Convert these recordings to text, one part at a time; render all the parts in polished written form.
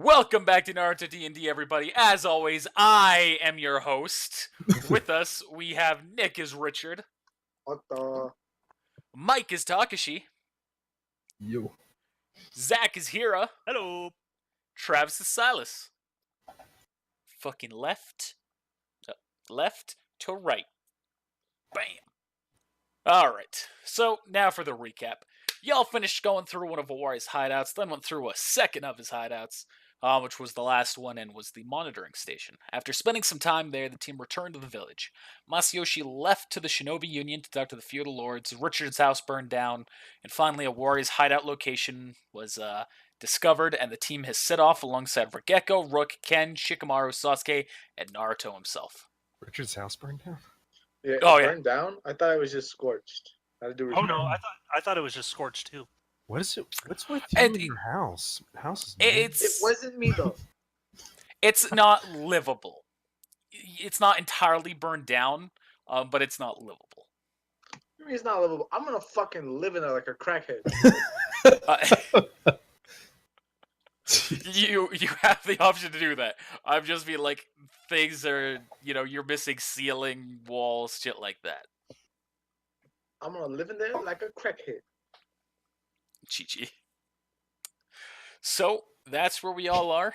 Welcome back to Naruto D&D, everybody. As always, I am your host. With us, we have Nick as Richard. What the? Mike is Takashi. Yo. Zach is Hira. Hello. Travis is Silas. Fucking left to right. Bam. Alright, so now for the recap. Y'all finished going through one of Awari's hideouts, then went through a second of his hideouts, which was the last one and was the monitoring station. After spending some time there, the team returned to the village. Masayoshi left to the Shinobi Union to talk to the feudal lords, Richard's house burned down, and finally Awari's hideout location was discovered, and the team has set off alongside Regekko, Rook, Ken, Shikamaru, Sasuke, and Naruto himself. Richard's house burned down? Yeah, it Oh, yeah. burned down? I thought it was just scorched. Had to do Oh no, I thought it was just scorched too. What is it? What's with you And and your house? House is It's It wasn't me though. It's not livable. It's not entirely burned down, but it's not livable. I mean, it's not livable. I'm gonna fucking live in it like a crackhead. You have the option to do that. I'm just being like, things are, you're missing ceiling, walls, shit like that. I'm gonna live in there like a crackhead. Chi-chi. So, that's where we all are.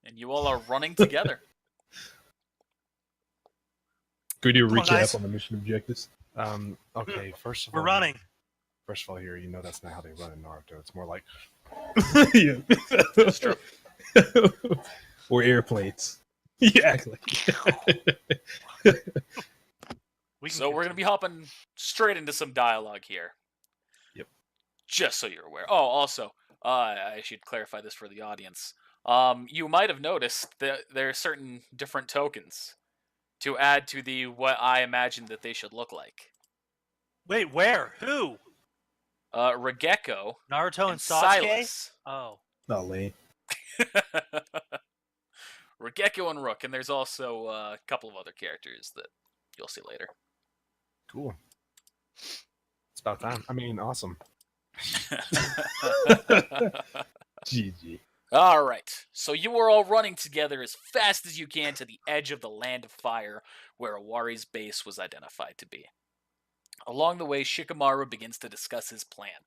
And you all are running together. Can we do a Come on, recap guys. on the mission objectives? Okay, first of all... We're running. First of all, here, you know that's not how they run in Naruto. It's more like... That's true. Or airplanes. Yeah, exactly. So we're going to be hopping straight into some dialogue here. Yep. Just so you're aware. Oh, also, I should clarify this for the audience. You might have noticed that there are certain different tokens to add to the what I imagine that they should look like. Wait, where? Who? Regekko Naruto and Sasuke? Silas. Oh. Not lame. Regekko and Rook, and there's also a couple of other characters that you'll see later. Cool. It's about time. I mean, awesome. GG. Alright, so you are all running together as fast as you can to the edge of the Land of Fire, where Awari's base was identified to be. Along the way, Shikamaru begins to discuss his plan.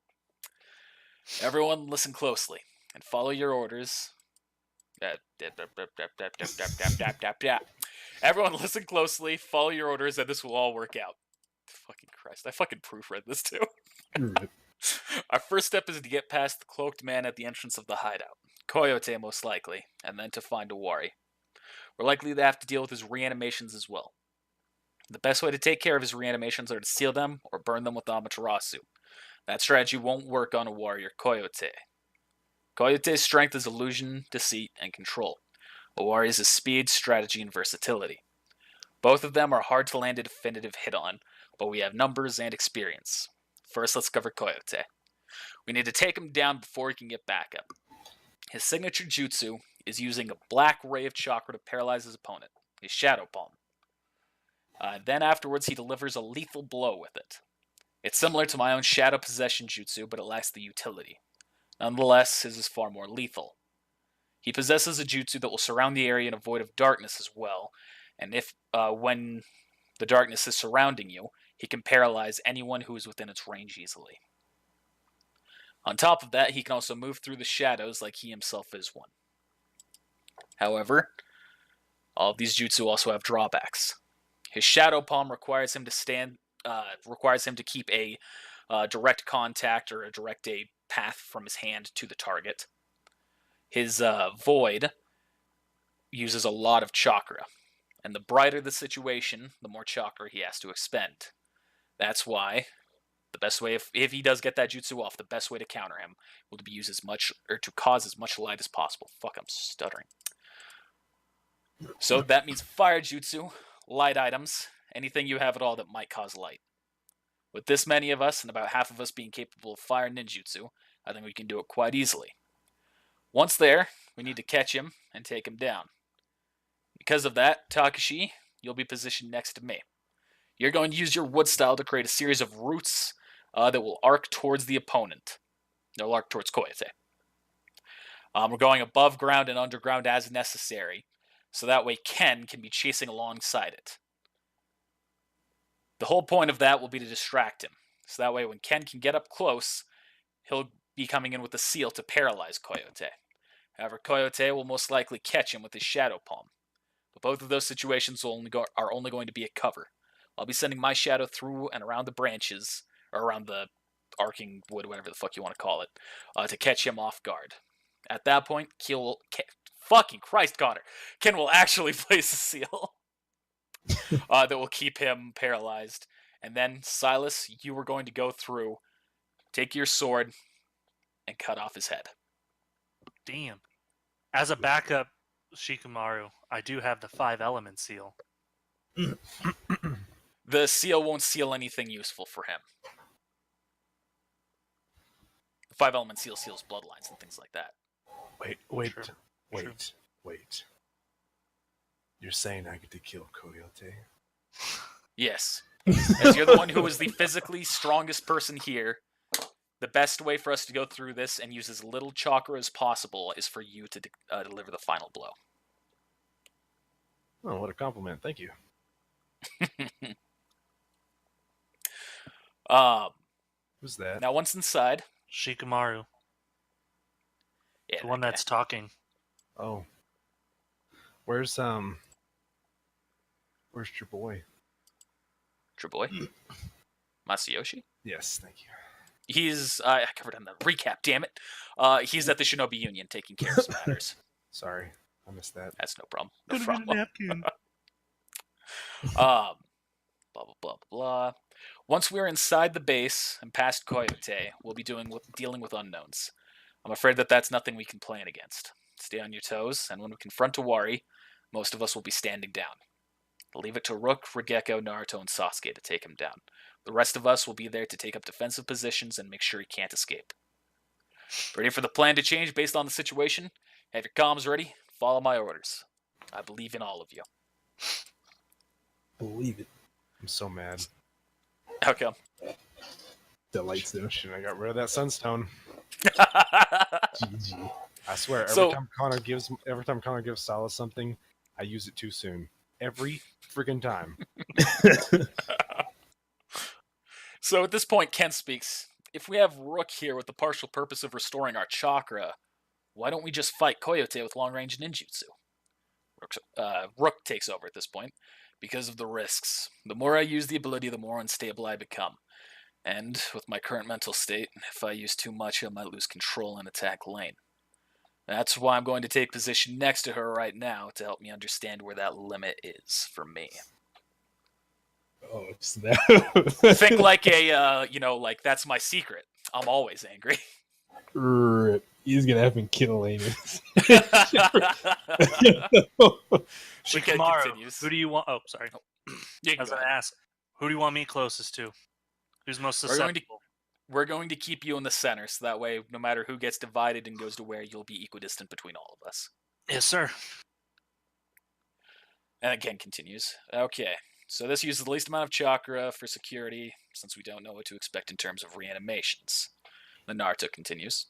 Everyone listen closely, and follow your orders. Everyone listen closely, follow your orders, and this will all work out. Fucking Christ, I fucking proofread this too. Our first step is to get past the cloaked man at the entrance of the hideout. Coyote, most likely, and then to find Awari. We're likely to have to deal with his reanimations as well. The best way to take care of his reanimations are to steal them or burn them with Amaterasu. That strategy won't work on Awari or Coyote. Coyote's strength is illusion, deceit, and control. Awari's is speed, strategy, and versatility. Both of them are hard to land a definitive hit on, but we have numbers and experience. First, let's cover Coyote. We need to take him down before he can get back up. His signature jutsu is using a black ray of chakra to paralyze his opponent, his Shadow Palm. Then afterwards, he delivers a lethal blow with it. It's similar to my own Shadow Possession jutsu, but it lacks the utility. Nonetheless, his is far more lethal. He possesses a jutsu that will surround the area in a void of darkness as well, and when the darkness is surrounding you, he can paralyze anyone who is within its range easily. On top of that, he can also move through the shadows like he himself is one. However, all of these jutsu also have drawbacks. His Shadow Palm requires him to keep a direct contact or a path from his hand to the target. His Void uses a lot of chakra, and the brighter the situation, the more chakra he has to expend. That's why the best way, if he does get that jutsu off, the best way to counter him will be use as much, or to cause as much light as possible. Fuck, I'm stuttering. So that means fire jutsu, light items, anything you have at all that might cause light. With this many of us, and about half of us being capable of fire ninjutsu, I think we can do it quite easily. Once there, we need to catch him and take him down. Because of that, Takashi, you'll be positioned next to me. You're going to use your wood style to create a series of roots that will arc towards the opponent. They'll arc towards Coyote. We're going above ground and underground as necessary, so that way Ken can be chasing alongside it. The whole point of that will be to distract him, so that way when Ken can get up close, he'll be coming in with the seal to paralyze Coyote. However, Coyote will most likely catch him with his Shadow Palm. But both of those situations are only going to be a cover. I'll be sending my shadow through and around the branches, or around the arcing wood, whatever the fuck you want to call it, to catch him off guard. At that point, fucking Christ, Connor, Ken will actually place a seal that will keep him paralyzed. And then, Silas, you are going to go through, take your sword, and cut off his head. Damn. As a backup, Shikamaru, I do have the 5-element seal. The seal won't seal anything useful for him. The 5-element seal seals bloodlines and things like that. Wait. You're saying I get to kill Coyote? Yes. As you're the one who is the physically strongest person here, the best way for us to go through this and use as little chakra as possible is for you to deliver the final blow. Oh, what a compliment. Thank you. Who's that? Now, once inside... Shikamaru, Yeah, the one that's talking. Oh. Where's your boy? Your boy? Masayoshi? Yes, thank you. He's... I covered in the recap, damn it. He's at the Shinobi Union taking care of some matters. Sorry, I missed that. That's no problem. No Could've been a problem. napkin. Blah, blah, blah, blah. Once we're inside the base and past Coyote, we'll be dealing with unknowns. I'm afraid that that's nothing we can plan against. Stay on your toes, and when we confront Owari, most of us will be standing down. I'll leave it to Rook, Regekko, Naruto, and Sasuke to take him down. The rest of us will be there to take up defensive positions and make sure he can't escape. Ready for the plan to change based on the situation? Have your comms ready. Follow my orders. I believe in all of you. Believe it. I'm so mad. Okay. The lights though. Shouldn't I got rid of that sunstone? GG. I swear, every time Connor gives Silas something, I use it too soon. Every friggin' time. So at this point, Ken speaks. If we have Rook here with the partial purpose of restoring our chakra, why don't we just fight Coyote with long-range ninjutsu? Rook takes over at this point because of the risks. The more I use the ability, the more unstable I become. And with my current mental state, if I use too much, I might lose control and attack Lane. That's why I'm going to take position next to her right now to help me understand where that limit is for me. Oh, snap. Think like a, like that's my secret. I'm always angry. Rip. He's gonna have him kill Amos. Shikamaru, continues. who do you want? Oh, sorry. You I can was go going to ahead. ask, who do you want me closest to? Who's most We're going to- susceptible? We're going to keep you in the center, so that way, no matter who gets divided and goes to where, you'll be equidistant between all of us. Yes, sir. And again, continues. Okay, so this uses the least amount of chakra for security, since we don't know what to expect in terms of reanimations. Then Naruto continues.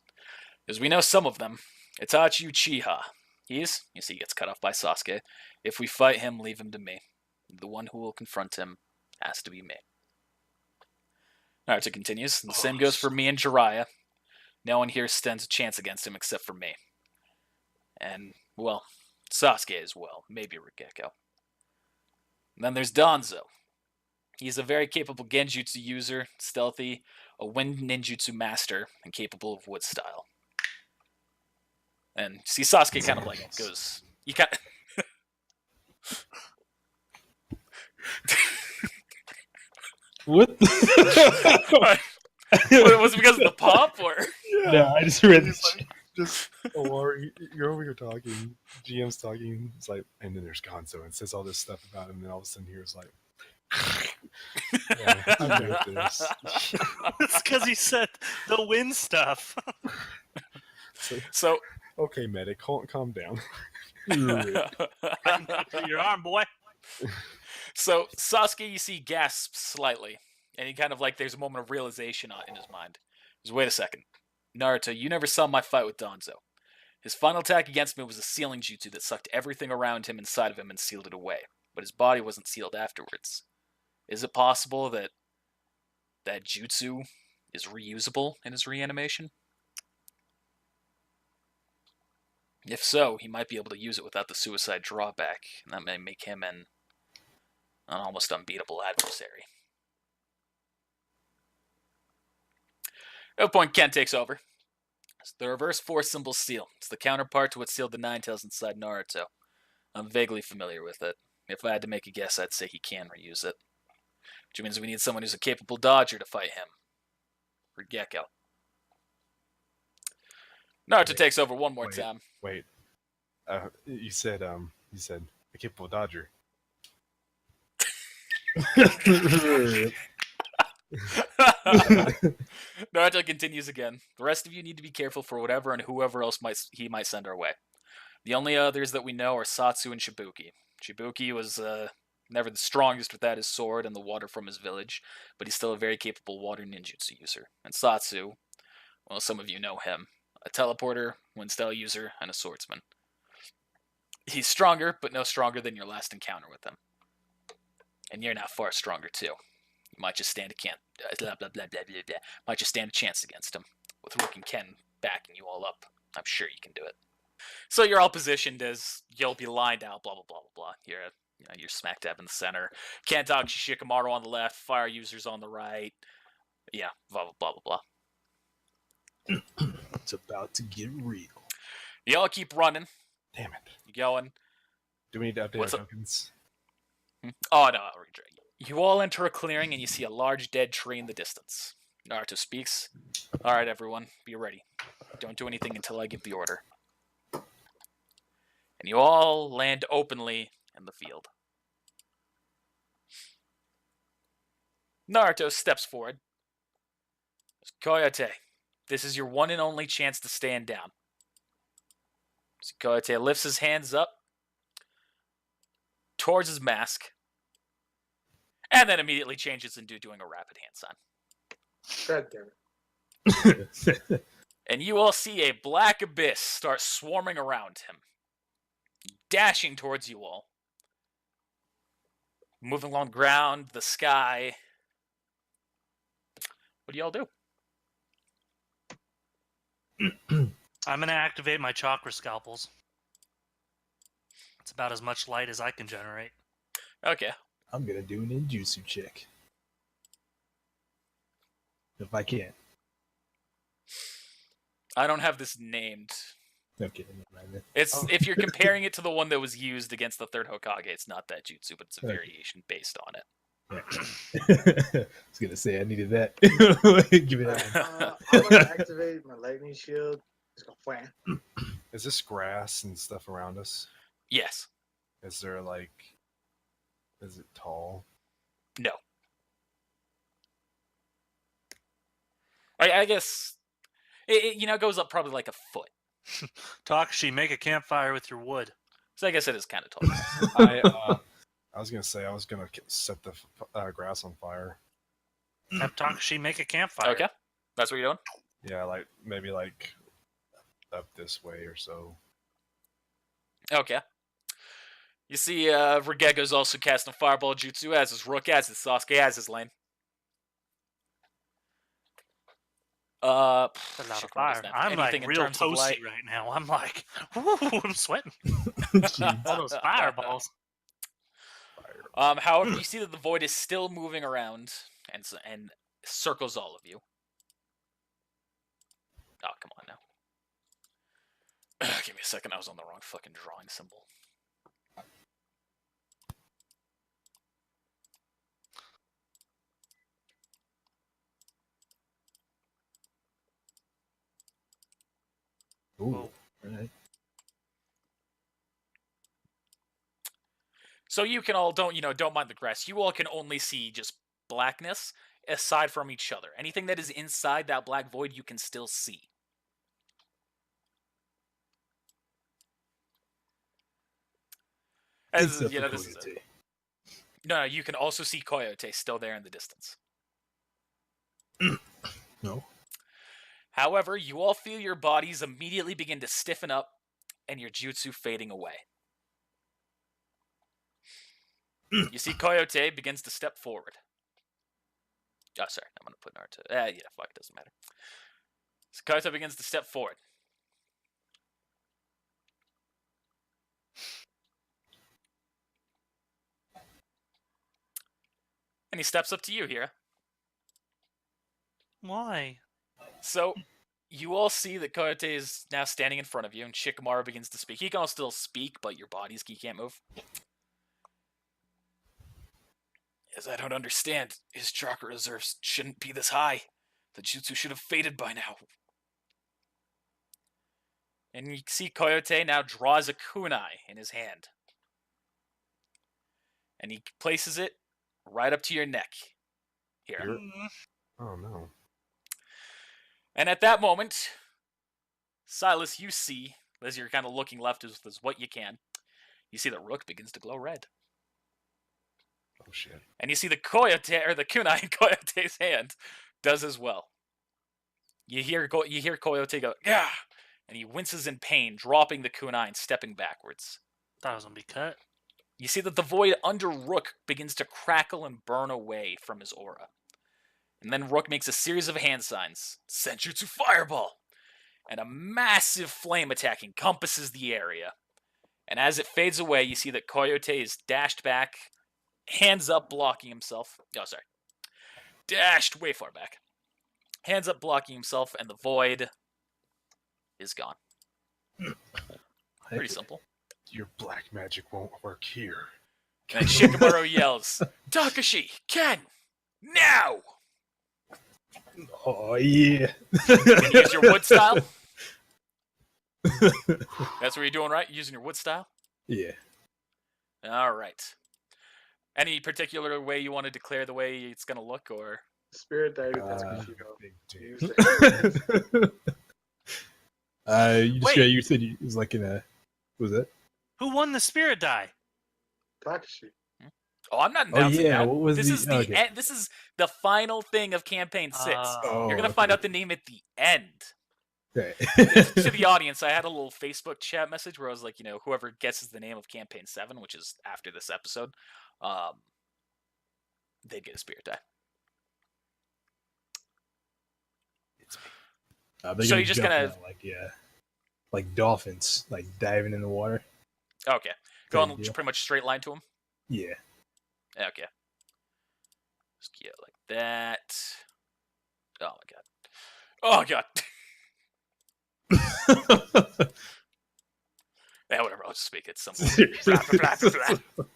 Because we know some of them. Itachi Uchiha. You see, he gets cut off by Sasuke. If we fight him, leave him to me. The one who will confront him has to be me. Naruto continues. The same goes for me and Jiraiya. No one here stands a chance against him except for me. And, well, Sasuke as well. Maybe Regekko. And then there's Danzo. He's a very capable genjutsu user, stealthy, a wind ninjutsu master, and capable of wood style. And see, Sasuke kind of like goes... You kind What? Was it because of the pop, or...? No, I just read this. Just you're over here talking. GM's talking. It's like, and then there's Gonzo and says all this stuff about him. And then all of a sudden, here's like, yeah, I'm good at this. It's because he said the win stuff. So... Okay, medic, calm down. I can put your arm, boy. So Sasuke, you see, gasps slightly, and he kind of like there's a moment of realization in his mind. He goes, wait a second, Naruto, you never saw my fight with Danzo. His final attack against me was a sealing jutsu that sucked everything around him inside of him and sealed it away. But his body wasn't sealed afterwards. Is it possible that that jutsu is reusable in his reanimation? If so, he might be able to use it without the suicide drawback, and that may make him an almost unbeatable adversary. At that point, Ken takes over. It's the reverse 4-symbol seal. It's the counterpart to what sealed the Nine Tails inside Naruto. I'm vaguely familiar with it. If I had to make a guess, I'd say he can reuse it. Which means we need someone who's a capable dodger to fight him. For Gecko. Naruto takes over one more time. Wait. You said a capable dodger. Naruto continues again. The rest of you need to be careful for whatever and whoever else he might send our way. The only others that we know are Satsu and Shibuki. Shibuki was never the strongest without his sword and the water from his village, but he's still a very capable water ninjutsu user. And Satsu, well, some of you know him. A teleporter, wind-style user, and a swordsman. He's stronger, but no stronger than your last encounter with him. And you're now far stronger, too. You might just stand a chance against him. With Rook and Ken backing you all up, I'm sure you can do it. So you're all positioned as you'll be lined out, blah, blah, blah, blah, blah. You're smack dab in the center. Kantachi Shikamaru on the left, fire users on the right. Yeah, blah, blah, blah, blah, blah. It's about to get real. You all keep running. Damn it. You going? Do we need to update What's our up? tokens? Oh, no. You all enter a clearing and you see a large dead tree in the distance. Naruto speaks. All right, everyone, be ready. Don't do anything until I give the order. And you all land openly in the field. Naruto steps forward. Koyote, this is your one and only chance to stand down. So Koyote lifts his hands up towards his mask, and then immediately changes into doing a rapid hand sign. God damn it. And you all see a black abyss start swarming around him, dashing towards you all. Moving along the ground, the sky. What do y'all do? I'm going to activate my chakra scalpels. It's about as much light as I can generate. Okay. I'm gonna do an ninjutsu check. If I can. I don't have this named. Okay, never mind then. It's if you're comparing it to the one that was used against the third Hokage, it's not that jutsu, but it's a Okay. variation based on it. I was gonna say I needed that. Give me that. I'm gonna activate my lightning shield. It's gonna wham. Is this grass and stuff around us? Yes. Is there is it tall? No. I guess it goes up probably like a foot. Takashi, make a campfire with your wood. So I guess it is kind of tall. I was gonna say I was gonna set the grass on fire. Have Takashi make a campfire. Okay. That's what you're doing? Yeah, maybe up this way or so. Okay. You see, Rigego's also casting Fireball Jutsu, as is Rook, as is Sasuke, as is Lane. Put out a Shikamaru fire. doesn't have I'm like anything in real terms of light. toasty right now. I'm like, woo, I'm sweating. All those fireballs. However, you see that the void is still moving around and circles all of you. Oh, come on now. Give me a second, I was on the wrong fucking drawing symbol. Ooh, Whoa. right. So you can all don't mind the grass. You all can only see just blackness aside from each other. Anything that is inside that black void you can still see. As Except you know, for this is Koyote. no, you can also see Coyote still there in the distance. No. However, you all feel your bodies immediately begin to stiffen up and your jutsu fading away. You see Coyote begins to step forward. Oh, sorry. I'm going to put Naruto. Yeah, fuck, it doesn't matter. So Coyote begins to step forward. And he steps up to you, Hira. Why? So, you all see that Coyote is now standing in front of you, and Shikamaru begins to speak. He can still speak, but your bodies, he can't move. As I don't understand, his chakra reserves shouldn't be this high. The jutsu should have faded by now. And you see Coyote now draws a kunai in his hand. And he places it right up to your neck. Here. Oh no. And at that moment, Silas, you see, as you're kind of looking left as what you can, you see that Rook begins to glow red. Oh shit. And you see the Coyote, or the kunai in Coyote's hand, does as well. You hear Coyote go, yeah! And he winces in pain, dropping the kunai and stepping backwards. Thought I was gonna be cut. You see that the void under Rook begins to crackle and burn away from his aura. And then Rook makes a series of hand signs. Senjutsu Fireball! And a massive flame attack encompasses the area. And as it fades away, you see that Coyote is dashed back, hands up, blocking himself. Oh, sorry. Dashed way far back. Hands up, blocking himself, and the void is gone. Pretty simple. Your black magic won't work here. And Shikamaru yells, Takashi, Ken, now! Oh yeah. Can you use your wood style? That's what you're doing, right? Using your wood style? Yeah. All right. Any particular way you want to declare the way it's going to look, or? Spirit Diary, that's what you go. Big dick. Use it. You just Wait. you said it was like in a. What was that? Who won the spirit die? Takashi. Oh, I'm not announcing yeah, that. what was this the- is the okay. end, this is the final thing of campaign 6. Oh, You're going to find out the name at the end. Okay. To the audience, I had a little Facebook chat message where I was like, whoever guesses the name of campaign 7, which is after this episode, they'd get a spirit die. They're So gonna you're just jump gonna- out like dolphins, like diving in the water. Okay. Going Good deal. pretty much straight line to him? Yeah. Okay. Just get like that. Oh my god. Oh god. Yeah, whatever. I'll just speak it simple. Blah, blah, blah, blah, blah.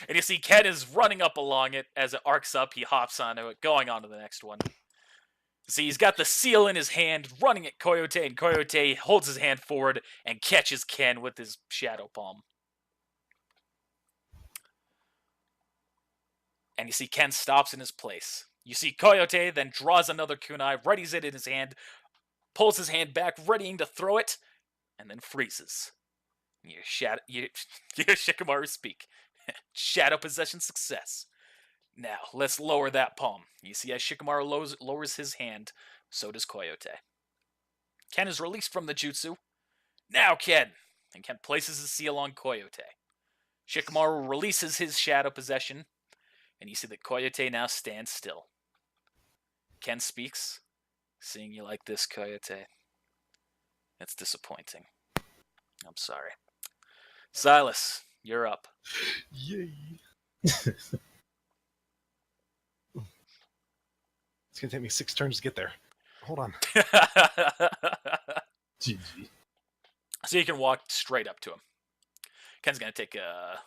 And you see Ken is running up along it. As it arcs up, he hops onto it, going on to the next one. See, he's got the seal in his hand, running at Coyote, and Coyote holds his hand forward and catches Ken with his shadow palm. And you see Ken stops in his place. You see Coyote then draws another kunai, readies it in his hand, pulls his hand back, readying to throw it, and then freezes. You hear Shikamaru speak. Shadow possession success. Now, let's lower that palm. You see, as Shikamaru lowers his hand, so does Coyote. Ken is released from the jutsu. Now, Ken! And Ken places his seal on Coyote. Shikamaru releases his shadow possession, and you see that Coyote now stands still. Ken speaks. Seeing you like this, Coyote, it's disappointing. I'm sorry. Silas, you're up. Yay. It's gonna take me 6 turns to get there. Hold on. GG. So you can walk straight up to him. Ken's going to take a...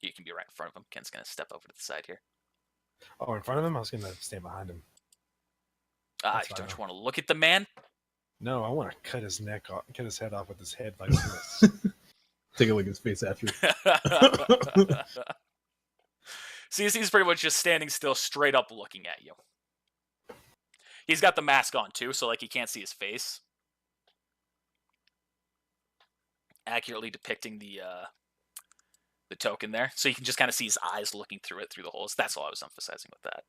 You can be right in front of him. Ken's going to step over to the side here. Oh, in front of him? I was gonna stand behind him. That's fine. Don't you want to look at the man? No, I want to cut his neck off, cut his head off with his head like this. Take a look at his face after. See, he's pretty much just standing still, straight up looking at you. He's got the mask on too, so like you can't see his face. Accurately depicting the token there, so you can just kind of see his eyes looking through it through the holes. That's all I was emphasizing with that.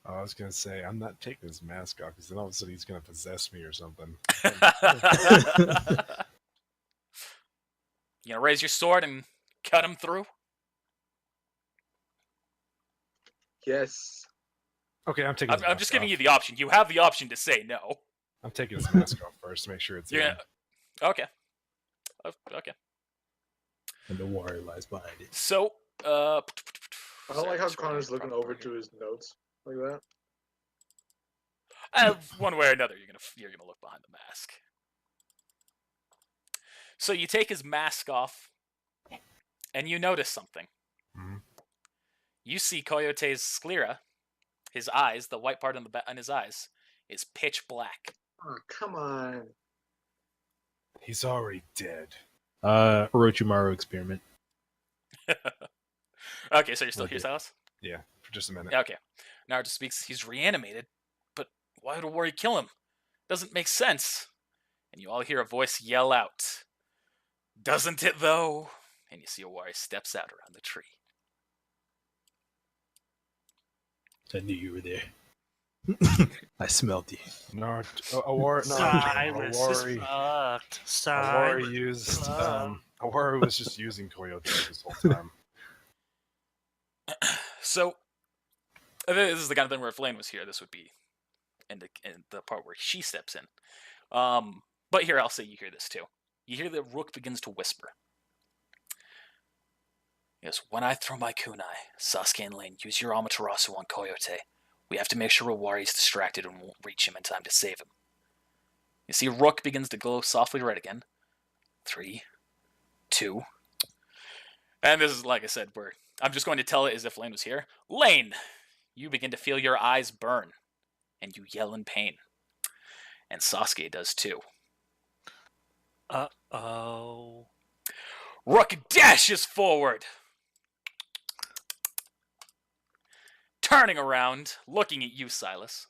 I was gonna say I'm not taking his mask off because then all of a sudden he's gonna possess me or something. You gonna raise your sword and cut him through? Yes. Okay, I'm taking. I'm just giving you the option. You have the option to say no. I'm taking his mask off first to make sure it's You're him. gonna... Okay. Okay. And the warrior lies behind it. So, I don't sorry, like how just Connor's running looking over proper to his notes like that. here. One way or another, you're gonna look behind the mask. So you take his mask off, and you notice something. Mhm. You see Coyote's sclera, his eyes, the white part on his eyes, is pitch black. Oh, come on. He's already dead. Orochimaru experiment. Okay, so you're still Okay. here, Silas? Yeah, for just a minute. Yeah, okay. Naruto speaks. He's reanimated, but why would a warrior kill him? Doesn't make sense. And you all hear a voice yell out, "Doesn't it, though?" And you see a warrior steps out around the tree. I knew you were there. I smelled you. Naruto, Silas is Awari fucked. Awari used. Awari was just using Coyote this whole time. So, this is the kind of thing where if Lane was here, this would be in the part where she steps in. But here, I'll say you hear this too. You hear that Rook begins to whisper. Yes, when I throw my kunai, Sasuke and Lane, use your Amaterasu on Coyote. We have to make sure Owari is distracted and won't reach him in time to save him. You see Rook begins to glow softly red again. 3, 2... And this is, like I said, where I'm just going to tell it as if Lane was here. Lane, you begin to feel your eyes burn, and you yell in pain. And Sasuke does too. Uh-oh. Rook dashes forward, turning around, looking at you, Silas.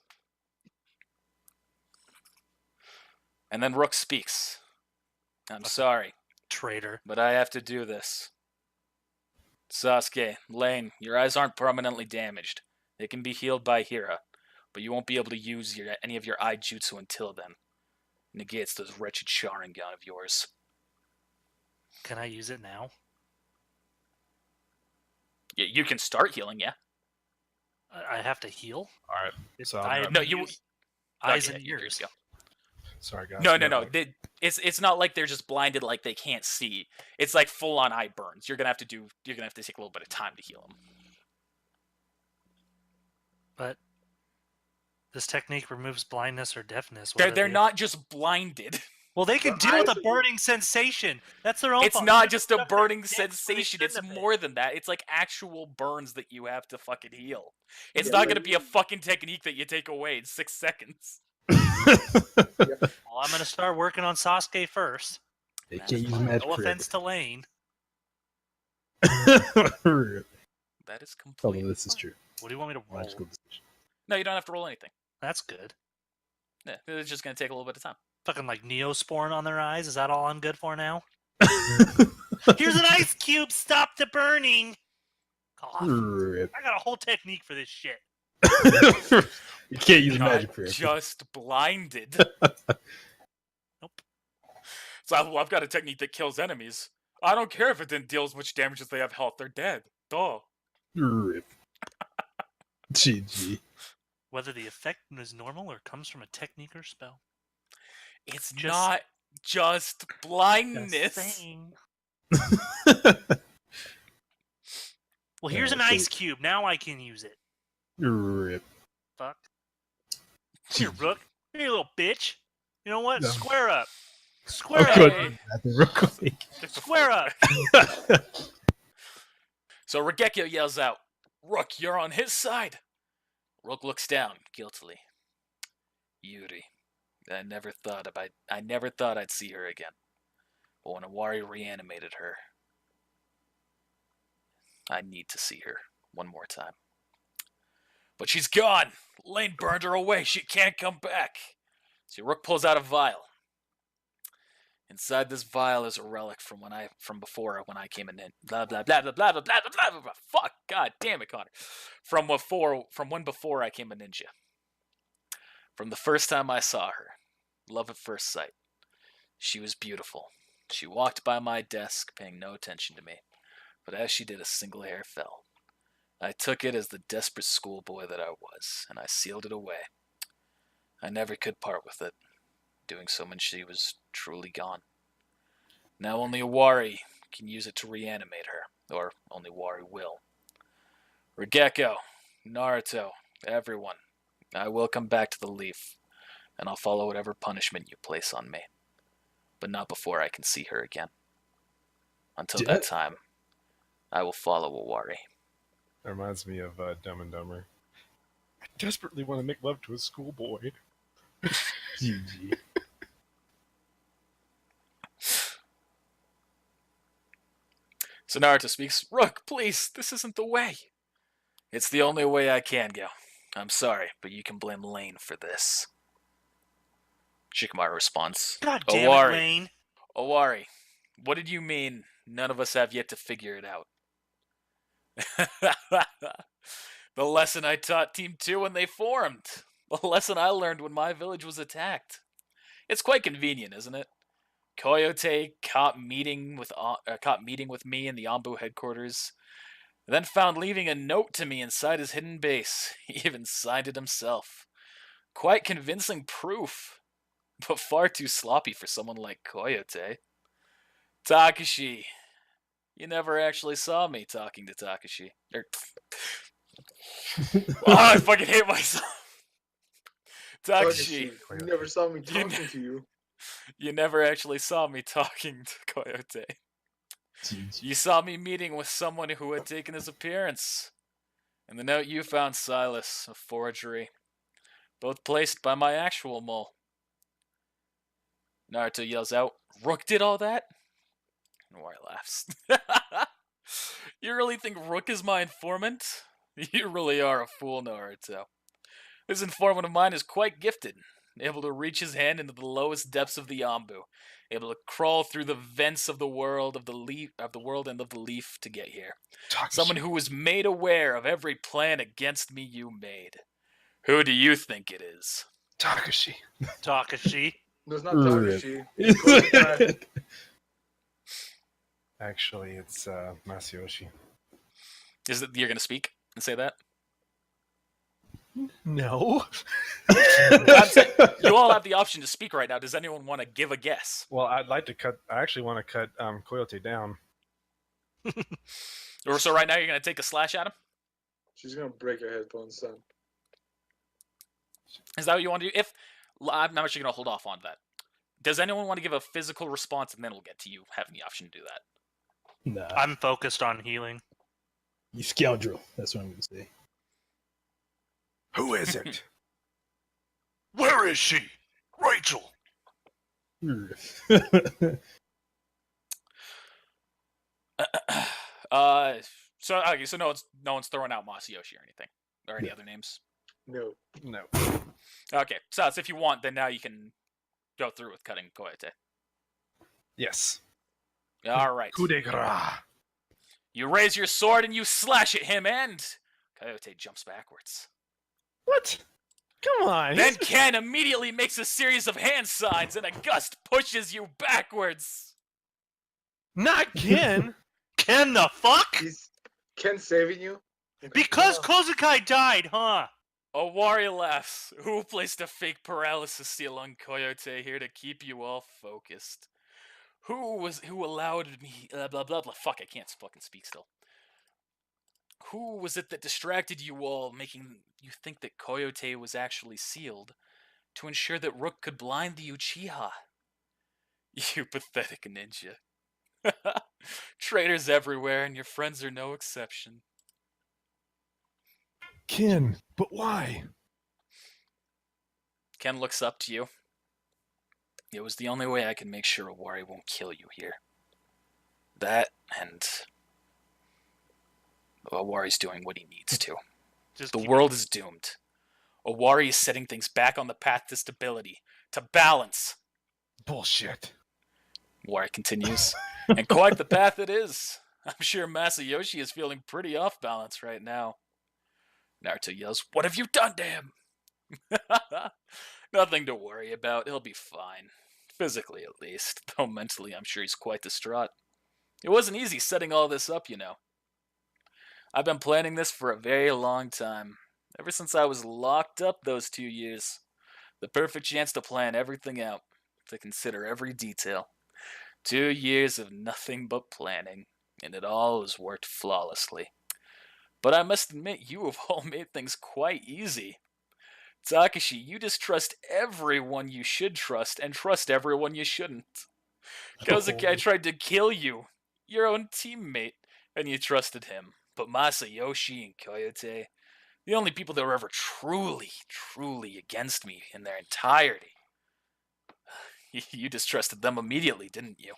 And then Rook speaks. I'm sorry, Traitor. but I have to do this. Sasuke, Lane, your eyes aren't permanently damaged. They can be healed by Hira, but you won't be able to use any of your eye jutsu until then. Negates those wretched Sharingan of yours. Can I use it now? Yeah, you can start healing, yeah. I have to heal? All right. So I I'll have No, to you- use eyes Okay, and you're good ears. to go. sorry guys. No. but, It's not like they're just blinded, like they can't see. It's like full on eye burns. You're gonna have to take a little bit of time to heal them. But this technique removes blindness or deafness. They're whether they- not just blinded. Well, they can Their deal with eyes a are- burning sensation. That's their own It's fault. not They just should've a stuck their burning dicks where they sensation. It's shouldn't have been. more than that. It's like actual burns that you have to fucking heal. It's Yeah, not like- gonna be a fucking technique that you take away in 6 seconds. Well, I'm gonna start working on Sasuke first. They That's can't use fine. magic No for offense to Lane. everything. That is Although completely this is fine. true. What do you want me to roll? Logical decision. No, you don't have to roll anything. That's good. Yeah, it's just gonna take a little bit of time. Fucking like Neosporin on their eyes. Is that all I'm good for now? Here's an ice cube. Stop the burning. Cough. Rip. I got a whole technique for this shit. You can't use Not magic for everything. just blinded. Nope. So I've got a technique that kills enemies. I don't care if it didn't deal as much damage as they have health. They're dead. Duh. Rip. GG. Whether the effect is normal or comes from a technique or spell. It's Just- not just Just blindness. saying. Well, here's Yeah, an so- ice cube. Now I can use it. Rip. Fuck. Here, Rook. Here, you little bitch. You know what? No. Square up. I'll Square go up. to the bathroom real quick. Square up. So Regekyo yells out, "Rook, you're on his side." Rook looks down guiltily. Yuri, I never thought I'd see her again. But when Awari reanimated her, I need to see her one more time. But she's gone. Lane burned her away. She can't come back. So Rook pulls out a vial. Inside this vial is a relic from before when I came in. Blah blah blah blah blah blah blah blah blah blah. Fuck, god damn it, Connor. From when before I came a ninja. From the first time I saw her, love at first sight. She was beautiful. She walked by my desk, paying no attention to me. But as she did, a single hair fell. I took it as the desperate schoolboy that I was, and I sealed it away. I never could part with it, doing so when she was truly gone. Now only Owari can use it to reanimate her, or only Owari will. Regekko, Naruto, everyone, I will come back to the Leaf, and I'll follow whatever punishment you place on me. But not before I can see her again. Until that time, I will follow Owari. That reminds me of Dumb and Dumber. I desperately want to make love to a schoolboy. GG. So Naruto speaks, Rook, please, this isn't the way. It's the only way I can go. I'm sorry, but you can blame Lane for this. Shikamaru responds, God damn Owari, it, Lane. Owari, what did you mean none of us have yet to figure it out? The lesson I taught Team 2 when they formed. The lesson I learned when my village was attacked. It's quite convenient, isn't it? Coyote caught meeting with me in the Anbu headquarters, then found leaving a note to me inside his hidden base. He even signed it himself. Quite convincing proof, but far too sloppy for someone like Coyote. Takashi, you never actually saw me talking to Takashi. I fucking hate myself. Takashi, you never saw me talking to you. You never actually saw me talking to Coyote. You saw me meeting with someone who had taken his appearance. And the note you found, Silas, a forgery. Both placed by my actual mole. Naruto yells out, Rook did all that? And Owari laughs. You really think Rook is my informant? You really are a fool, Naruto. This informant of mine is quite gifted. Able to reach his hand into the lowest depths of the Anbu, able to crawl through the vents of the world and of the Leaf to get here. Takashi. Someone who was made aware of every plan against me you made. Who do you think it is? Takashi. Takashi. No, it's not Takashi. Actually, it's Masayoshi. Is it you're gonna speak and say that? No. You all have the option to speak right now. Does anyone want to give a guess? Well, I'd like to cut. I actually want to cut Coyote down. Or so right now you're gonna take a slash at him? She's gonna break her headphones, son. Is that what you want to do? I'm actually gonna hold off on that. Does anyone want to give a physical response, and then we'll get to you having the option to do that? Nah, I'm focused on healing. you scoundrel. That's what I'm going to say. Who is it? Where is she? Rachel! So no one's throwing out Masayoshi or anything, or any other names. No. No. Okay, so if you want, then now you can go through with cutting Coyote. Yes. All right. Coup de grace. You raise your sword and you slash at him, and Coyote jumps backwards. What? Come on. Then Ken immediately makes a series of hand signs, and a gust pushes you backwards. Not Ken. Ken the fuck? He's Ken saving you? Because Kozukai died, huh? Owari laughs. Who placed a fake paralysis seal on Coyote here to keep you all focused? Who allowed me blah blah blah. Fuck, I can't fucking speak still. Who was it that distracted you all, making you think that Coyote was actually sealed to ensure that Rook could blind the Uchiha? You pathetic ninja. Traitors everywhere, and your friends are no exception. Ken, but why? Ken looks up to you. It was the only way I can make sure Owari won't kill you here. That, and Owari's doing what he needs to. The world is doomed. Owari is setting things back on the path to stability, to balance. Bullshit. Wari continues. And quite the path it is. I'm sure Masayoshi is feeling pretty off balance right now. Naruto yells, "What have you done to him?" Nothing to worry about. He'll be fine. Physically, at least. Though mentally, I'm sure he's quite distraught. It wasn't easy setting all this up, you know. I've been planning this for a very long time. Ever since I was locked up those 2 years. The perfect chance to plan everything out. To consider every detail. 2 years of nothing but planning. And it all has worked flawlessly. But I must admit, you have all made things quite easy. Takashi, you distrust everyone you should trust and trust everyone you shouldn't. Kozuki, I tried to kill you, your own teammate, and you trusted him. But Masayoshi and Coyote, the only people that were ever truly, truly against me in their entirety. You distrusted them immediately, didn't you?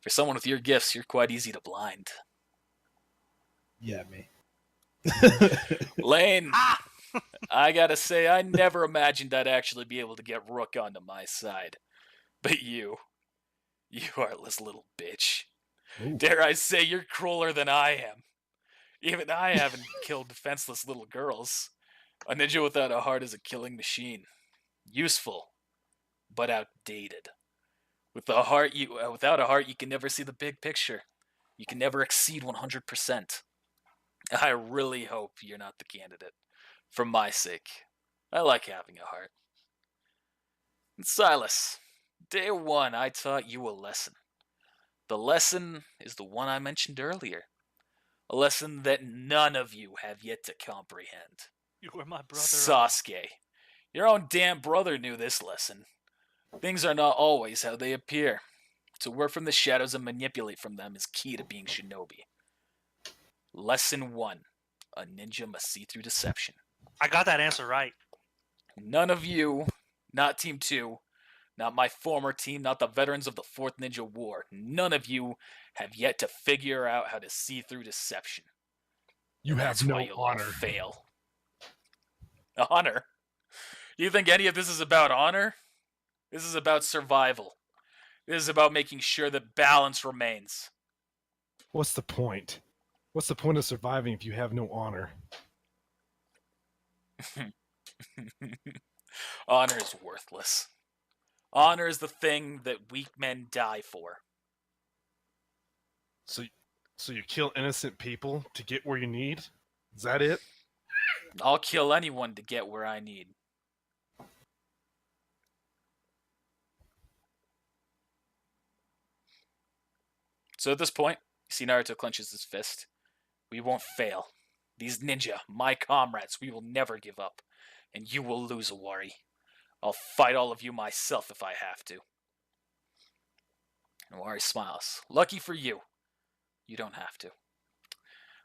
For someone with your gifts, you're quite easy to blind. Yeah, me. Lane, I gotta say, I never imagined I'd actually be able to get Rook onto my side. But you heartless little bitch. Ooh. Dare I say you're crueler than I am. Even I haven't killed defenseless little girls. A ninja without a heart is a killing machine. Useful, but outdated. Without a heart, you can never see the big picture. You can never exceed 100%. I really hope you're not the candidate. For my sake. I like having a heart. And Silas, day one, I taught you a lesson. The lesson is the one I mentioned earlier. A lesson that none of you have yet to comprehend. You were my brother. Sasuke, your own damn brother knew this lesson. Things are not always how they appear. To work from the shadows and manipulate from them is key to being shinobi. Lesson 1. A ninja must see through deception. I got that answer right. None of you, not Team 2, not my former team, not the veterans of the 4th Ninja War, none of you have yet to figure out how to see through deception. You And have that's no why you'll all honor. fail. Honor? You think any of this is about honor? This is about survival. This is about making sure that balance remains. What's the point? What's the point of surviving if you have no honor? Honor is worthless. Honor is the thing that weak men die for. So you kill innocent people to get where you need? Is that it? I'll kill anyone to get where I need. So at this point, you see Naruto clenches his fist. We won't fail. These ninja, my comrades, we will never give up. And you will lose, Owari. I'll fight all of you myself if I have to. And Owari smiles. Lucky for you. You don't have to.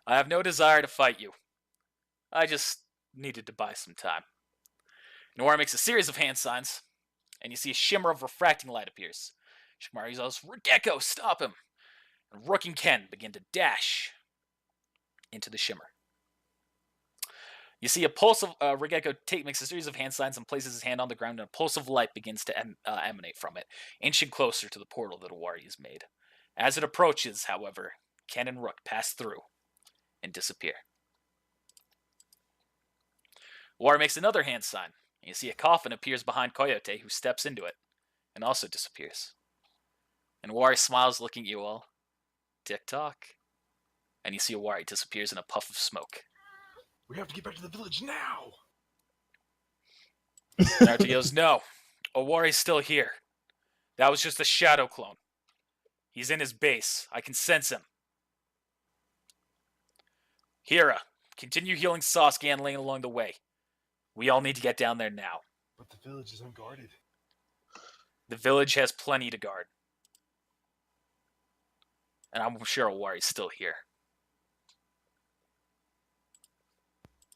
I have no desire to fight you. I just needed to buy some time. Owari makes a series of hand signs, and you see a shimmer of refracting light appears. Shikamaru yells, Regeko, stop him! And Rook and Ken begin to dash into the shimmer. You see a pulse of Regeko makes a series of hand signs and places his hand on the ground, and a pulse of light begins to emanate from it, inching closer to the portal that Owari has made. As it approaches, however, Ken and Rook pass through and disappear. Owari makes another hand sign, and you see a coffin appears behind Coyote, who steps into it and also disappears. And Owari smiles, looking at you all. Tick-tock. And you see Owari disappears in a puff of smoke. We have to get back to the village now! Naruto goes, no. Owari's still here. That was just a shadow clone. He's in his base. I can sense him. Hira, continue healing Sasuke and Lane along the way. We all need to get down there now. But the village is unguarded. The village has plenty to guard. And I'm sure Owari's still here.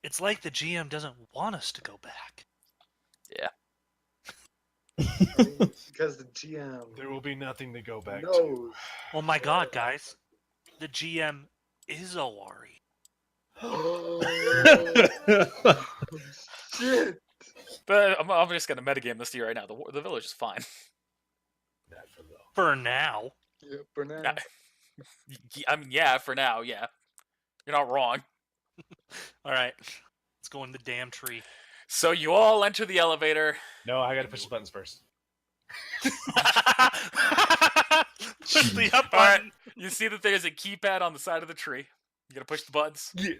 It's like the GM doesn't want us to go back. Yeah. Because the GM There will be nothing to go back to. knows. Oh my god, guys. The GM is Owari. Shit. But I'm just going to metagame this to you right now. The village is fine. Not for long. For now. Yeah, for now. I mean, yeah, for now, yeah. You're not wrong. All right. Let's go in the damn tree. So you all enter the elevator. No, I gotta push the buttons first. Push the up All right. button. You see that there's a keypad on the side of the tree. You gotta push the buttons. Yes.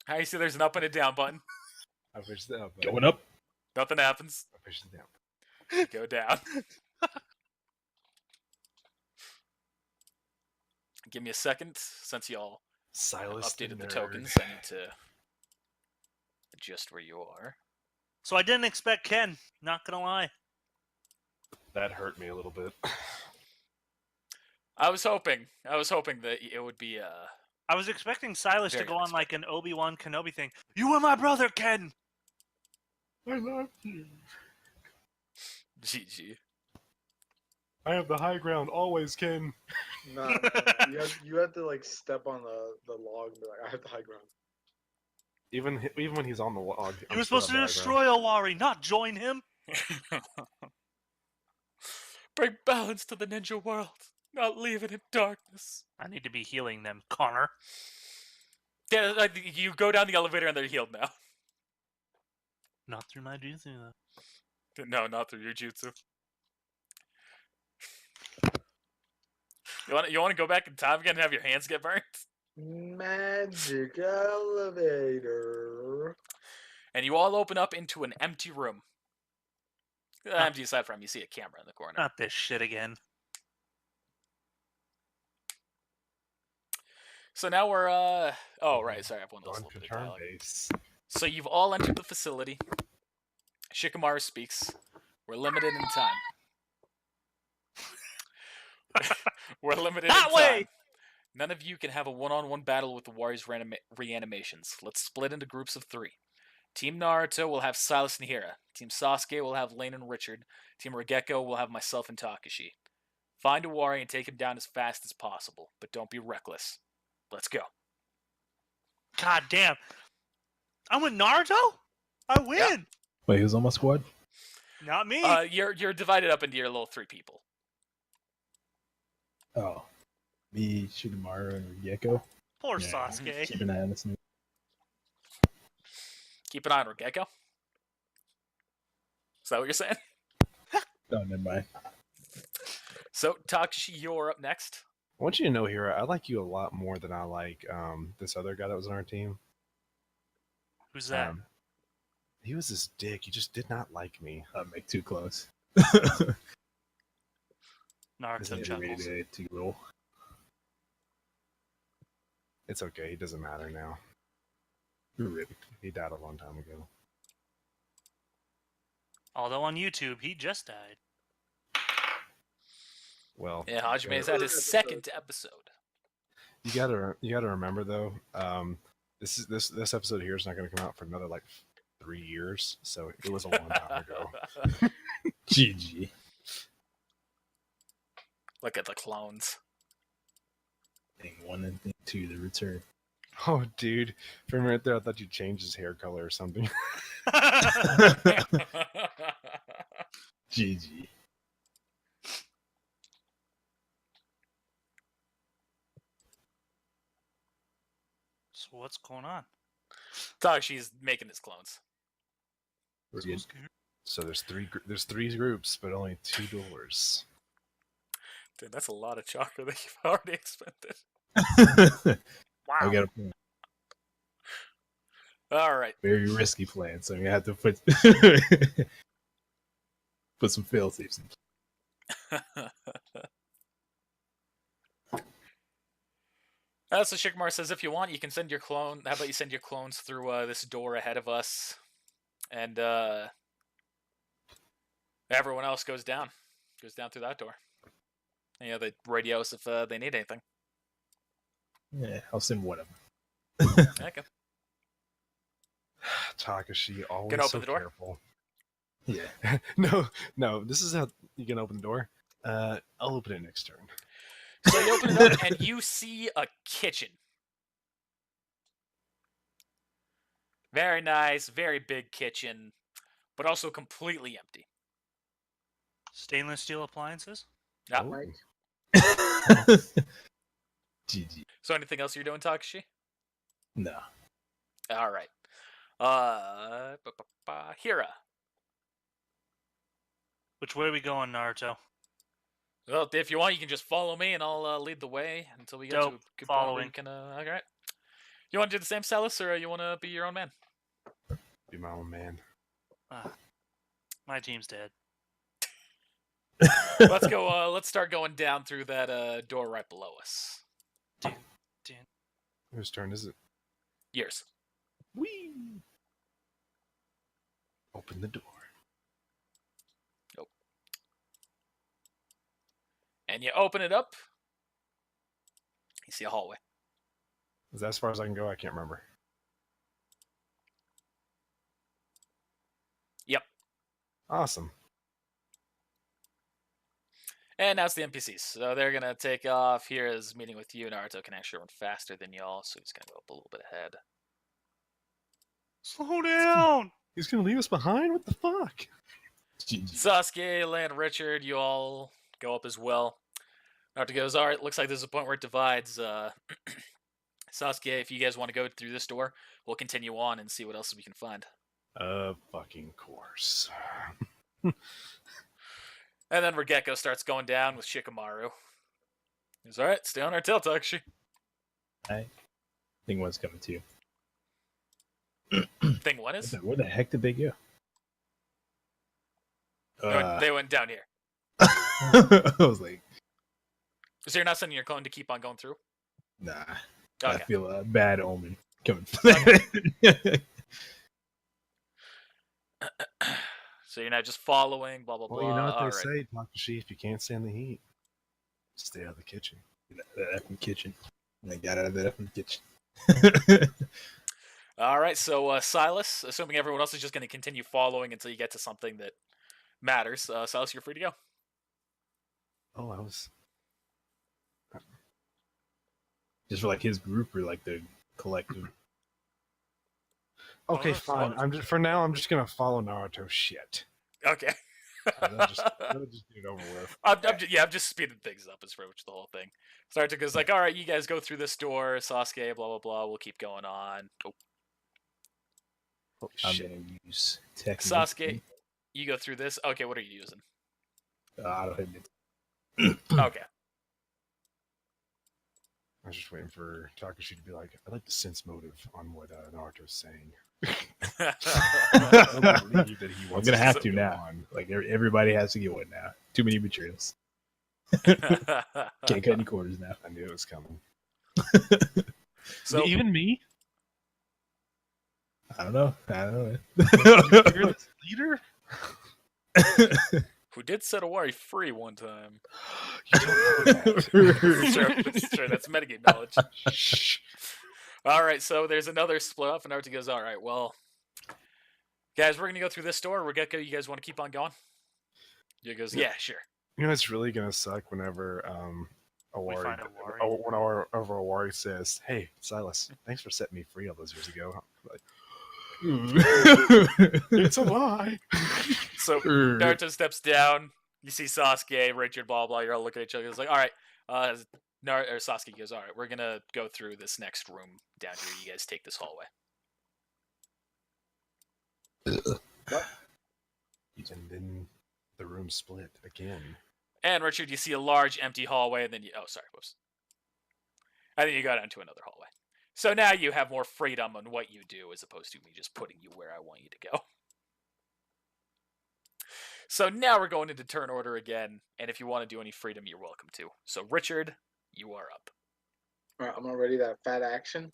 How you see there's an up and a down button. I push the up button. Going up. Nothing happens. I push the down. You go down. Give me a second, since y'all Silas updated the nerd. tokens. I need to adjust where you are. So I didn't expect Ken. Not gonna lie. That hurt me a little bit. I was hoping that it would be I was expecting Silas to Very go on like an Obi-Wan Kenobi thing. You were my brother, Ken. I love you. GG. I have the high ground always, Ken. Nah, you had to like step on the log and be like, I have the high ground. Even when he's on the log. You were supposed to destroy Owari, not join him. Bring balance to the ninja world, not leave it in darkness. I need to be healing them, Connor. Yeah, you go down the elevator and they're healed now. Not through my jutsu, though. No, not through your jutsu. You want to go back in time again and have your hands get burnt? Magic elevator. And you all open up into an empty room. Empty aside from you see a camera in the corner. Not this shit again. So now we're oh right, sorry, I have one of those On little bit of turn dialogue. base. So you've all entered the facility. Shikamaru speaks. We're limited in time. We're limited That in way! time. None of you can have a one-on-one battle with the Warriors reanimations. Let's split into groups of 3. Team Naruto will have Silas and Hira. Team Sasuke will have Lane and Richard. Team Regekko will have myself and Takashi. Find Owari and take him down as fast as possible, but don't be reckless. Let's go. God damn. I'm with Naruto? I win. Yeah. Wait, who's on my squad? Not me. You're divided up into your little 3 people. Oh, me, Shikamaru, and Gecko. Poor Yeah. Sasuke. Keep an eye on this new. Keep an eye on Regekko. Is that what you're saying? No, never mind. So, Takashi, you're up next. I want you to know, Hira, I like you a lot more than I like this other guy that was on our team. Who's that? He was this dick. He just did not like me. Make too close. Naruto Ready chuckles. to roll. It's okay. He doesn't matter now. Really? He died a long time ago. Although on YouTube, he just died. Well, Yeah, Hajime's had his second episode. you gotta remember though. This episode here is not gonna come out for another like 3 years, so it was a long time ago. GG. Look at the clones. Thing 1 and thing 2, the return. Oh, dude, for a minute there, I thought you changed his hair color or something. GG. So what's going on? Takashi's making his clones. We're good. So there's 3 groups, but only 2 doors. Dude, that's a lot of chakra that you've already expended. Wow. I got a plan. Alright. Very risky plan, so you have to put put some fail safes in. So Shikamaru says, if you want, you can send your clone. How about you send your clones through this door ahead of us, and everyone else goes down through that door. You know, they radio us if they need anything. Yeah, I'll send one of them. Okay. Takashi, always Gonna open so the door? careful. Yeah. No, this is how you can open the door. I'll open it next turn. So you open it up and you see a kitchen. Very nice, very big kitchen, but also completely empty. Stainless steel appliances? Yeah. Oh. Mike. GG. So anything else you're doing, Takashi? No. All right. Hira. Which way are we going, Naruto? Well, if you want, you can just follow me, and I'll lead the way until we get to a Dope. good point where Following. you can. All right. You want to do the same, Celis, or you want to be your own man? Be my own man. My team's dead. Let's go. Let's start going down through that door right below us. Whose turn is it? Yours. Whee! Open the door. And you open it up. You see a hallway. Is that as far as I can go? I can't remember. Yep. Awesome. And now it's the NPCs. So they're gonna take off. Here is meeting with you. Naruto can actually run faster than y'all, so he's gonna go up a little bit ahead. Slow down! He's gonna leave us behind? What the fuck? GG. Sasuke, Land, Richard, you all go up as well. Naruto goes, all right, looks like there's a point where it divides. Sasuke, if you guys want to go through this door, we'll continue on and see what else we can find. Fucking course. And then Regekko starts going down with Shikamaru. He's all right, stay on our tail, Takashi. Thing one's coming too. Thing one is? Where the heck did they go? They went down here. I was like, So you're not sending your clone to keep on going through? nah. Okay. I feel a bad omen coming from that. So you're not just following, blah, blah, blah. Well, you know what they All right. say, Takashi, if you can't stand the heat, stay out of the kitchen. That effing kitchen. And I got out of that effing kitchen. All right, so Silas, assuming everyone else is just going to continue following until you get to something that matters. Silas, you're free to go. Oh, I was... Just for like his group or like the collective. Okay, Oh, fine. so- I'm just for now. I'm just gonna follow Naruto. Shit. Okay. Let's just get it over with. I'm just speeding things up. Is pretty much the whole thing. Naruto goes like, all right, you guys go through this door. Sasuke, blah blah blah. We'll keep going on. Oh, Holy I'm shit. gonna use tech. Sasuke, you go through this. Okay, what are you using? I don't have it. Okay. I was just waiting for Takashi to be like, I'd like to sense motive on what Naruto's saying. I don't believe that he I'm wants gonna us have to go now. on. Like everybody has to get one now. Too many betrayals. Can't cut any corners now. I knew it was coming. So Even me? I don't know. You're the leader? who did set Owari free one time? You don't know that. Sure, that's metagame knowledge. Shh. All right, so there's another split up, and Naruto goes, all right, well, guys, we're going to go through this door. Regekko, you guys want to keep on going? He goes, yeah, sure. You know, it's really gonna suck whenever We Owari, find Owari. whenever Owari says, "Hey, Silas, thanks for setting me free all those years ago." I'm like, it's a lie. So Naruto steps down. You see Sasuke, Richard, blah, blah. You're all looking at each other. It's like, all right. Sasuke goes, all right, we're going to go through this next room down here. You guys take this hallway. And then the room split again. And Richard, you see a large empty hallway, and then you... Oh, sorry, whoops. And then you go down to another hallway. So now you have more freedom on what you do as opposed to me just putting you where I want you to go. So now we're going into turn order again, and if you want to do any freedom, you're welcome to. So Richard, you are up. All right, I'm not ready. That fat action.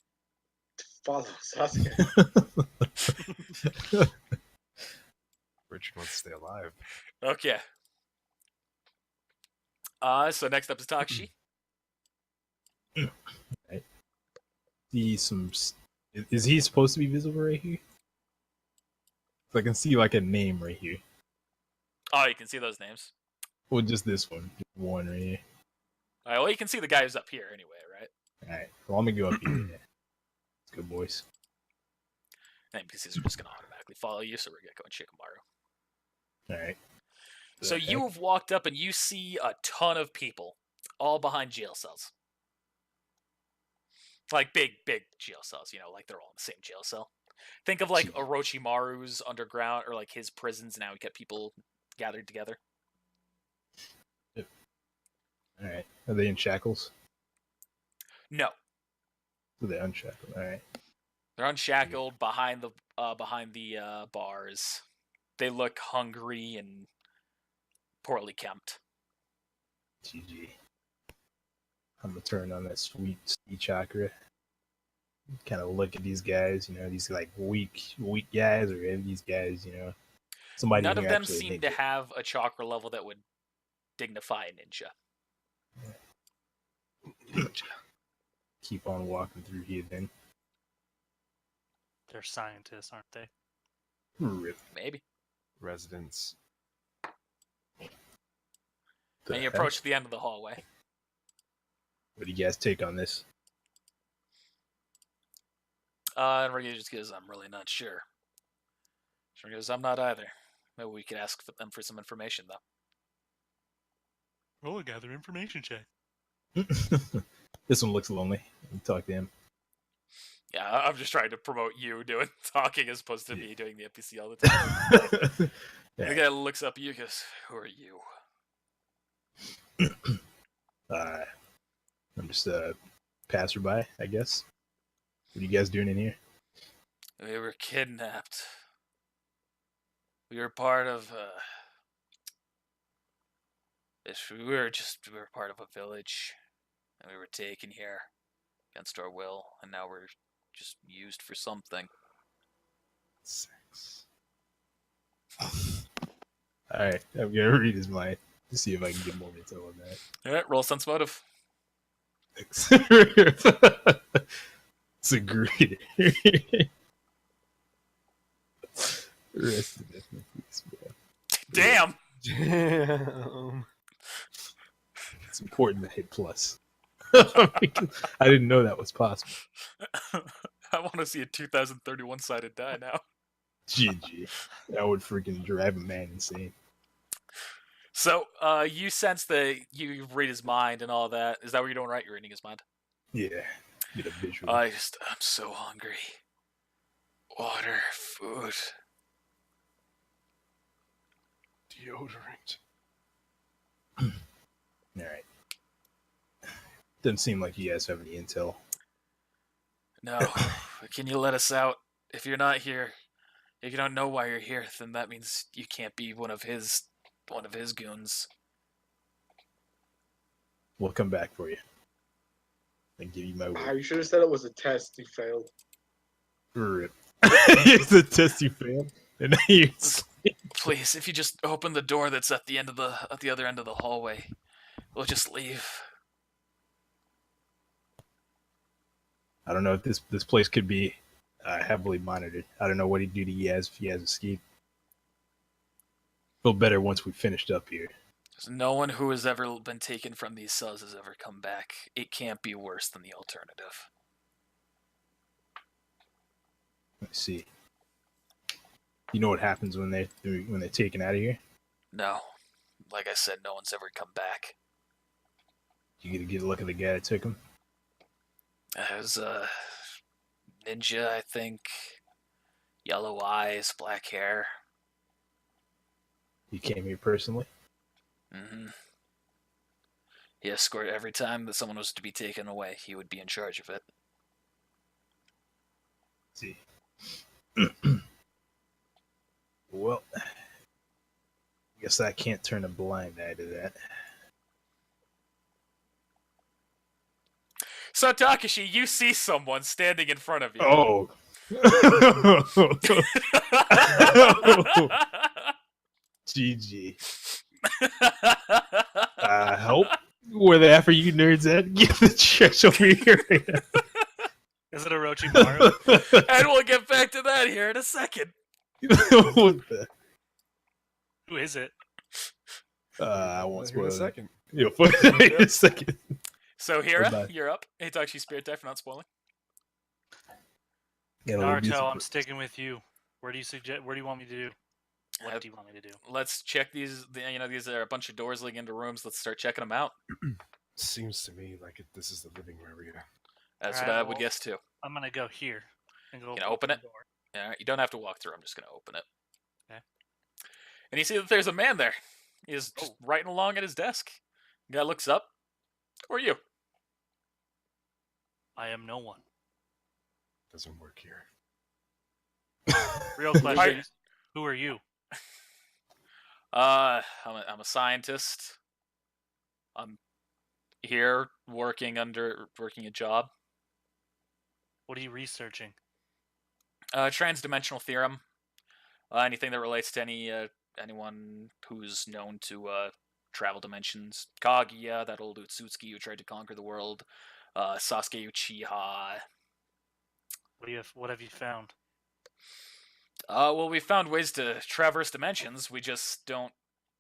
Follow Sasuke. Richard wants to stay alive. Okay. So next up is Takashi. Is he supposed to be visible right here? So I can see like a name right here. Oh, you can see those names. Well, just this one. Just one right here. All right, well, you can see the guy who's up here anyway, right? Alright. Well, I'm gonna go up here. Yeah. Let's go, boys. And NPCs are just going to automatically follow you, so we're going to go and Shikamaru. Alright. So you have walked up and you see a ton of people, all behind jail cells. Like big jail cells, like they're all in the same jail cell. Think of like Orochimaru's underground or like his prisons. Now we get people gathered together. All right. Are they in shackles? No, Are they unshackled? All right. they're unshackled behind the bars. They look hungry and poorly kempt. GG. I'm gonna turn on that sweet chakra. Kind of look at these guys, these like weak guys, or these guys, somebody. None of who them actually seem make to it. have a chakra level that would dignify a ninja. Keep on walking through here, then. They're scientists, aren't they? Rip. Maybe. Residents. And you approach the end of the hallway. What do you guys take on this? And Ricky just goes, I'm really not sure. She goes, I'm not either. Maybe we could ask them for some information, though. Roll a gather information check. This one looks lonely. Talk to him. Yeah, I'm just trying to promote you doing talking as opposed to me doing the NPC all the time. Yeah. The guy looks up at you and goes, who are you? I'm just a passerby, I guess. What are you guys doing in here? We were kidnapped. We were part of we were part of a village, and we were taken here against our will, and now we're just used for something. Sex. Alright, I'm gonna read his mind to see if I can get more info on that. Alright, roll sense motive. It's agreed. Rest in peace, man. Damn! Damn. It's important to hit plus. I didn't know that was possible. I want to see a 2031 sided die now. GG. That would freaking drive a man insane. So, you sense that you read his mind and all that. Is that what you're doing, right? You're reading his mind? Yeah. Get a visual. I'm so hungry. Water, food. Deodorant. Alright. Doesn't seem like you guys have any intel. No. Can you let us out? If you're not here, if you don't know why you're here, then that means you can't be one of his goons. We'll come back for you. And give you my word. You should have said it was a test. You failed. Rip. It's a test you failed. And now you Please, if you just open the door that's at the other end of the hallway, we'll just leave. I don't know if this place could be heavily monitored. I don't know what he'd do to Yaz if Yaz escaped. Feel better once we finished up here. No one who has ever been taken from these cells has ever come back. It can't be worse than the alternative. Let's see. You know what happens when they're taken out of here? No. Like I said, no one's ever come back. You get to get a look at the guy that took him? It was a ninja, I think. Yellow eyes, black hair. He came here personally? Mm-hmm. He escorted every time that someone was to be taken away. He would be in charge of it. Let's see. Well, I guess I can't turn a blind eye to that. So, Takashi, you see someone standing in front of you. Oh! GG. Help? Where the F are you nerds at? Get the trash over here. Is it Orochimaru? And we'll get back to that here in a second. What the? Who is it? I won't Here in spoil a it. second. Yeah, fuck it in a second. So, Hira, Goodbye. you're up. Hey, Takashi, spirit die for not spoiling. Yeah, a little Naruto, music. I'm sticking with you. Where do you want me to do? What do you want me to do? Let's check these. These are a bunch of doors leading into rooms. Let's start checking them out. Seems to me like this is the living area. That's Alright, what I would well, guess too. I'm gonna go here and go. You can open it? the door. All right, you don't have to walk through. I'm just gonna open it. Okay. And you see that there's a man there. He's just writing along at his desk. The guy looks up. Who are you? I am no one. Doesn't work here. Real question: who are you? I'm a scientist. I'm here working a job. What are you researching? Transdimensional theorem. Anything that relates to anyone who's known to travel dimensions. Kaguya, that old Utsutsuki who tried to conquer the world. Sasuke Uchiha. What have you found? Well, we found ways to traverse dimensions. We just don't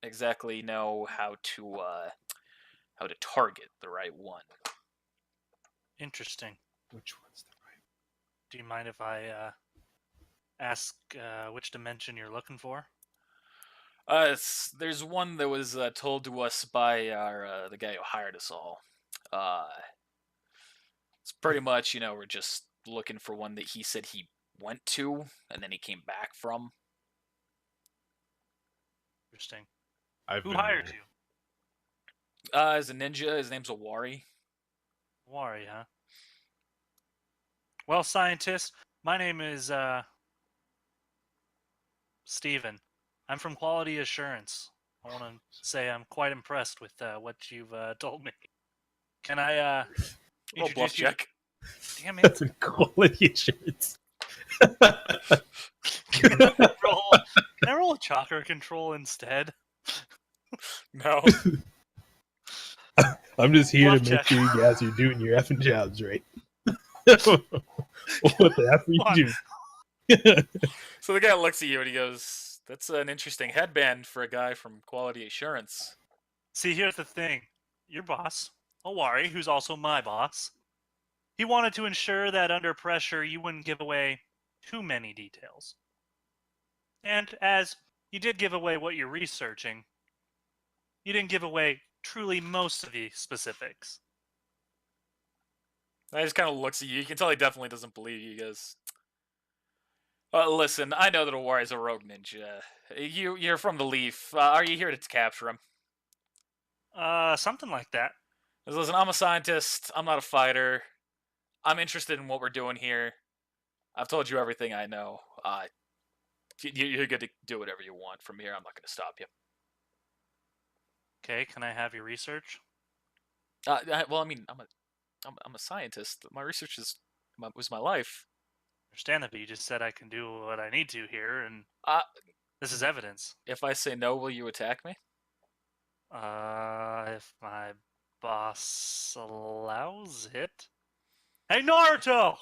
exactly know how to target the right one. Interesting. Which one's the right? Do you mind if I ask which dimension you're looking for? There's one that was told to us by the guy who hired us all. It's pretty much, we're just looking for one that he said he went to and then he came back from. Interesting. I've Who been hired there. you? As a ninja, his name's Awari. Wari, huh? Well, scientist, my name is Steven. I'm from Quality Assurance. I want to say I'm quite impressed with what you've told me. Can I Roll bluff introduce you? check. Damn it! That's a quality assurance. Can I roll a chakra control instead? No. I'm just here Bluff to make check. sure you guys are doing your effing jobs right. What the F are you doing? So the guy looks at you and he goes, "That's an interesting headband for a guy from Quality Assurance." See, here's the thing. Your boss, Awari, who's also my boss, he wanted to ensure that under pressure you wouldn't give away too many details. And as you did give away what you're researching, you didn't give away truly most of the specifics. I just kind of looks at you. You can tell he definitely doesn't believe you. He goes, "Listen, I know that Awari's a rogue ninja. You're from the Leaf. Are you here to capture him?" Something like that. He goes, "Listen, I'm a scientist. I'm not a fighter. I'm interested in what we're doing here. I've told you everything I know. You're good to do whatever you want from here. I'm not going to stop you." Okay, can I have your research? Well, I mean, I'm a scientist. My research was my life. Understand that, but you just said I can do what I need to here, and Uh, this is evidence. If I say no, will you attack me? If my boss allows it. Hey, Naruto!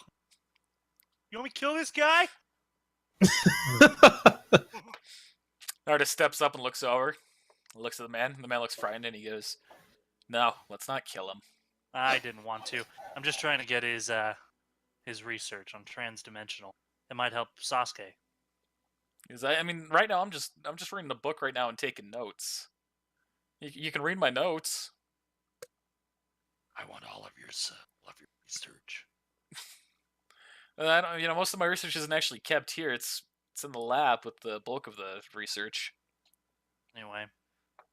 You want me to kill this guy? Naruto steps up and looks over. Looks at the man. The man looks frightened, and he goes, "No, let's not kill him." I didn't want to. I'm just trying to get his research on transdimensional. It might help Sasuke. Because I mean, right now I'm just reading the book right now and taking notes. You can read my notes. I want all of your research. I don't, most of my research isn't actually kept here. It's in the lab with the bulk of the research. Anyway,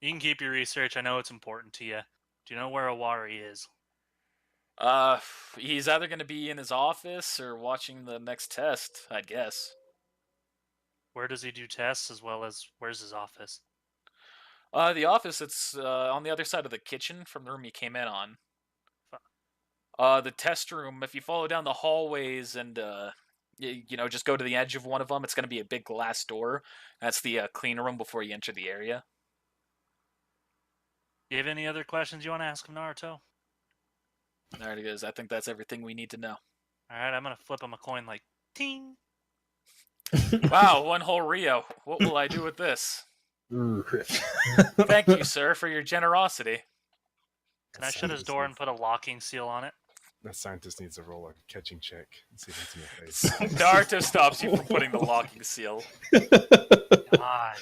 you can keep your research. I know it's important to you. Do you know where Awari is? He's either going to be in his office or watching the next test, I'd guess. Where does he do tests, as well as where's his office? The office, it's on the other side of the kitchen from the room you came in on. The test room, if you follow down the hallways and, just go to the edge of one of them, it's going to be a big glass door. That's the clean room before you enter the area. Do you have any other questions you want to ask him, Naruto? There it is. I think that's everything we need to know. Alright, I'm going to flip him a coin like, ting! Wow, one whole Rio. What will I do with this? Ooh. Thank you, sir, for your generosity. Can I shut his door and put a locking seal on it? That scientist needs to roll a catching check and see if it's in the face. Naruto stops you from putting the locking seal. God.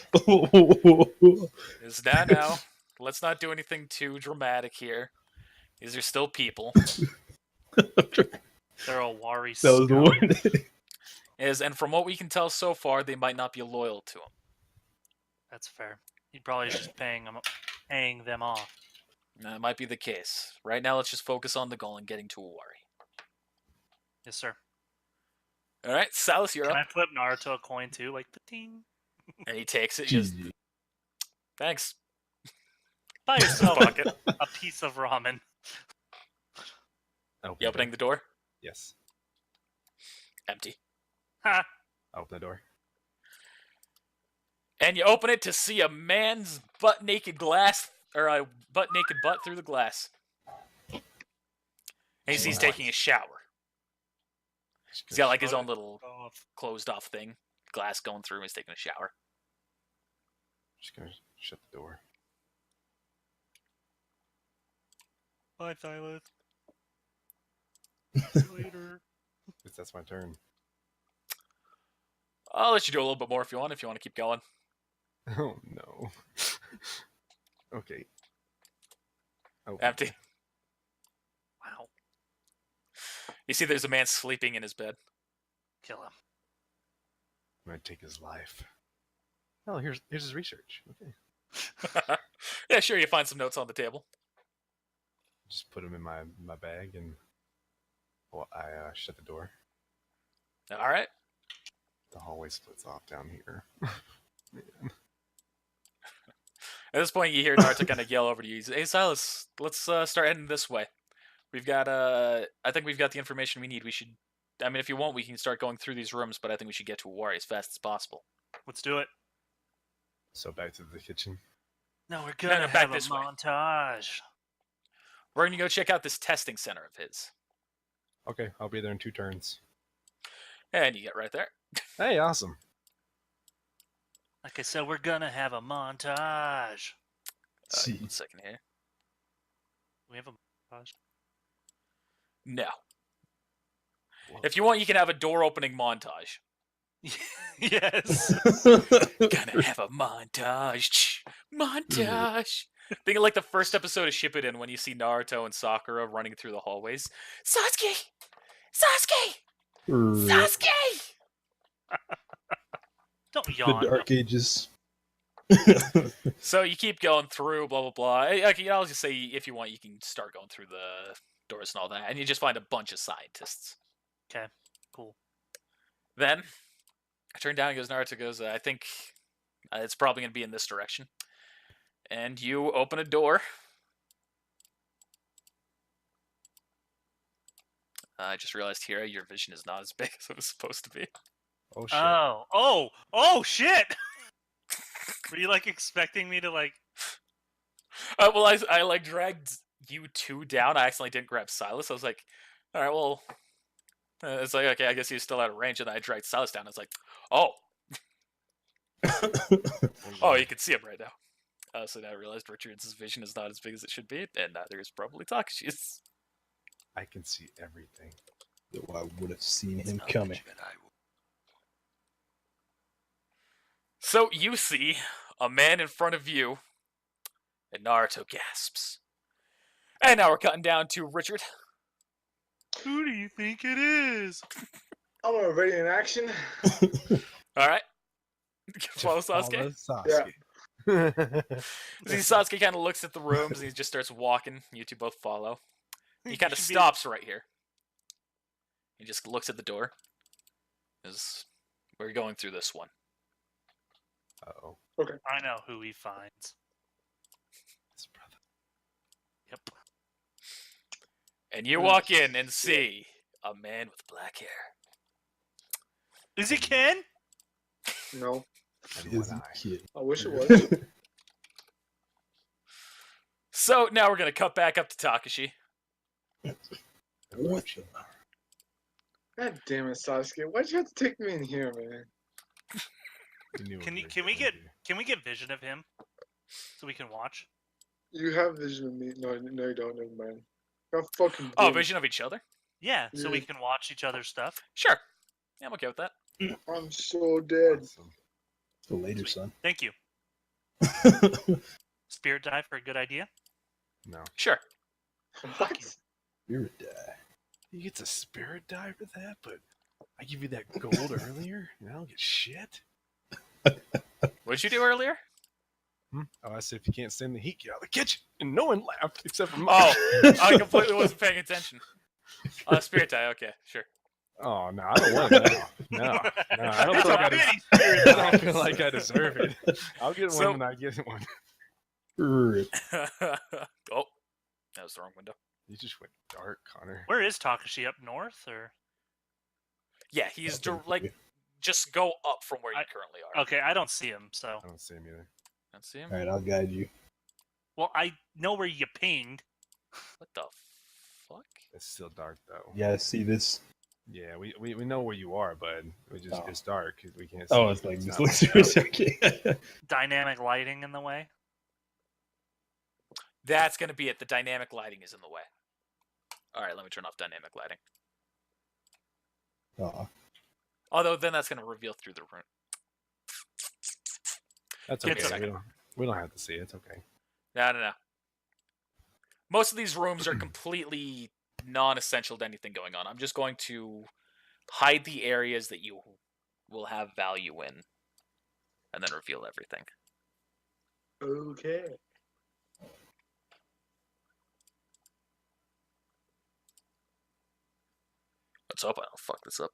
Is now. Let's not do anything too dramatic here. These are still people. They're a Wari That was the scum. one. And from what we can tell so far, they might not be loyal to him. That's fair. He probably is just paying them off. That might be the case. Right now, let's just focus on the goal and getting to Owari. Yes, sir. All right, Silas, you're Can up. I flip Naruto a coin too? Like, ding. And he takes it. He goes, GG. thanks. Buy yourself Bucket. a piece of ramen. Open You opening the door? Yes. Empty. Ha! Open the door. And you open it to see a man's butt-naked butt through the glass. And he sees he's taking a shower. He's got like his own little closed-off thing. Glass going through, he's taking a shower. Just gonna shut the door. Bye, Silas. See you later. That's my turn. I'll let you do a little bit more if you want to keep going. Oh no. Okay. Open. Empty. Wow. You see there's a man sleeping in his bed. Kill him. I'm gonna take his life. Oh, here's his research. Okay. Yeah, sure, you find some notes on the table. Just put him in my bag and I shut the door. All right. The hallway splits off down here. Man. At this point, you hear Naruto kind of yell over to you. Hey, Silas, let's start heading this way. We've got, I think we've got the information we need. We should, I mean, if you want, we can start going through these rooms, but I think we should get to Owari as fast as possible. Let's do it. So back to the kitchen. No, we're gonna back have a this way. montage. We're going to go check out this testing center of his. Okay, I'll be there in 2 turns. And you get right there. Hey, awesome. Like I said, we're gonna have a montage. See. 1 second here. We have a montage. No. If you want, you can have a door opening montage. Yes. Gonna have a montage. Montage. Think of like the first episode of Shippuden when you see Naruto and Sakura running through the hallways. Sasuke! Sasuke! Sasuke! Don't The yawn. Dark Ages. So you keep going through, blah, blah, blah. Okay, I'll just say if you want, you can start going through the doors and all that. And you just find a bunch of scientists. Okay, cool. Then, I turn down and goes, Naruto goes, I think it's probably going to be in this direction. And you open a door. I just realized here, your vision is not as big as it was supposed to be. Oh shit. Oh, shit! Were you, like, expecting me to, like... Well, I like, dragged you 2 down. I accidentally didn't grab Silas. I was like, alright, well... it's like, okay, I guess he's still out of range, and then I dragged Silas down. I was like, oh! Oh, you can see him right now. So now I realized Richard's vision is not as big as it should be, and neither is probably Takashi's. I can see everything. Though I would have seen him coming. So you see a man in front of you, and Naruto gasps. And now we're cutting down to Richard. Who do you think it is? I'm already in action. Alright. Follow Sasuke. Sasuke. See, Sasuke kind of looks at the rooms and he just starts walking. You two both follow. He kind of should be- stops right here. He just looks at the door. We're going through this one. Uh-oh. I know who he finds. His brother. Yep. And you walk in and see a man with black hair. Is it Ken? No, And one Isn't eye. kid. I wish it was. So now we're going to cut back up to Takashi. What? God damn it, Sasuke. Why'd you have to take me in here, man? You knew what Can we you- were can we gonna get- do. Can we get vision of him so we can watch? You have vision of me. No, you don't. Never mind. God fucking. Oh, damn it. vision of each other? Yeah, so we can watch each other's stuff. Sure. Yeah, I'm okay with that. I'm so dead. Awesome. Till later, Sweet. son. Thank you. Spirit die for a good idea. No. Sure. What? Spirit die. You get a spirit die for that, but I give you that gold earlier, and I don't get shit. What did you do earlier? Oh, I said if you can't stand the heat, get out of the kitchen. And no one laughed except for Oh, I completely wasn't paying attention. Spirit die. Okay, sure. Oh, no, I don't want it. No, I don't feel like I don't feel like I deserve it. I'll get So- one when I get one. Rip. Oh, that was the wrong window. You just went dark, Connor. Where is Takashi? Up north, or Yeah, he's Okay, like just go up from where you I- currently are. okay? I don't see him. So, I don't see him either. Let's see him. All right, I'll guide you. well, I know where you pinged. What the fuck? It's still dark though. Yeah, see this? Yeah, we know where you are, bud. We just Oh. it's dark. We can't. See Oh, you. it's like this not looks like that. okay. Dynamic lighting in the way. That's gonna be it. The dynamic lighting is in the way. All right, let me turn off dynamic lighting. Oh, Although then that's gonna reveal through the room. That's Give me okay. a second. We don't have to see it. It's okay. No. Most of these rooms are completely non-essential to anything going on. I'm just going to hide the areas that you will have value in, and then reveal everything. Okay. Let's hope I don't fuck this up.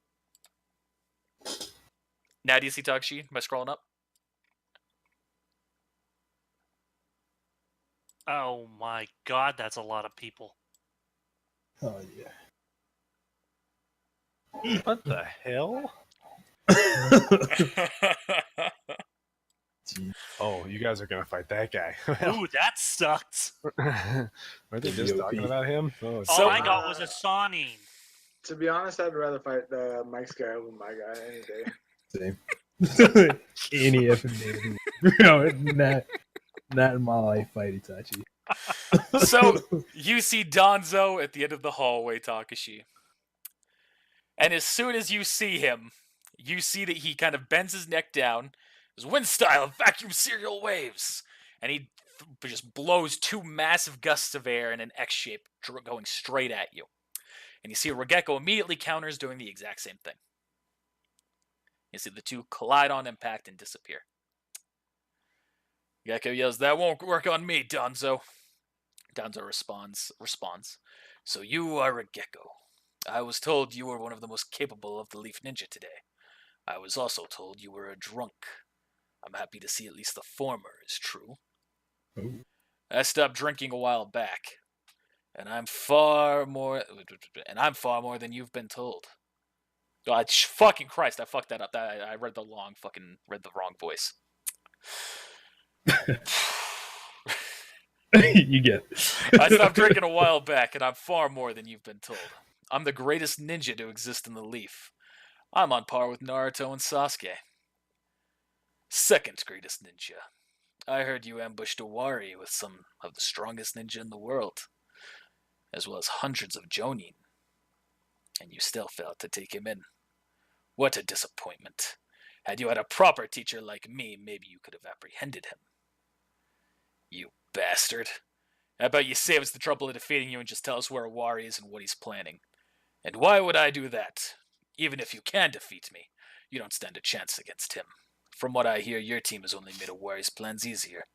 Now, do you see Takashi? Am I scrolling up? Oh my god, that's a lot of people. oh yeah. What the hell? Gee, Oh, you guys are gonna fight that guy. Ooh, that sucked. Are they just DOP. talking about him? Oh, All So- I got was a Sawning. To be honest, I'd rather fight Mike's guy over my guy any day. same. Any effing day. No, not in my life, fight Itachi. So you see Donzo at the end of the hallway, Takashi. And as soon as you see him, you see that he kind of bends his neck down. His wind style, vacuum serial waves. And he just blows two massive gusts of air in an X shape going straight at you. And you see Regeko immediately counters doing the exact same thing. You see the two collide on impact and disappear. Gecko yells, "That won't work on me, Donzo." Donzo responds, "So you are a gecko. I was told you were one of the most capable of the Leaf Ninja today. I was also told you were a drunk. I'm happy to see at least the former is true. Ooh. I stopped drinking a while back, and I'm far more than you've been told." God, fucking Christ, I fucked that up. I read the wrong voice. You get it. I stopped drinking a while back, and I'm far more than you've been told. I'm the greatest ninja to exist in the Leaf. I'm on par with Naruto and Sasuke. Second greatest ninja. I heard you ambushed a Wari with some of the strongest ninja in the world, as well as hundreds of Jonin, and you still failed to take him in. What a disappointment. Had you had a proper teacher like me, maybe you could have apprehended him. You bastard. How about you save us the trouble of defeating you and just tell us where Wari is and what he's planning? And why would I do that? Even if you can defeat me, you don't stand a chance against him. From what I hear, your team has only made Wari's plans easier.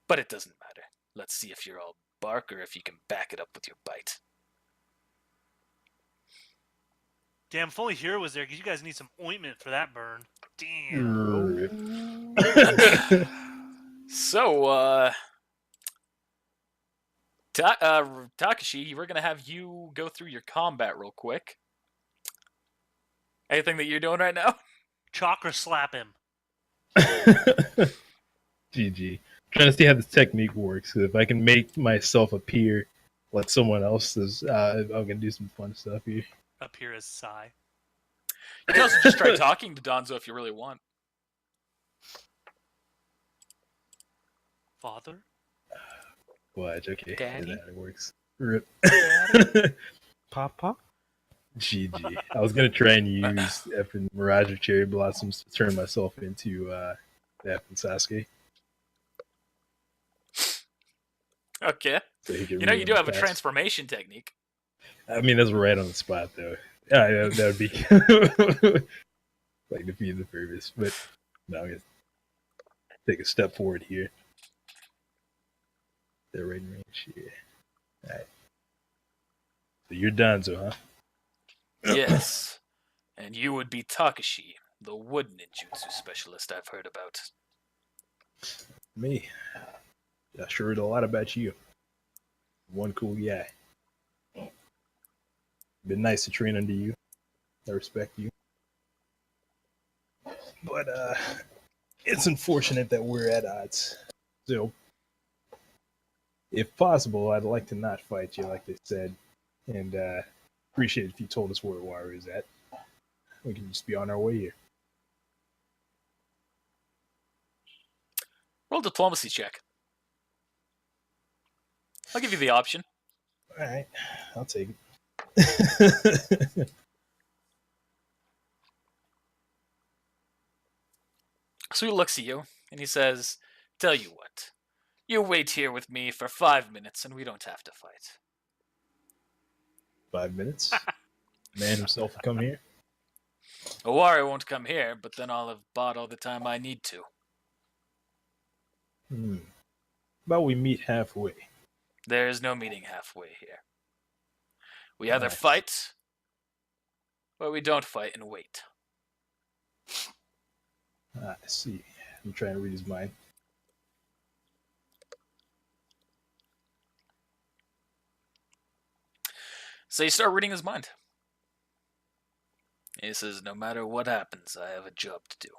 But it doesn't matter. Let's see if you're all bark or if you can back it up with your bite. Damn, if only Hero was there, because you guys need some ointment for that burn. Damn. Rip. So, Takashi, we're gonna have you go through your combat real quick. Anything that you're doing right now? Chakra slap him. GG. Trying to see how this technique works. If I can make myself appear like someone else is, I'm gonna do some fun stuff here. Up here as Psy. You can also just try talking to Donzo if you really want. Father? Watch, okay. Daddy? That works. Rip. Papa? GG. I was gonna try and use effing Mirage or Cherry Blossoms to turn myself into the effing Sasuke. Okay. So he could You know, you do ruin have a fast. transformation technique. I mean, that's right on the spot, though. Yeah, that would be like defeat the purpose. But no, I'm gonna take a step forward here. They're right in range. Yeah. All right. So you're done, so huh? Yes. And you would be Takashi, the wood ninjutsu specialist I've heard about. Me. I sure heard a lot about you. One cool guy. Been nice to train under you. I respect you. But it's unfortunate that we're at odds. So if possible, I'd like to not fight you, like they said, and appreciate it if you told us where Waru is at. We can just be on our way here. Roll diplomacy check. I'll give you the option. All right, I'll take it. So he looks at you, and he says, "Tell you what. You wait here with me for 5 minutes, and we don't have to fight." 5 minutes. Man himself will come here. Owari won't come here, but then I'll have bought all the time I need to. About we meet halfway. There is no meeting halfway here. We either Nice. fight, or we don't fight and wait. I see. I'm trying to read his mind. So you start reading his mind. He says, "No matter what happens, I have a job to do.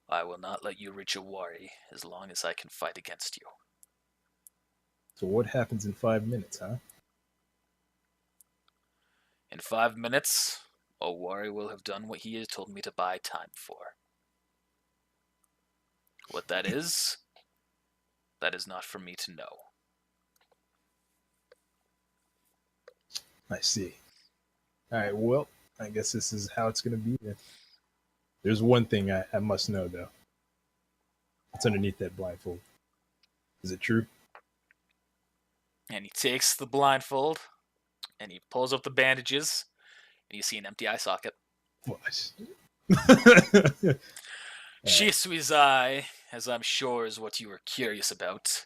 I will not let you reach Owari as long as I can fight against you." So what happens in 5 minutes, huh? In 5 minutes, Owari will have done what he has told me to buy time for. What that is not for me to know. I see. All right, well, I guess this is how it's going to be then. There's one thing I must know, though. What's underneath that blindfold? Is it true? And he takes the blindfold, and he pulls up the bandages, and you see an empty eye socket. What? Shisuizai, as I'm sure is what you were curious about.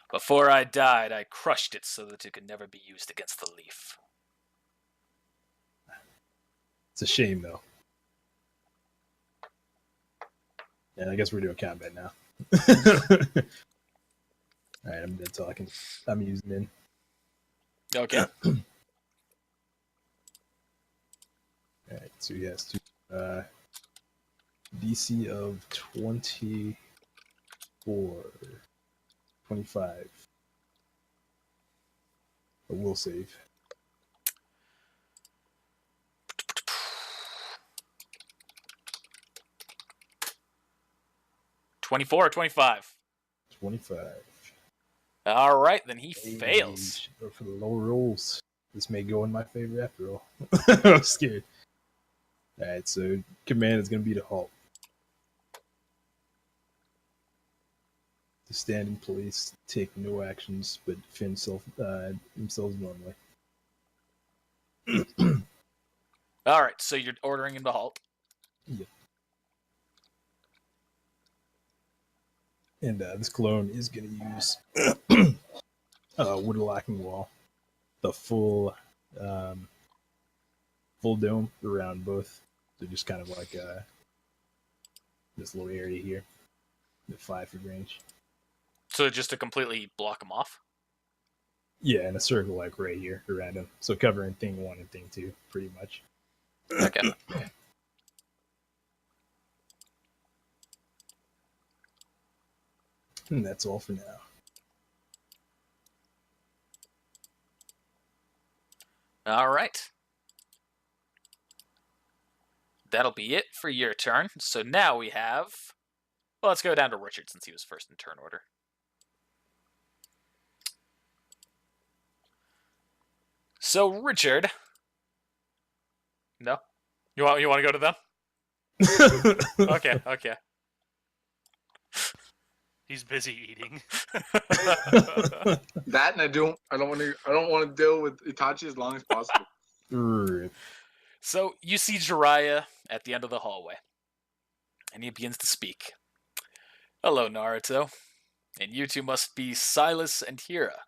Before I died, I crushed it so that it could never be used against the leaf. It's a shame, though. Yeah, I guess we're doing combat now. All right, I'm done talking. I'm using in. Okay. All right, so he has to DC of 24, 25. A will save. 24 or 25? 25. All right, then he Hey, fails. should go for the low rolls. This may go in my favor after all. I'm scared. Alright, so command is going to be to halt. To stand in place, take no actions, but defend themselves normally. All right, so you're ordering him to halt. Yep. And this clone is going to use wood locking wall, the full dome around both. So just kind of like this little area here, the 5 foot range. So just to completely block him off? Yeah, in a circle like right here around him. So covering thing 1 and thing 2, pretty much. Okay. And that's all for now. All right. That'll be it for your turn. So now we have... Well, let's go down to Richard since he was first in turn order. So Richard, No. You want to go to them? Okay. He's busy eating. That and I don't want to deal with Itachi as long as possible. Right. So you see Jiraiya at the end of the hallway, and he begins to speak. Hello, Naruto. And you two must be Silas and Hira.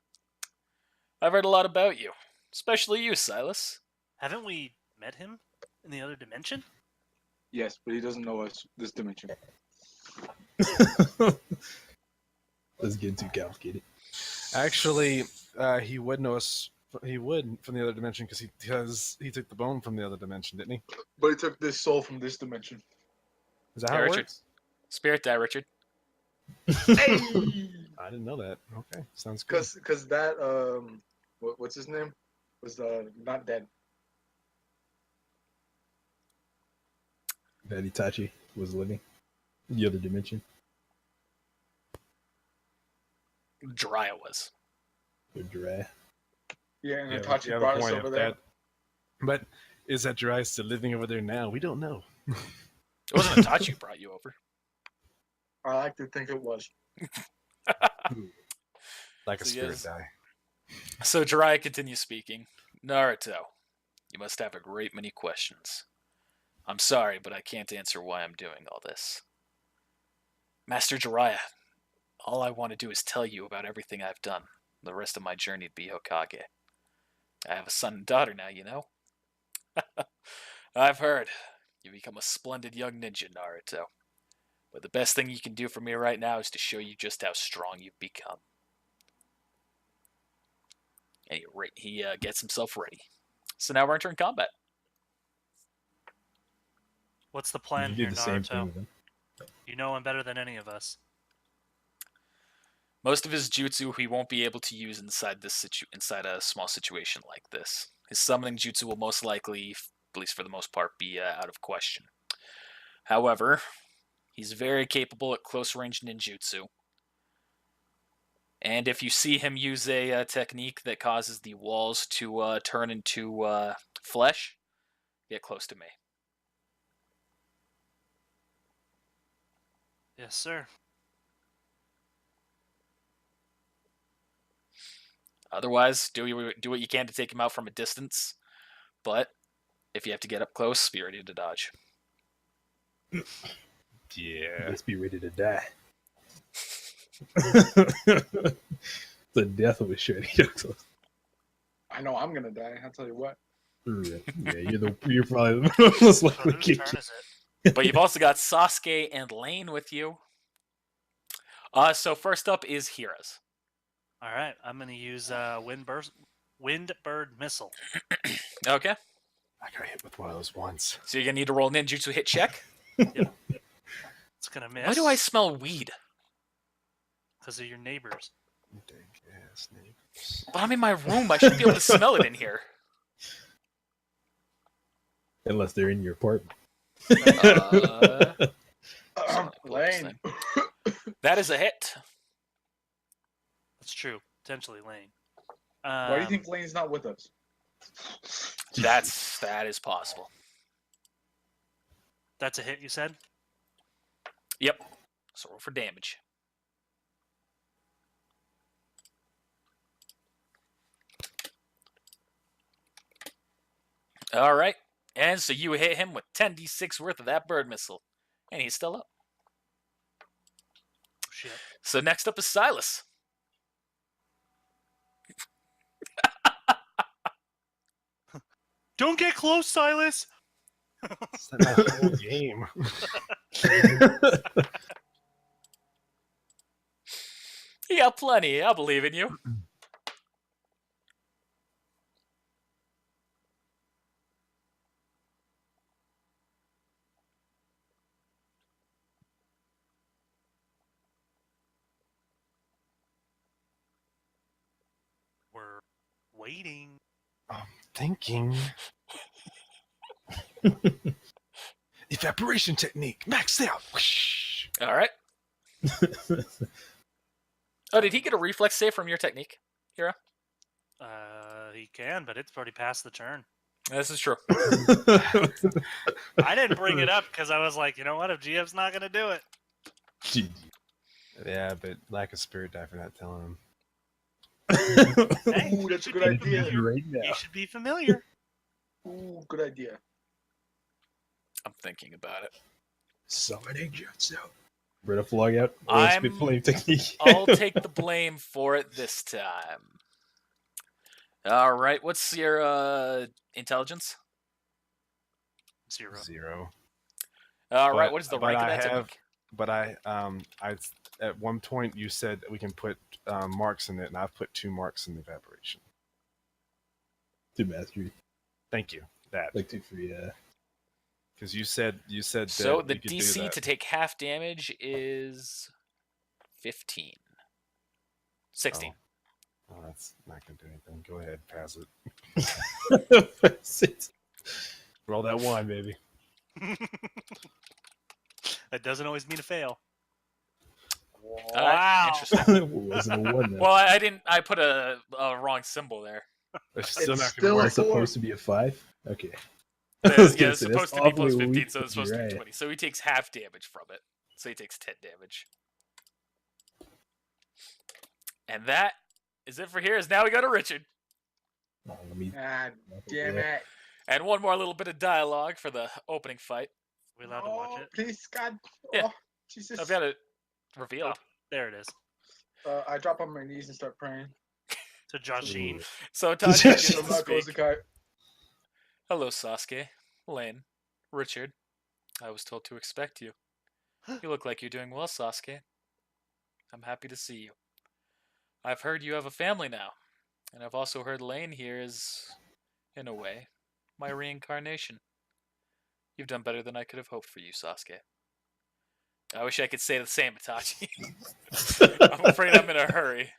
I've heard a lot about you, especially you, Silas. Haven't we met him in the other dimension? Yes, but he doesn't know us this dimension. Let's get too complicated. Actually, he would know us. He would from the other dimension because he took the bone from the other dimension, didn't he? But he took this soul from this dimension. Is that how it Richard. works? Spirit die, Richard. Hey! I didn't know that. Okay, sounds good. Because that what's his name was not dead. That Itachi was living. The other dimension. Jiraiya was. They're dry. Yeah, and Yeah, Itachi you have a brought us point over of there. that. But is that Jiraiya still living over there now? We don't know. It wasn't Itachi who brought you over. I like to think it was. Like a So spirit yes. die. So Jiraiya continues speaking. Naruto, you must have a great many questions. I'm sorry, but I can't answer why I'm doing all this. Master Jiraiya, all I want to do is tell you about everything I've done. The rest of my journey to be Hokage. I have a son and daughter now, you know? I've heard. You become a splendid young ninja, Naruto. But the best thing you can do for me right now is to show you just how strong you've become. And he gets himself ready. So now we're entering combat. What's the plan You here, did the same thing Naruto? with him. You know him better than any of us. Most of his jutsu he won't be able to use inside a small situation like this. His summoning jutsu will most likely, at least for the most part, be out of question. However, he's very capable at close-range ninjutsu. And if you see him use a technique that causes the walls to turn into flesh, get close to me. Yes, sir. Otherwise, do what you can to take him out from a distance. But if you have to get up close, be ready to dodge. Yeah. Let's be ready to die. The death of a shreddy. I know I'm gonna die. I'll tell you what. Yeah, you're probably the most So likely whose to turn get is it? But you've also got Sasuke and Lane with you. So first up is Hira's. All right, I'm going to use Windbird Missile. Okay. I got hit with one of those once. So you're going to need to roll ninjutsu hit check. It's going to miss. Why do I smell weed? Because of your neighbors. Dang ass neighbors. But I'm in my room. I should be able to smell it in here. Unless they're in your apartment. Lane. That is a hit. That's true. Potentially Lane. Why do you think Lane's not with us? That is possible. That's a hit, you said? Yep. So roll for damage. All right. And so you hit him with 10d6 worth of that bird missile. And he's still up. Shit. So next up is Silas. Don't get close, Silas! It's that whole game. You got plenty. I believe in you. We're waiting. Thinking. Evaporation technique. Maxed out. Whoosh. All right. Oh, did he get a reflex save from your technique, Hira? He can, but it's already past the turn. This is true. I didn't bring it up because I was like, you know what? If GF's not gonna do it, GG. Yeah, but lack of spirit die for not telling him. hey, Ooh, that's a you good should be idea. familiar. Right now. You should be familiar. Ooh, good idea. I'm thinking about it. Summoning jutsu. Rid of log out. I'm- Spit flame technique. I'll take the blame for it this time. All right, what's your intelligence? 0. 0. All right, But- what is the but rank of I that have- technique? But I at one point you said we can put marks in it, and I've put 2 marks in the evaporation. 2 mastery. Thank you. That Like 2 free. because you said So that the you could do DC that. to take half damage is 15. 16. Oh, that's not gonna do anything. Go ahead, pass it. Roll that 1, baby. That doesn't always mean a fail. Wow. Interesting. Wasn't a 1 then. Well, I didn't. I put a wrong symbol there. It's still It's not still gonna a work. That's supposed to be a 5? Okay. Yeah, Okay, it's so that's supposed to be plus awfully 15, weak, so it's but supposed to you're be right. 20. So he takes half damage from it. So he takes 10 damage. And that is it for here. Is now we go to Richard. Oh, let me. Ah, damn it. And one more little bit of dialogue for the opening fight. We allowed to watch Oh, it? please, God. Yeah. Oh, Jesus. I've got it revealed. There it is. I drop on my knees and start praying. To Joshine. So Tachi gets Shut to So that goes speak. the guy. Hello, Sasuke, Lane, Richard. I was told to expect you. You look like you're doing well, Sasuke. I'm happy to see you. I've heard you have a family now, and I've also heard Lane here is, in a way, my reincarnation. You've done better than I could have hoped for you, Sasuke. I wish I could say the same, Itachi. I'm afraid I'm in a hurry.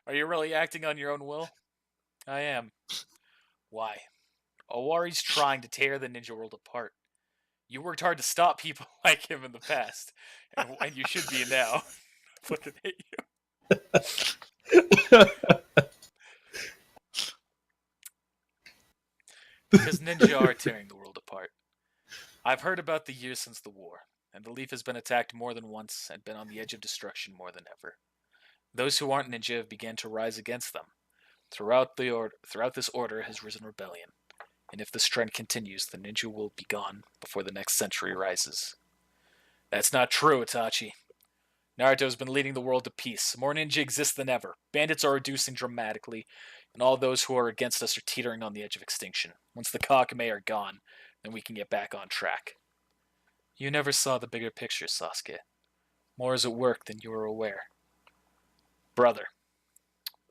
Are you really acting on your own will? I am. Why? Owari's trying to tear the ninja world apart. You worked hard to stop people like him in the past, and you should be now. Fucking hate you. Because ninja are tearing the world apart. I've heard about the years since the war, and the Leaf has been attacked more than once and been on the edge of destruction more than ever. Those who aren't ninja have begun to rise against them. Throughout this order has risen rebellion, and if this trend continues, the ninja will be gone before the next century rises. That's not true, Itachi. Naruto's been leading the world to peace. More ninja exist than ever. Bandits are reducing dramatically, and all those who are against us are teetering on the edge of extinction. Once the Kakame are gone, then we can get back on track. You never saw the bigger picture, Sasuke. More is at work than you are aware. Brother,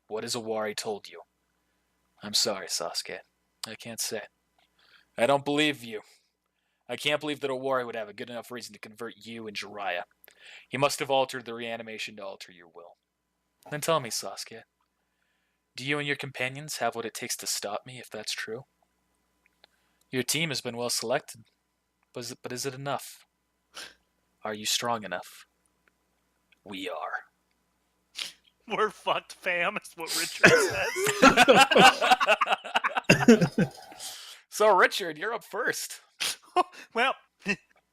what has Owari told you? I'm sorry, Sasuke. I can't say. I don't believe you. I can't believe that Owari would have a good enough reason to convert you and Jiraiya. He must have altered the reanimation to alter your will. Then tell me, Sasuke. Do you and your companions have what it takes to stop me, if that's true? Your team has been well selected, but is it enough? Are you strong enough? We are. We're fucked, fam, is what Richard says. So, Richard, you're up first. Well,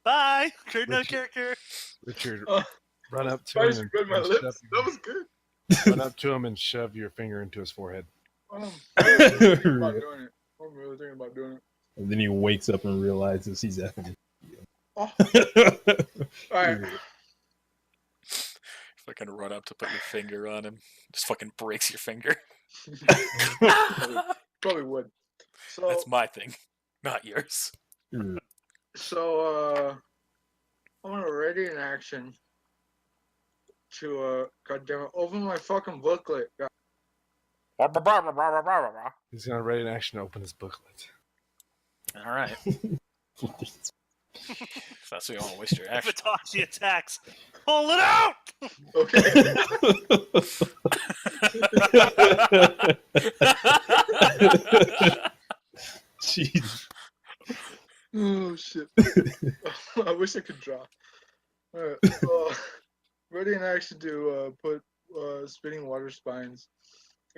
bye. Create another character. Richard, Oh, run up to Spice him read my and lips. shove, That was good. run up to him and shove your finger into his forehead. I'm really thinking about doing it. I'm really thinking about doing it. And then he wakes up and realizes he's effing. Oh, alright. Fucking run up to put your finger on him. Just fucking breaks your finger. Probably would. So, That's my thing, not yours. so I'm gonna ready in action to goddamn it, open my fucking booklet. God. He's gonna ready in action to open his booklet. All right. If that's what you want to waste your If action. Itachi attacks, pull it out! Okay. Jeez. Oh shit. I wish I could draw. Alright. Ready in action to put spinning water spines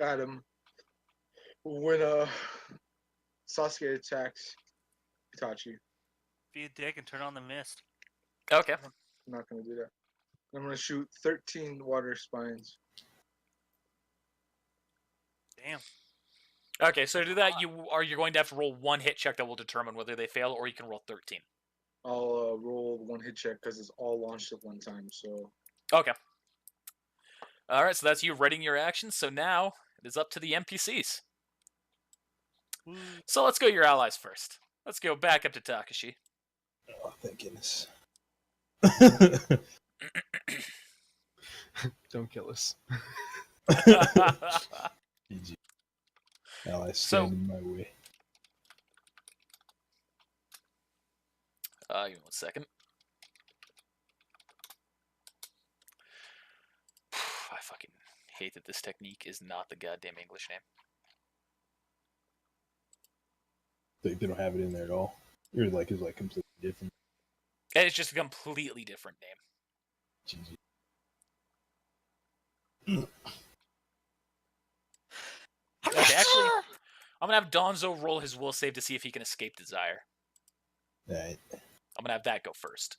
at him. When Sasuke attacks Itachi. Be a dick and turn on the mist. Okay. I'm not gonna do that. I'm gonna shoot 13 water spines. Damn. Okay, so to do that, you're going to have to roll one hit check that will determine whether they fail, or you can roll 13. I'll roll one hit check because it's all launched at one time. So Okay. All right, so that's you readying your actions. So now it is up to the NPCs. Woo. So let's go your allies first. Let's go back up to Takashi. Oh, thank goodness. Don't kill us. GG. Allies So- stand in my way. Give me 1 second. I fucking hate that this technique is not the goddamn English name. They don't have it in there at all. Or like it's like completely different. It's just a completely different name. GG. Okay, actually, I'm gonna have Donzo roll his will save to see if he can escape desire. Alright. I'm gonna have that go first.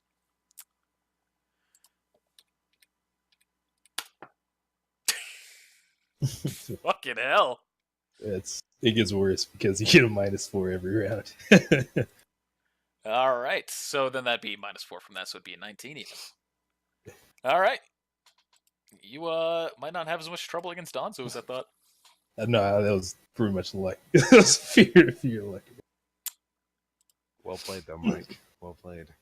Fucking hell. It gets worse because you get a -4 every round. All right, so then that'd be -4 from that, so it'd be a 19 even. All right. You might not have as much trouble against Donzo as I thought. No, that was pretty much luck. That was fear luck. Well played, though, Mike. Well played.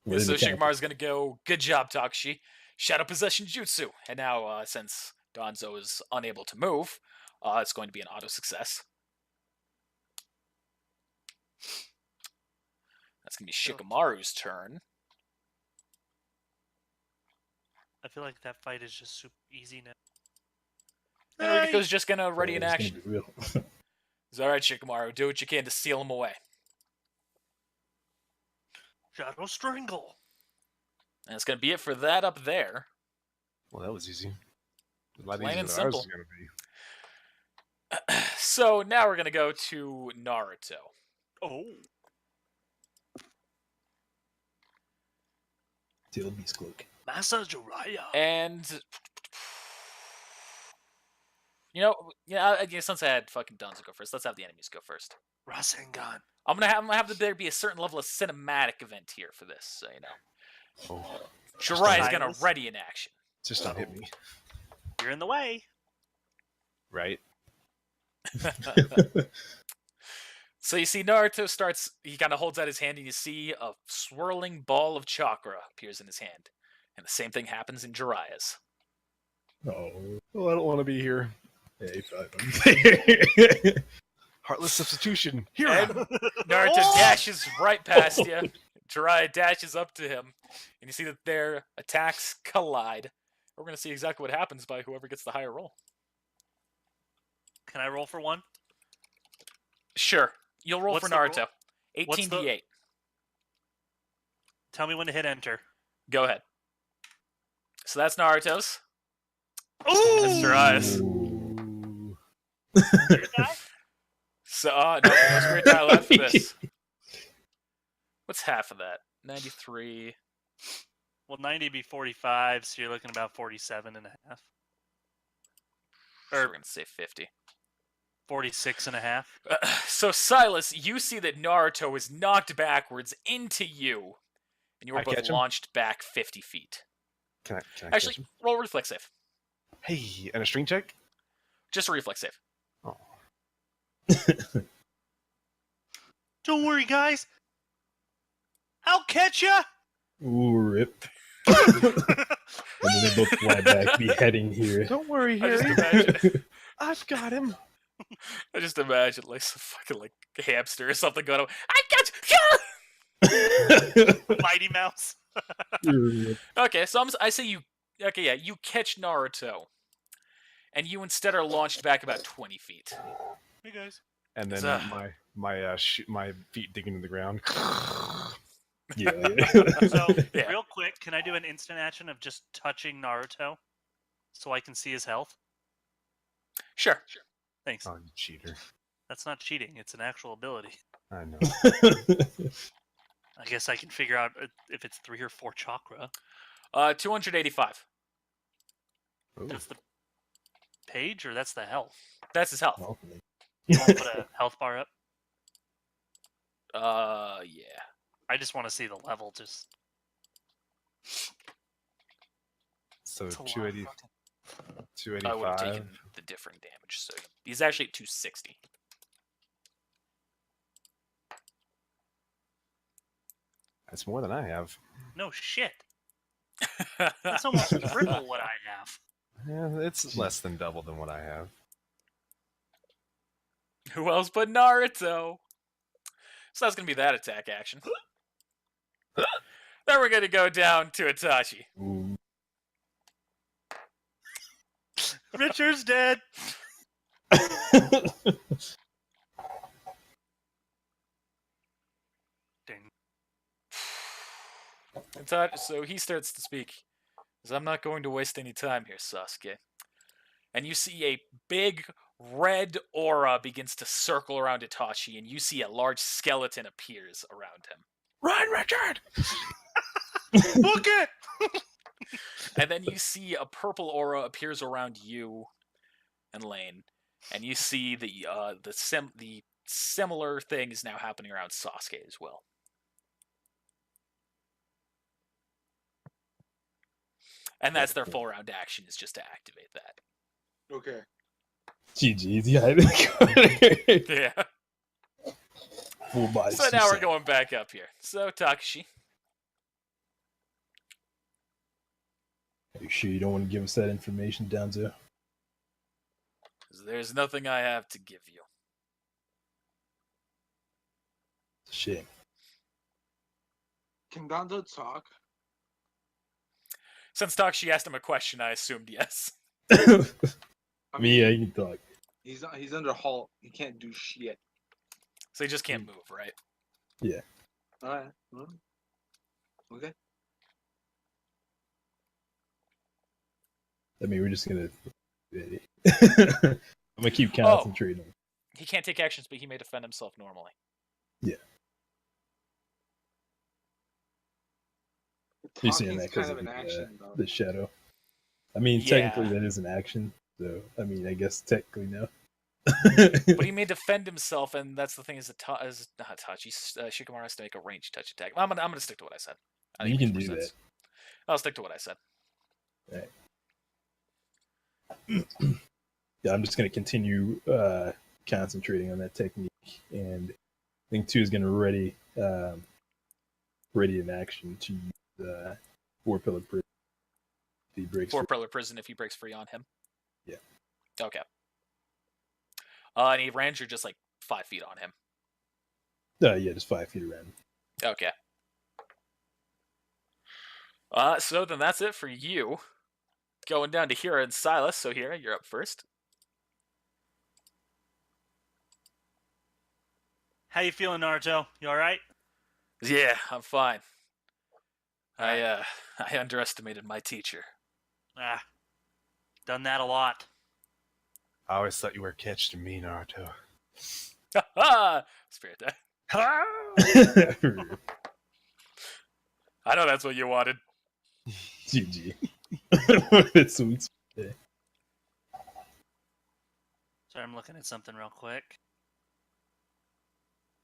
What So did it count? Shikamaru's gonna go, good job, Takashi. Shadow Possession Jutsu. And now, since Donzo is unable to move, it's going to be an auto success. That's gonna be Shikamaru's turn. I feel like that fight is just super easy now. And Ruriko's just gonna ready Yeah, in it's gonna action. be real. He's alright, Shikamaru, do what you can to seal him away. Shadow Strangle. And it's gonna be it for that up there. Well, that was easy. A lot Plain easier and than ours simple. is going to be. So now we're gonna go to Naruto. Oh. Tail Beast Cloak. Masa Jiraiya. And yeah, since I had fucking Donzo go first, let's have the enemies go first. Rasengan. I'm gonna have there be a certain level of cinematic event here for this, so you know. Oh, Jiraiya's gonna Silas? ready in action. just don't hit me. You're in the way. Right? So you see Naruto starts, he kind of holds out his hand and you see a swirling ball of chakra appears in his hand. And the same thing happens in Jiraiya's. Oh, Well, I don't want to be here. yeah, he thought Heartless substitution. Here. And Naruto dashes right past you. Jiraiya dashes up to him. And you see that their attacks collide. We're going to see exactly what happens by whoever gets the higher roll. Can I roll for one? Sure. You'll roll What's for the roll? Naruto. What's the- 18d8. Tell me when to hit enter. Go ahead. So that's Naruto's. Ooh! That's Jiraiya's. Ooh. Your die? So, no, there's great die left for this. What's half of that? 93. Well, 90 be 45, so you're looking about 47 and a half. So we're Or going to say 50. 46 and a half. So, Silas, you see that Naruto is knocked backwards into you. And you were I both catch him? launched back 50 feet. Can I Actually, catch him? roll a reflex save. Hey, and a string check? Just a reflex save. Oh. Don't worry, guys. I'll catch ya! Ooh, rip. And then they both fly back, beheading here. Don't worry, I just Harry. imagine, I've got him. I just imagine like some fucking like hamster or something going on. I got you! Mighty Mouse. Rip. Okay, so I say you. Okay, yeah, you catch Naruto, and you instead are launched back about 20 feet. Hey, guys. And then So- my feet digging in the ground. Yeah, yeah. So, Yeah. real quick, can I do an instant action of just touching Naruto so I can see his health? Sure. Thanks. Oh, you cheater. That's not cheating. It's an actual ability. I know. I guess I can figure out if it's 3 or 4 chakra. 285. Ooh. That's the page, or that's the health? That's his health. Hopefully. You won't put a health bar up? Yeah. I just want to see the level. Just So it's a lot of 280, fucking- I would have 285. taken the different damage. So he's actually at 260. That's more than I have. No shit. That's almost triple what I have. Yeah, it's less than double than what I have. Who else but Naruto? So that's gonna be that attack action. Then we're gonna go down to Itachi. Ooh. Richard's dead. Ding. Itachi, so he starts to speak. He says, I'm not going to waste any time here, Sasuke. And you see a big red aura begins to circle around Itachi, and you see a large skeleton appears around him. Run, Richard! Book it. And then you see a purple aura appears around you and Lane, and you see the similar thing is now happening around Sasuke as well. And that's their full round action, is just to activate that. Okay. GG's, yeah. Yeah. Full body. So now we're going back up here. So Takashi. Are you sure you don't want to give us that information, Danzo? There's nothing I have to give you. It's a shame. Can Danzo talk? Since Takashi asked him a question, I assumed yes. I Me, yeah, you can talk. He's under halt. He can't do shit. So he just can't move, right? Alright. Well, okay. I mean, we're just gonna. I'm gonna keep concentrating. He can't take actions, but he may defend himself normally. You're saying Talking's that because kind of of an action, though. the shadow. I mean, Yeah. technically that is an action. So, I mean, I guess technically no. But he may defend himself, and that's the thing is not Tachi. Shikamaru has to make a ranged touch attack. I'm gonna stick to what I said. I think You it can makes do more that. sense. I'll stick to what I said. Yeah, I'm just gonna continue concentrating on that technique, and I think 2 is gonna ready an action to use 4 pillar prison. If he breaks 4 free. pillar prison if he breaks free on him. Yeah. Okay. And he ran you just like 5 feet on him. Yeah, just 5 feet around. Okay. So then that's it for you. Going down to Hira and Silas. So Hira, you're up first. How you feeling, Naruto? You all right? Yeah, I'm fine. I underestimated my teacher. Ah, done that a lot. I always thought you were catch to me, Naruto. Ha! Spirit die. I know that's what you wanted. GG. That's sweet. Sorry, I'm looking at something real quick.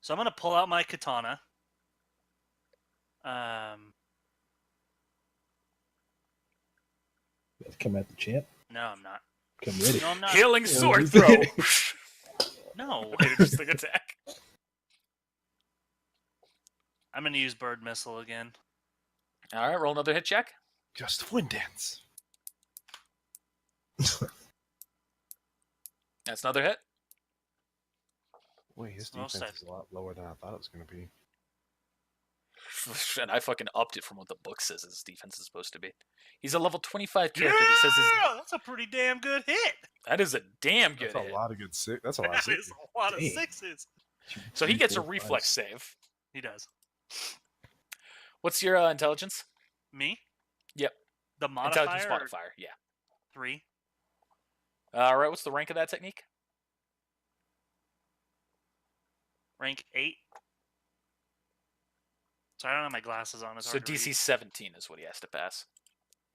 So I'm gonna pull out my katana. Come at the champ. No, I'm not. Come ready. No, I'm not. Healing Yeah, sword just- throw. No, Interesting attack. I'm gonna use bird missile again. All right, roll another hit check. Just wind dance. That's another hit. Wait, his Most defense is a lot lower than I thought it was going to be. And I fucking upped it from what the book says his defense is supposed to be. He's a level 25 character that says his... That's a pretty damn good hit. That is a damn good That's a hit. lot of good six. That's a lot of That six. is a lot of Dang. 6s. So he gets a 3, 4, 5, reflex save. He does. What's your intelligence? Me? Yep. The modifier? Intelligence or modifier, yeah. 3. All right, what's the rank of that technique? Rank 8. Sorry, I don't have my glasses on. It's So hard to DC read. 17 is what he has to pass.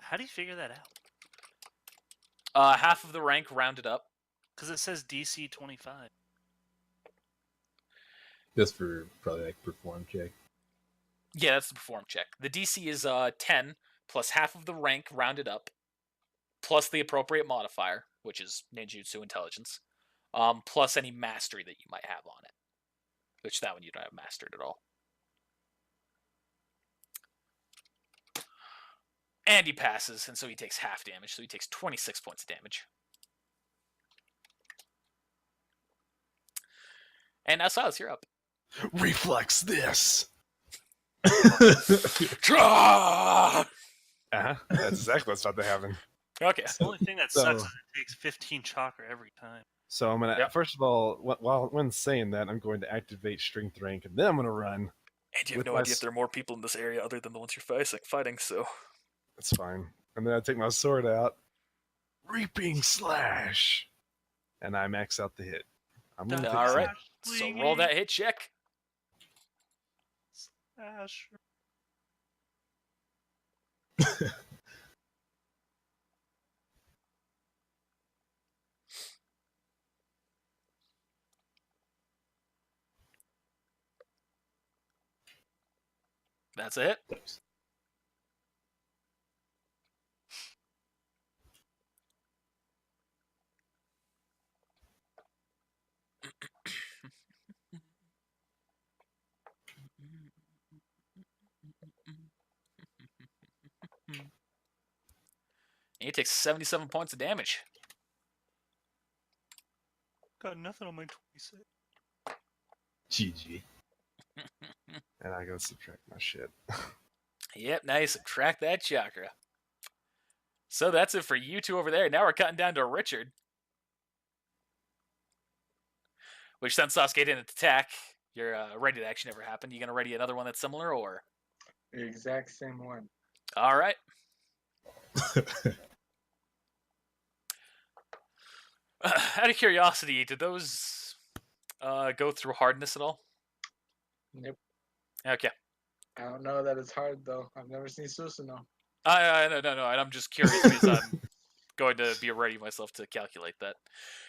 How do you figure that out? Half of the rank rounded up. Because it says DC 25. Just for probably like perform check. Yeah, that's the perform check. The DC is 10 plus half of the rank rounded up, plus the appropriate modifier, which is ninjutsu intelligence, plus any mastery that you might have on it. Which that one you don't have mastered at all. And he passes, and so he takes half damage, so he takes 26 points of damage. And now Silas, you're up. Reflex this. Ah! That's exactly what's about to happen. Okay. The only thing that So- sucks is it takes 15 chakra every time. So I'm gonna Yep. first of all, when saying that, I'm going to activate strength rank, and then I'm gonna run. And you have With no my idea if there are more people in this area other than the ones you're fighting, so... That's fine. And then I take my sword out, reaping slash, and I max out the hit. I'm gonna take All some- right. So roll that hit check. Slash. That's a hit. He takes 77 points of damage. Got nothing on my 26. GG. and I gotta subtract my shit. Yep, now you subtract that chakra. So that's it for you two over there. Now we're cutting down to Richard. Which since Sasuke didn't attack, your ready to action never happened. You gonna ready another one that's similar, or? The exact same one. All right. Out of curiosity, did those go through hardness at all? Nope. Okay. I don't know that it's hard though. I've never seen Susanoo. No. And I'm just curious because I'm going to be ready myself to calculate that.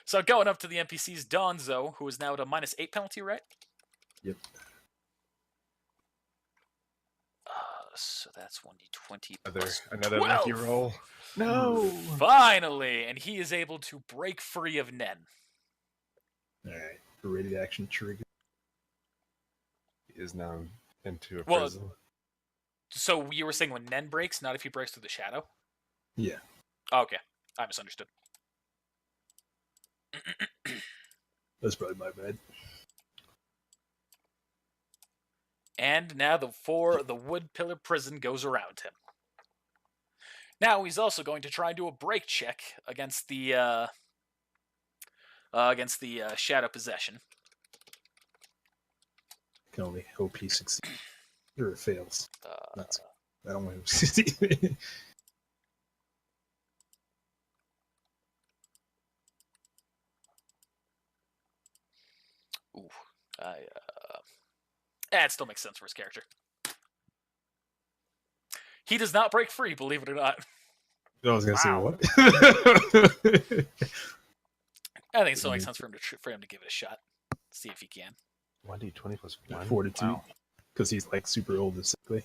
So going up to the NPC's Donzo, who is now at a -8 penalty, right? Yep. So that's 1d20 Another plus another 12. lucky roll. No. Finally, and he is able to break free of Nen. Alright. Ready to action trigger. He is now into a Well, prison. So you were saying when Nen breaks, not if he breaks through the shadow? Yeah. Okay, I misunderstood. That's probably my bad. And now the wood pillar prison goes around him. Now he's also going to try and do a break check against the shadow possession. Can only hope he succeeds. Or it fails. Uh, I don't want him to succeed. ooh, it still makes sense for his character. He does not break free, believe it or not. I was gonna Wow. say what? I think it still makes sense for him to give it a shot. See if he can. 1d20 plus 1. Fortitude. Wow. Because he's like super old and sickly.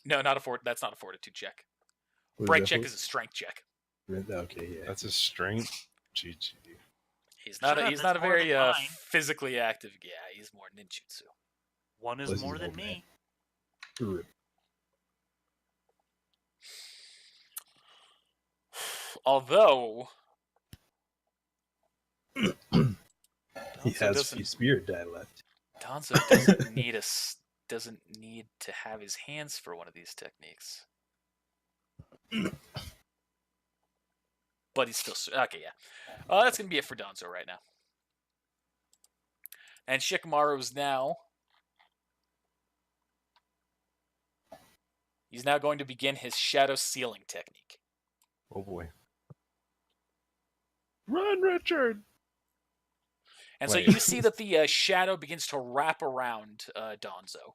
No, that's not a fortitude check. What Break that check for? is a strength check. Okay, yeah. That's his strength. GG. He's not Sure, he's not a that's more very than mine. physically active. Yeah, he's more ninjutsu. One is Plus he's more an than old man. me. Rip. Although He Donzo has a doesn't- few spirit die left. Donzo doesn't need doesn't need to have his hands for one of these techniques. But he's still okay. Yeah, that's gonna be it for Donzo right now. And Shikamaru's now. He's now going to begin his shadow sealing technique. Oh boy. Run, Richard! And Wait. so you see that the shadow begins to wrap around Donzo.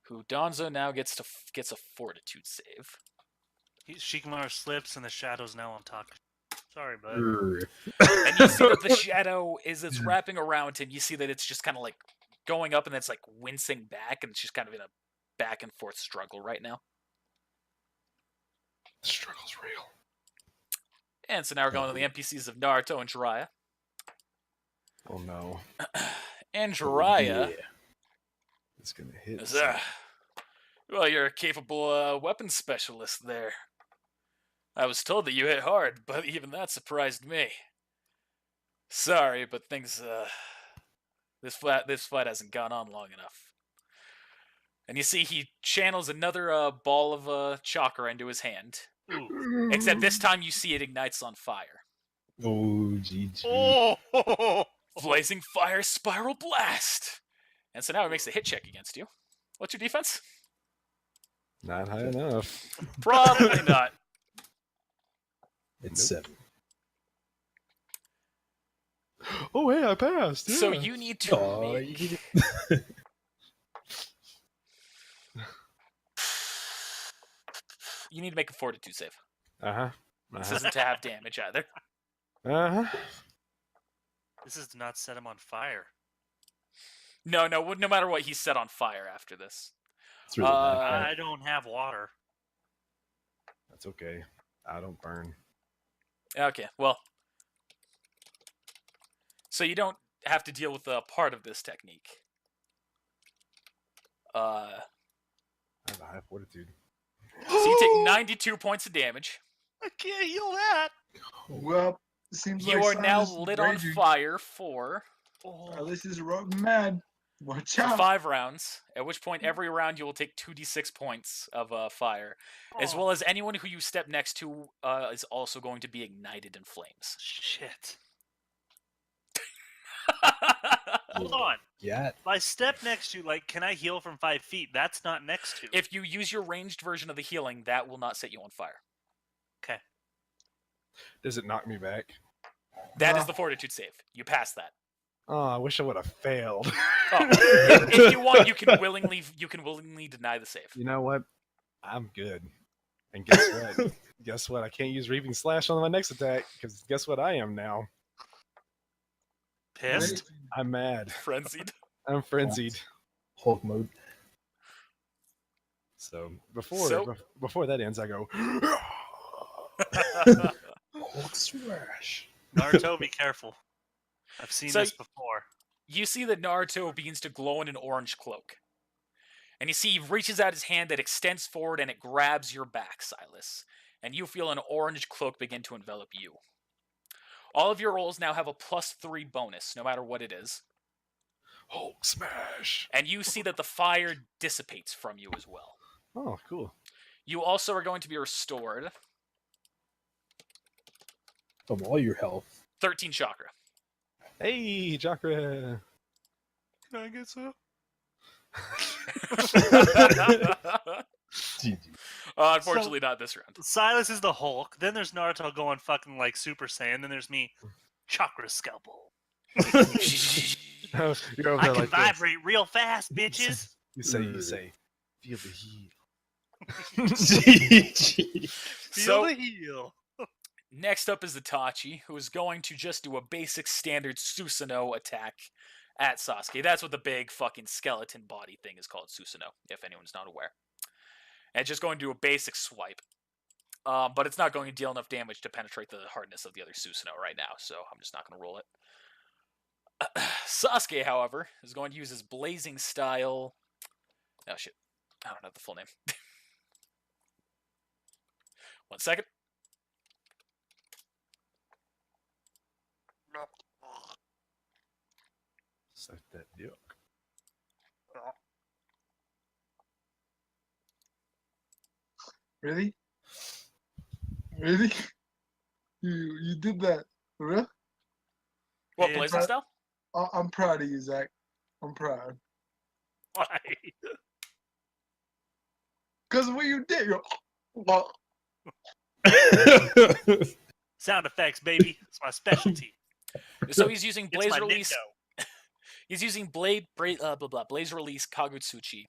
Who Donzo now gets a fortitude save. Shikamaru slips and the shadow's now on top. Sorry, bud. And you see that the shadow it's wrapping around him. You see that it's just kind of like going up and it's like wincing back, and it's just kind of in a back and forth struggle right now. The struggle's real. And so now we're going to the NPCs of Naruto and Jiraiya. Oh no. And Jiraiya It's gonna hit. is, well, you're a capable weapons specialist there. I was told that you hit hard, but even that surprised me. Sorry, but things, this fight hasn't gone on long enough. And you see he channels another ball of chakra into his hand. Ooh. Except this time you see it ignites on fire. Oh, GG. Oh! Blazing fire spiral blast! And so now it makes a hit check against you. What's your defense? Not high enough. Probably not. It's 7. Oh hey, I passed. So yeah. you need to Oh, make... you You need to make a fortitude save. Uh-huh. This Uh-huh. isn't to have damage either. Uh-huh. This is to not set him on fire. No matter what, he's set on fire after this. It's really bad. I don't have water. That's okay. I don't burn. Okay, well. So you don't have to deal with part of this technique. I have a high fortitude. So you take 92 points of damage. I can't heal that. Well, it seems You like are now Silas is lit on raging. fire for Silas is rotten mad. Watch for out. 5 rounds, at which point every round you will take 2d6 points of fire, as well as anyone who you step next to is also going to be ignited in flames. Shit. Hold on. Yeah. If I step next to, like, can I heal from 5 feet? That's not next to. If you use your ranged version of the healing, that will not set you on fire. Okay. Does it knock me back? That is the fortitude save. You pass that. Oh, I wish I would have failed. Oh, if you want, you can willingly deny the save. You know what? I'm good. And guess what? Guess what? I can't use Reaping Slash on my next attack, because guess what I am now? Pissed? I'm mad. Frenzied. I'm frenzied. Hulk mode. So before that ends, I go. Hulk smash. Naruto, be careful. I've seen So this before. You see that Naruto begins to glow in an orange cloak. And you see he reaches out his hand that extends forward and it grabs your back, Silas. And you feel an orange cloak begin to envelop you. All of your rolls now have a +3 bonus, no matter what it is. Hulk smash. And you see that the fire dissipates from you as well. Oh, cool. You also are going to be restored Of all your health. 13 chakra. Hey, chakra. Can I get some? GG. Unfortunately, not this round. Silas is the Hulk. Then there's Naruto going fucking like Super Saiyan. Then there's me, Chakra Scalpel. You're over I there can like this. vibrate real fast, bitches. You say, feel the heat. GG. Feel So- the heal. Next up is Itachi, who is going to just do a basic standard Susanoo attack at Sasuke. That's what the big fucking skeleton body thing is called, Susanoo, if anyone's not aware. And it's just going to do a basic swipe. But it's not going to deal enough damage to penetrate the hardness of the other Susanoo right now, so I'm just not going to roll it. Sasuke, however, is going to use his blazing style... Oh, shit. I don't have the full name. 1 second. Suck that dick. Really? Really? You did that. For real? What, Yeah, blazing style? I'm proud of you, Zach. I'm proud. Why? Because of what you did. You're... Sound effects, baby. It's my specialty. So he's using It's Blaze my Release. lingo. He's using Blaze Release Kagutsuchi,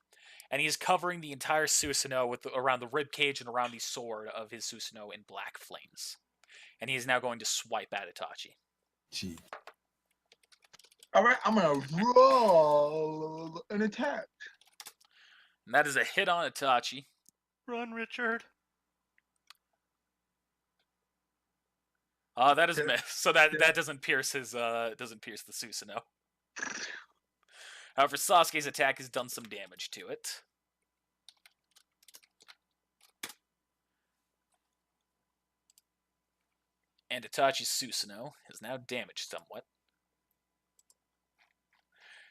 and he's covering the entire Susanoo with around the rib cage and around the sword of his Susanoo in black flames. And he is now going to swipe at Itachi. Gee. All right, I'm gonna roll an attack. And that is a hit on Itachi. Run, Richard. That is a Yeah. miss. So that Yeah. doesn't pierce his doesn't pierce the Susanoo. However, Sasuke's attack has done some damage to it. And Itachi's Susanoo is now damaged somewhat.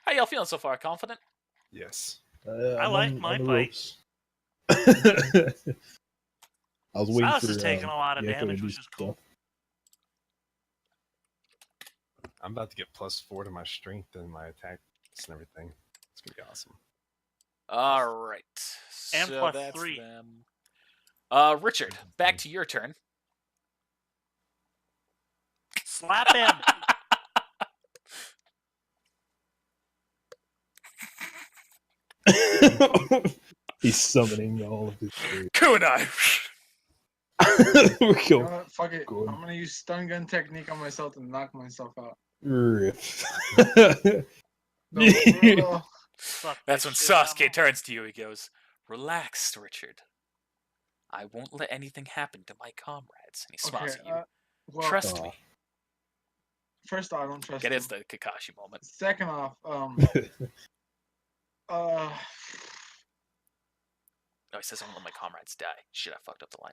How y'all feeling so far? Confident? Yes. I like my the fight. ropes. I was waiting Silas for is taking a lot of Gecko to damage, do which is cool. stuff. I'm about to get +4 to my strength and my attacks and everything. It's gonna be awesome. All right. And so plus that's 3. them. Richard, back to your turn. Slap him. He's summoning all of his spirit. Kunai! We're You going know what? Fuck it. Good. I'm gonna use stun gun technique on myself to knock myself out. rip. No, bro. Fuck That's this when shit, Sasuke I'm turns to you. He goes, "Relax, Richard. I won't let anything happen to my comrades." And he smiles Okay. at you. Well, Trust Aw. me. first off, I don't trust It him. is the Kakashi moment. Second off, No, he says, "I won't let my comrades die." Shit, I fucked up the line.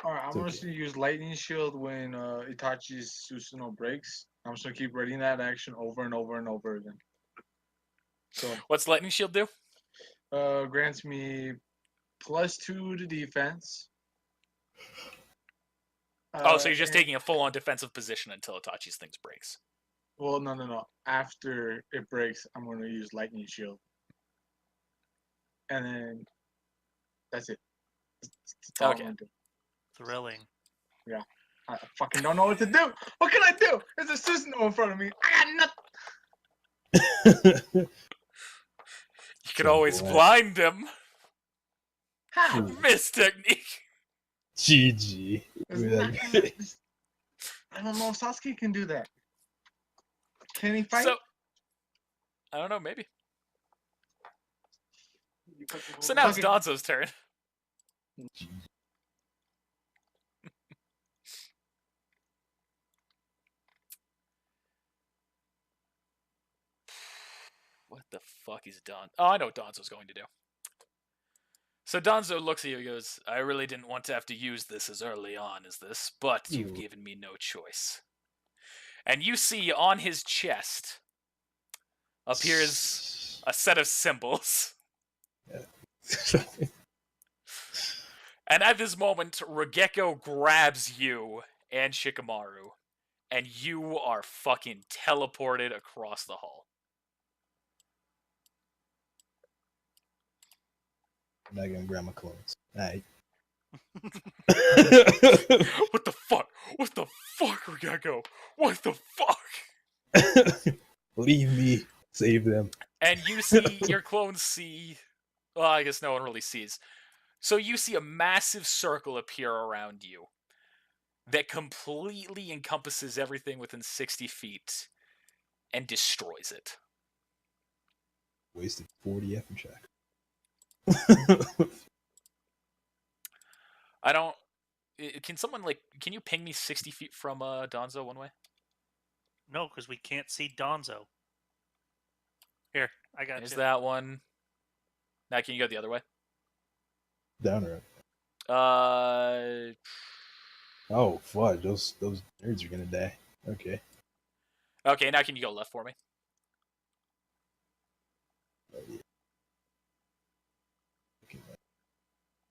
all right, I'm It's gonna okay. use lightning shield when Itachi's Susanoo breaks. I'm just gonna keep reading that action over and over and over again. So, What's Lightning Shield do? grants me +2 to defense. Oh, so you're just and- taking a full-on defensive position until Itachi's things breaks. Well, no. After it breaks, I'm gonna use lightning shield, and then that's it. That's all I'm Okay. gonna do. thrilling. I fucking don't know what to do. What can I do? There's a Susanoo in front of me. I got nothing. You can So always black. blind him. How? Miss technique. GG. There's With nothing that- that- I don't know if Sasuke can do that. Can he fight? So, I don't know, maybe. You fucking- So now it's fucking- Danzo's turn. What the fuck is Don? Oh, I know what Donzo's going to do. So Donzo looks at you and goes, "I really didn't want to have to use this as early on as this, but you've Ew. given me no choice." And you see on his chest appears a set of symbols. And at this moment, Regeko grabs you and Shikamaru, and you are fucking teleported across the hall. I'm not gonna grab my clothes. Alright. What the fuck? What the fuck, Regeko? What the fuck? Leave me. Save them. And you see, your clones see. Well, I guess no one really sees. So you see a massive circle appear around you that completely encompasses everything within 60 feet and destroys it. Wasted 40 effort check. I don't. Can someone, like. Can you ping me 60 feet from Donzo one way? No, because we can't see Donzo. Here, I got There's you. that one. Now, can you go the other way? Down or up? Uh. Oh, fudge. Those nerds are gonna die. Okay. Okay, now can you go left for me? Okay.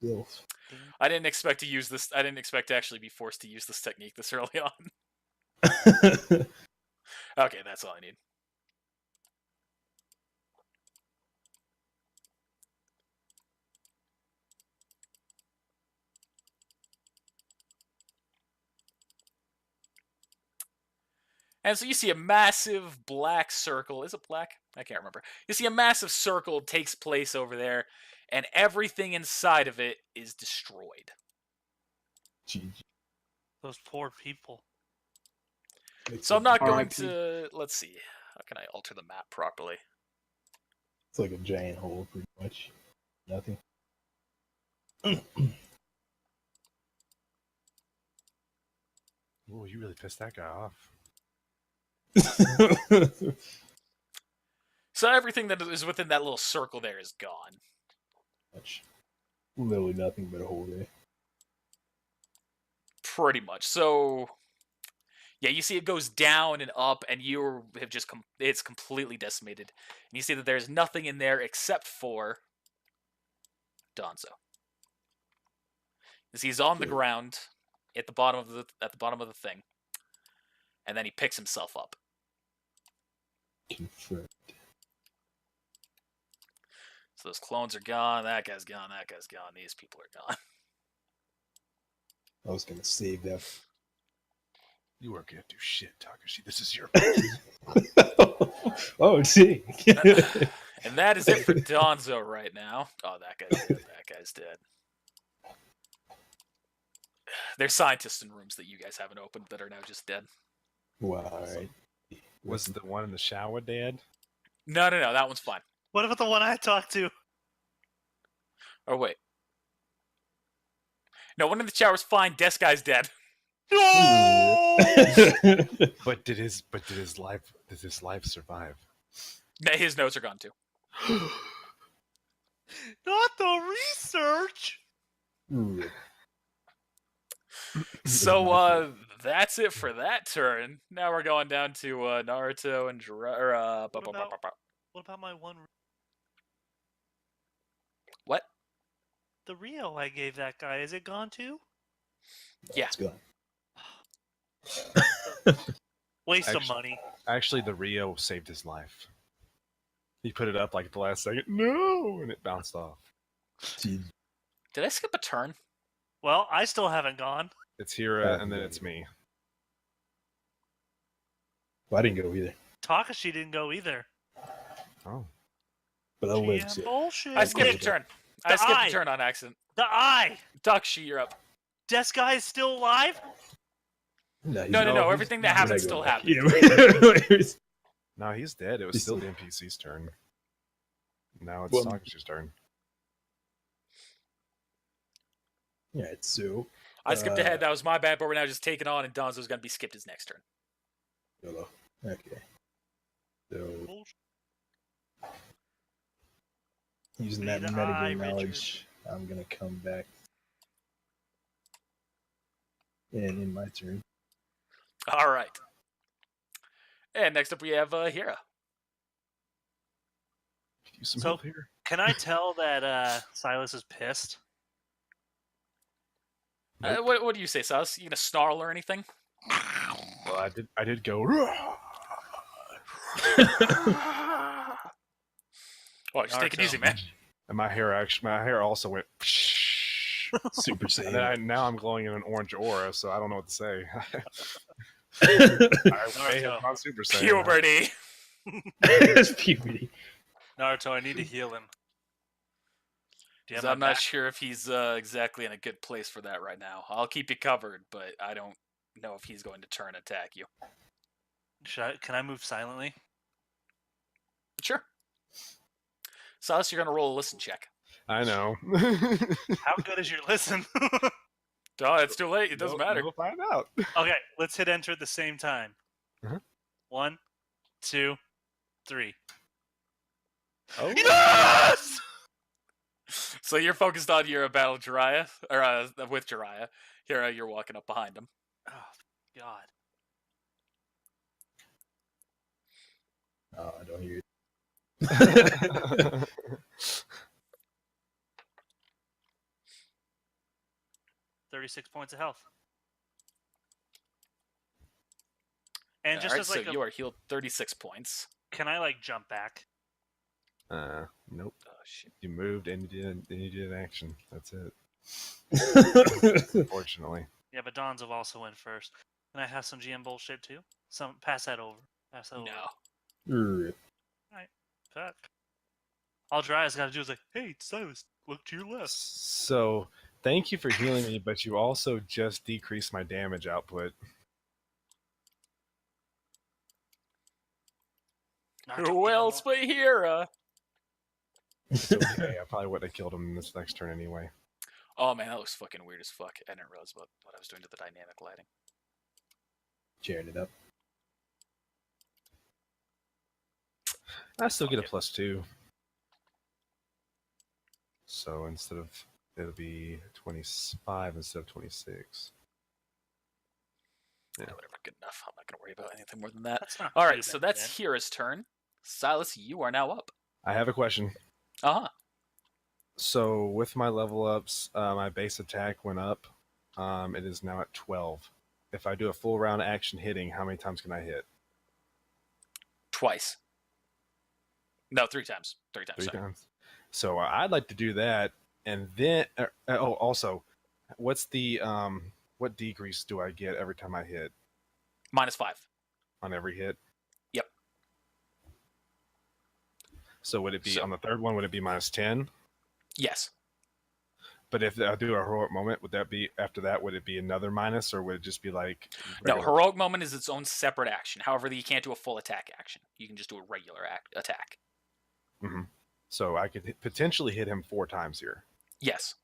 Filth. I didn't expect to use this. I didn't expect to actually be forced to use this technique this early on. Okay, that's all I need. And so you see a massive black circle. Is it black? I can't remember. You see a massive circle takes place over there, and everything inside of it is destroyed. GG. Those poor people. It's So I'm not going RIP. to... Let's see. How can I alter the map properly? It's like a giant hole, pretty much. Nothing. Oh, you really pissed that guy off. So everything that is within that little circle there is gone. Much. Literally nothing but a hole there. Pretty much. So... Yeah, you see it goes down and up, and you have just... it's completely decimated. And you see that there's nothing in there except for... Donzo. As he's on the ground at the bottom of the thing, and then he picks himself up. Confirmed. So those clones are gone. That guy's gone. That guy's gone. These people are gone. I was gonna save that. You weren't gonna do shit, Takashi. This is your Oh, gee. And that is it for Donzo right now. Oh, that guy's dead. That guy's dead. There's scientists in rooms that you guys haven't opened that are now just dead. Wow, alright. Was the one in the shower dead? No, that one's fine. What about the one I talked to? Oh, wait. No, one in the shower's fine. Desk guy's dead. No! But did his life survive? No, his notes are gone too. Not the research! So, that's it for that turn. Now we're going down to Naruto and What about my one? What? The Rio I gave that guy, is it gone too? Yeah. It's gone. Waste of Actually- money. Actually, the Rio saved his life. He put it up like at the last second. No, and it bounced off. Gee. Did I skip a turn? Well, I still haven't gone. It's Hira, and then it's me. Well, I didn't go either. Takashi didn't go either. Oh, But I lived GM it. bullshit. I skipped a Okay. turn. I The skipped eye. a turn on accident. The eye! Takashi, you're up. Desk guy is still alive? He's No, not. everything that We're happened not still going back. happened. Yeah. no, he's dead. It was He's still still- the NPC's turn. Now it's Well- Takashi's turn. Alright, so. I skipped ahead. That was my bad, but we're now just taking on, and Donzo's going to be skipped his next turn. YOLO. Okay. So, Bullshit. using Be that the medical eye, knowledge, I'm gonna come back. And in my turn. All right. And next up we have Hira. Use some So- help here. Can I tell that Silas is pissed? Nope. What do you say, Silas? You going to snarl or anything? Well, I did go. Oh, just take it easy, man. And my hair also went. Super And then Saiyan. now I'm glowing in an orange aura, so I don't know what to say. I may have gone Super Saiyan. Puberty. It's puberty. Naruto, I need to heal him. Do you have 'Cause my I'm not back? sure if he's exactly in a good place for that right now. I'll keep you covered, but I don't know if he's going to turn and attack you. Can I move silently? Sure. Silas, you're going to roll a listen check. I know. How good is your listen? Oh, it's too late. It doesn't matter. We'll find out. Okay, let's hit enter at the same time. Uh-huh. 1, 2, 3. Oh, Yes! So you're focused on your battle with Jiraiya, or with Jiraiya. Here, you're walking up behind him. Oh, God. Oh, I don't hear it. 36 points of health. And just Alright, as like so you are healed 36 points. can I like jump back? Nope. Oh shit. You moved and you did an action. That's it. Unfortunately. Yeah, but Don's have also went first. Can I have some GM bullshit too? Pass that over. Pass that over. No. Fuck. All Dryas got to do is like, hey, Silas, look to your left. So, thank you for healing me, but you also just decreased my damage output. Who else but Hera? It's okay. I probably wouldn't have killed him in this next turn anyway. Oh man, that looks fucking weird as fuck. I didn't realize what I was doing to the dynamic lighting. Cheering it up. I still get a Fuck +2. So instead of, it'll be 25 instead of 26. Yeah, whatever, good enough. I'm not gonna worry about anything more than that. That's not All too right, so bad, that's Hera's turn. Silas, you are now up. I have a question. Uh-huh. So with my level ups, my base attack went up. It is now at 12. If I do a full round action hitting, how many times can I hit? Twice. No, 3 times. 3 times. 3 sorry. times. So I'd like to do that, and then also, what's the what decrease do I get every time I hit -5. on every hit? Yep. So would it be So- on the third one? Would it be -10? Yes. But if I do a heroic moment, would that be after that? Would it be another minus, or would it just be like No, regular? heroic moment is its own separate action. However, you can't do a full attack action. You can just do a regular attack. Mm-hmm. So I could potentially hit him 4 times here. Yes.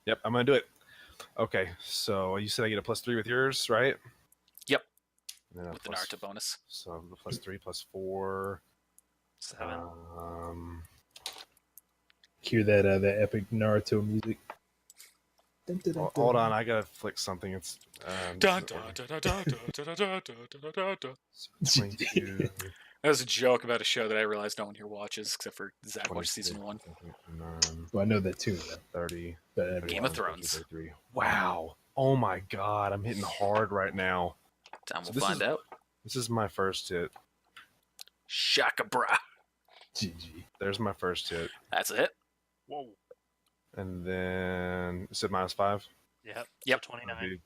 Yep, I'm gonna do it. Okay, so you said I get a +3 with yours, right? Yep. And then a With the plus- Naruto bonus. So the +3 +4. 7. Hear that that epic Naruto music. Hold on, I gotta flick something. It's Dun, dun, dun, dun, dun, dun, dun, dun, dun, dun, dun. 22, That was a joke about a show that I realized no one here watches, except for Zach watched 26, season 1. 29, Well, I know that too. Though. 30. But everyone- Game of Thrones. 33. Wow. Oh my god, I'm hitting hard right now. Time So we'll this find is- out. This is my first hit. Shaka bra. GG. There's my first hit. That's it. Whoa. And then you said -5? Yep. Yep. So 29. Dude.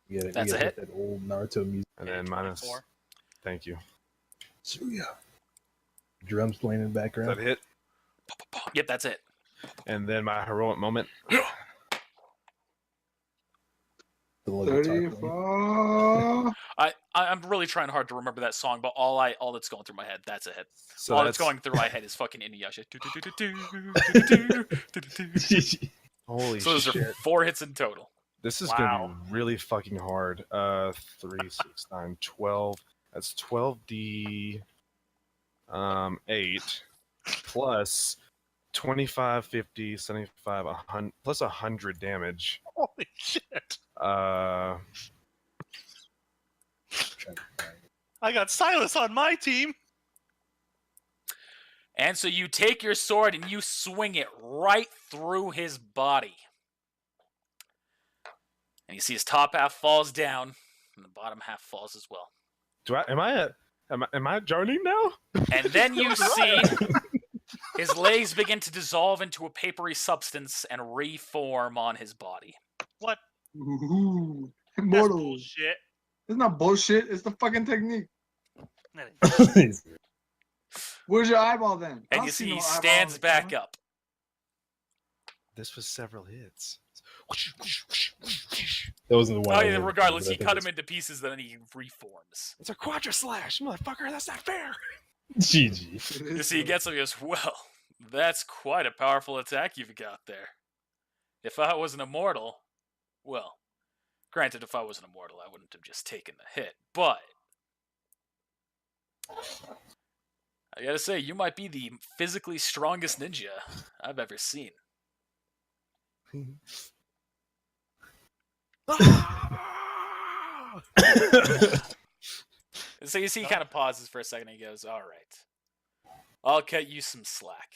You gotta, That's you a gotta hit. hit that old Naruto music. And Yeah, then minus. 24. Thank you. Suya. Drums playing in the Is background. that a hit? Yep, that's it. And then my heroic moment. The little guitar playing. 34. I'm really trying hard to remember that song, but all that's going through my head, that's a hit. So all that's that's going through my head is fucking Inuyasha. holy So those shit. are 4 hits in total. This is Wow. gonna be really fucking hard. 3, 6, 9, 12. That's 12d 8 plus 25, 50, 75, 100 plus 100 damage. Holy shit. I got Silas on my team. And so you take your sword and you swing it right through his body. And you see his top half falls down, and the bottom half falls as well. Am I journeying now? And then you see his legs begin to dissolve into a papery substance and reform on his body. What? Ooh, That's immortal. bullshit. It's not bullshit. It's the fucking technique. That ain't- Where's your eyeball then? I And don't you see no he eyeball on stands the back camera. up. This was several hits. That wasn't the one. Oh I yeah, wanted, regardless, but I he think cut it's- him into pieces, then he reforms. It's a quadra slash, motherfucker. That's not fair. GG. It You is see, he though. gets up and goes, well, that's quite a powerful attack you've got there. If I was an immortal, well, granted, if I was an immortal, I wouldn't have just taken the hit, but I gotta say, you might be the physically strongest ninja I've ever seen. So you see, he kind of pauses for a second and he goes, all right, I'll cut you some slack.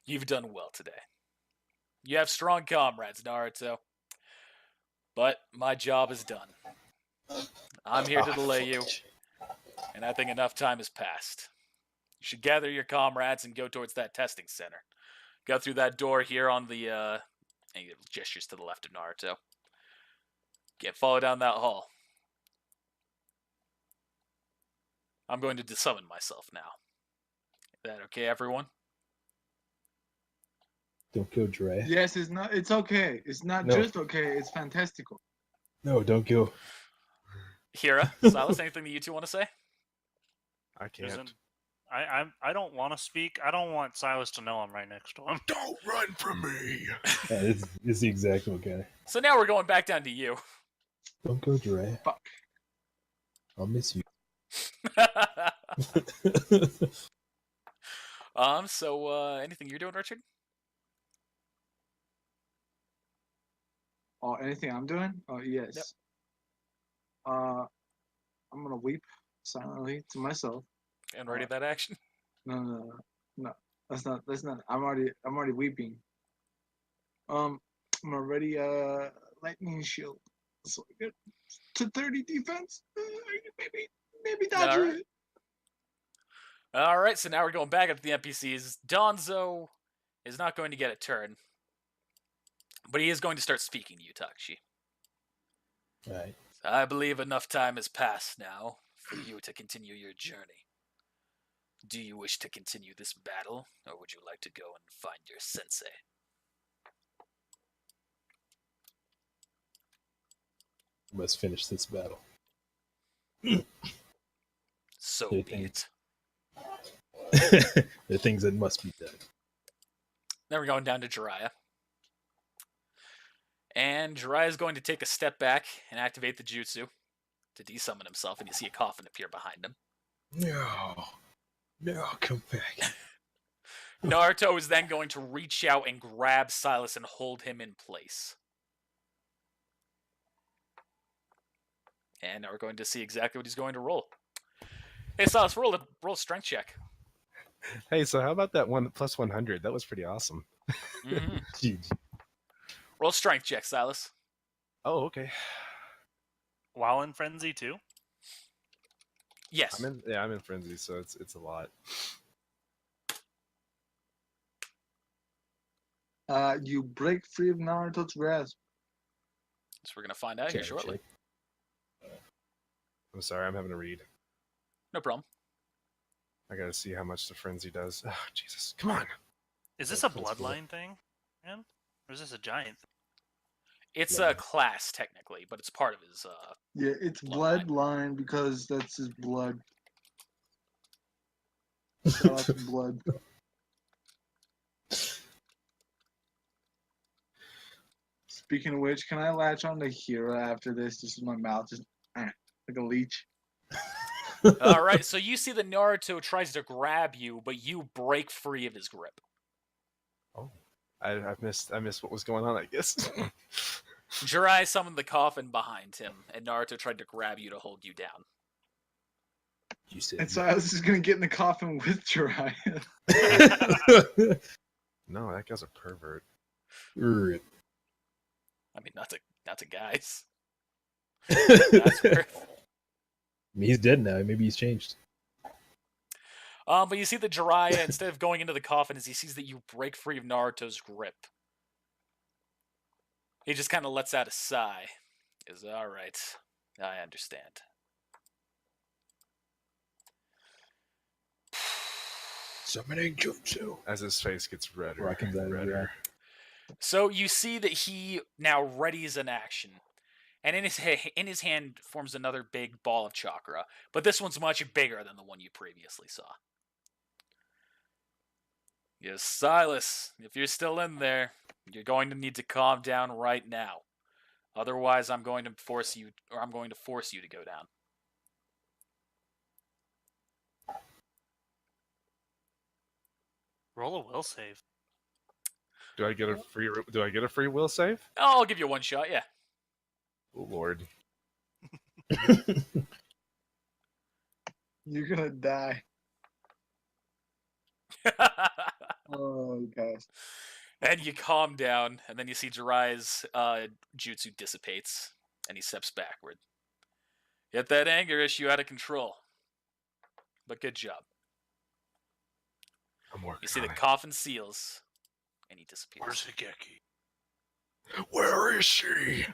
You've done well today. You have strong comrades, Naruto. But my job is done. I'm here to delay you, and I think enough time has passed. You should gather your comrades and go towards that testing center. Go through that door here on the, and he gestures to the left of Naruto. Follow down that hall. I'm going to desummon myself now. Is that okay, everyone? Don't kill Dre. Yes, it's not. It's okay. It's not No. just okay. It's fantastical. No, don't kill. Hira, Silas, anything that you two want to say? I There's can't. I don't want to speak. I don't want Silas to know I'm right next to him. Don't run from me. Yeah, it's the exact okay. So now we're going back down to you. Don't go, Dre. Fuck. I'll miss you. Anything you're doing, Richard? Oh, anything I'm doing? Oh, yes. Yep. I'm gonna weep silently to myself. And ready that action? No. That's not. I'm already weeping. I'm already lightning shield. So I get to 30 defense. Maybe dodge All right. it. All right, so now we're going back up to the NPCs. Donzo is not going to get a turn, but he is going to start speaking to you, Takashi. Right. I believe enough time has passed now for you to continue your journey. Do you wish to continue this battle, or would you like to go and find your sensei? We must finish this battle. So Good be thing. it. There are things that must be done. Then we're going down to Jiraiya. And Jiraiya is going to take a step back and activate the jutsu to desummon himself, and you see a coffin appear behind him. No, come back. Naruto is then going to reach out and grab Silas and hold him in place. And now we're going to see exactly what he's going to roll. Hey, Silas, roll a strength check. Hey, so how about that one plus 100? That was pretty awesome. Mm-hmm. Jeez. Roll strength check, Silas. Oh, okay. While in frenzy too. Yes. I'm in frenzy, so it's a lot. You break free of Naruto's grasp. So we're going to find out here shortly. I'm sorry, I'm having to read. No problem. I gotta see how much the frenzy does. Oh, Jesus, come on. Is this a That's cool. bloodline thing, man? Or is this a giant thing? It's Yeah. a class, technically, but it's part of his... Yeah, it's Bloodline. bloodline because that's his blood. Shout out to blood. Speaking of which, can I latch on to Hira after this? Just with my mouth, just like a leech. All right, so you see that Naruto tries to grab you, but you break free of his grip. Oh, I missed what was going on, I guess. Jiraiya summoned the coffin behind him, and Naruto tried to grab you to hold you down. You said And so I was just gonna get in the coffin with Jiraiya. No, that guy's a pervert. Right. I mean, not to guys. That's weird. I mean, he's dead now. Maybe he's changed. But you see that Jiraiya, instead of going into the coffin, as he sees that you break free of Naruto's grip, he just kind of lets out a sigh. He goes, all right, I understand. Summoning jutsu. As his face gets redder Rocking that and redder. So you see that he now readies an action, and in his hand forms another big ball of chakra, but this one's much bigger than the one you previously saw. Yes, Silas, if you're still in there, you're going to need to calm down right now. Otherwise, I'm going to force you to go down. Roll a will save. Do I get a free will save? Oh, I'll give you one shot, yeah. Oh Lord. You're gonna die. Oh gosh. And you calm down, and then you see Jiraiya's jutsu dissipates, and he steps backward. Get that anger issue out of control. But good job. I'm working You see on the it. coffin seals And he disappears. Where's Higeki? Where is she?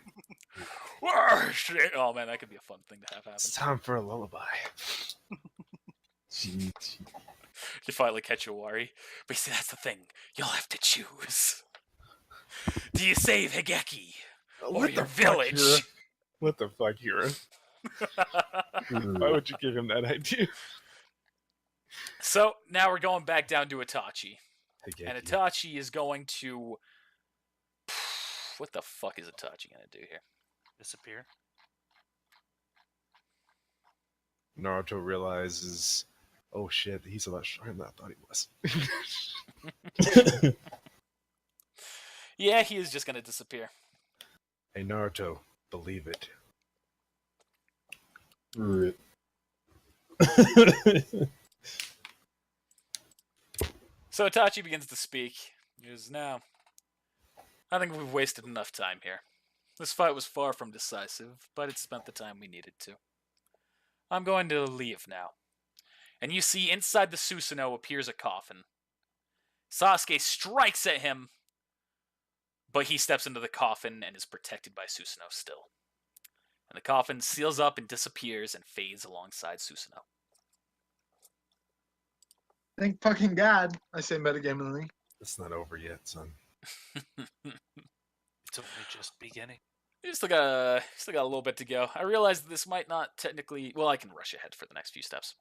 Where is she? Oh man, that could be a fun thing to have happen. It's time for a lullaby. Gee, You finally catch Owari. But see, that's the thing. You'll have to choose. Do you save Higeki? Or your village? What the fuck, Hira? Why would you give him that idea? So, now we're going back down to Itachi. Higeki. And Itachi is going to... What the fuck is Itachi going to do here? Disappear. Naruto realizes, oh shit, he's a lot stronger than I thought he was. Yeah, he is just going to disappear. Hey Naruto, believe it. Rip. So Itachi begins to speak. He goes, now, I think we've wasted enough time here. This fight was far from decisive, but it spent the time we needed to. I'm going to leave now. And you see inside the Susanoo appears a coffin. Sasuke strikes at him, but he steps into the coffin and is protected by Susanoo still. And the coffin seals up and disappears and fades alongside Susanoo. Thank fucking God. I say metagamingly. It's not over yet, son. It's only just beginning. You still got a little bit to go. I realize that this might not technically... Well, I can rush ahead for the next few steps.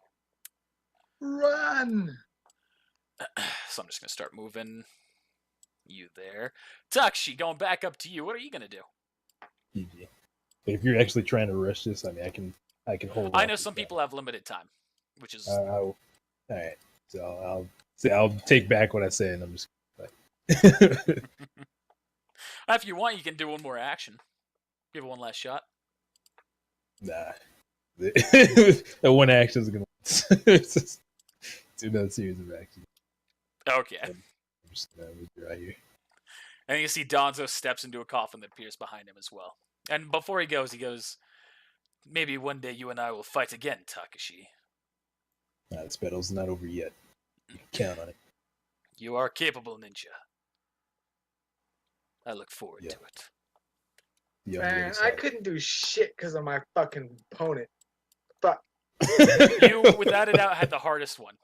Run! So I'm just going to start moving you there. Takshi, going back up to you. What are you going to do? GG. But if you're actually trying to rush this, I mean, I can hold. I off know this some guy. people have limited time, which is... All right. So I'll take back what I said, and I'm just like. If you want, you can do one more action. Give it one last shot. Nah. That one action is gonna do another series of actions. Okay. I'm just gonna withdraw here. And you see Donzo steps into a coffin that appears behind him as well. And before he goes, maybe one day you and I will fight again, Takashi. Nah, this battle's not over yet. You can count on it. You are a capable ninja. I look forward Yeah. to it. Be on the Man, other I side. couldn't do shit because of my fucking opponent. Fuck. You, without a doubt, had the hardest one.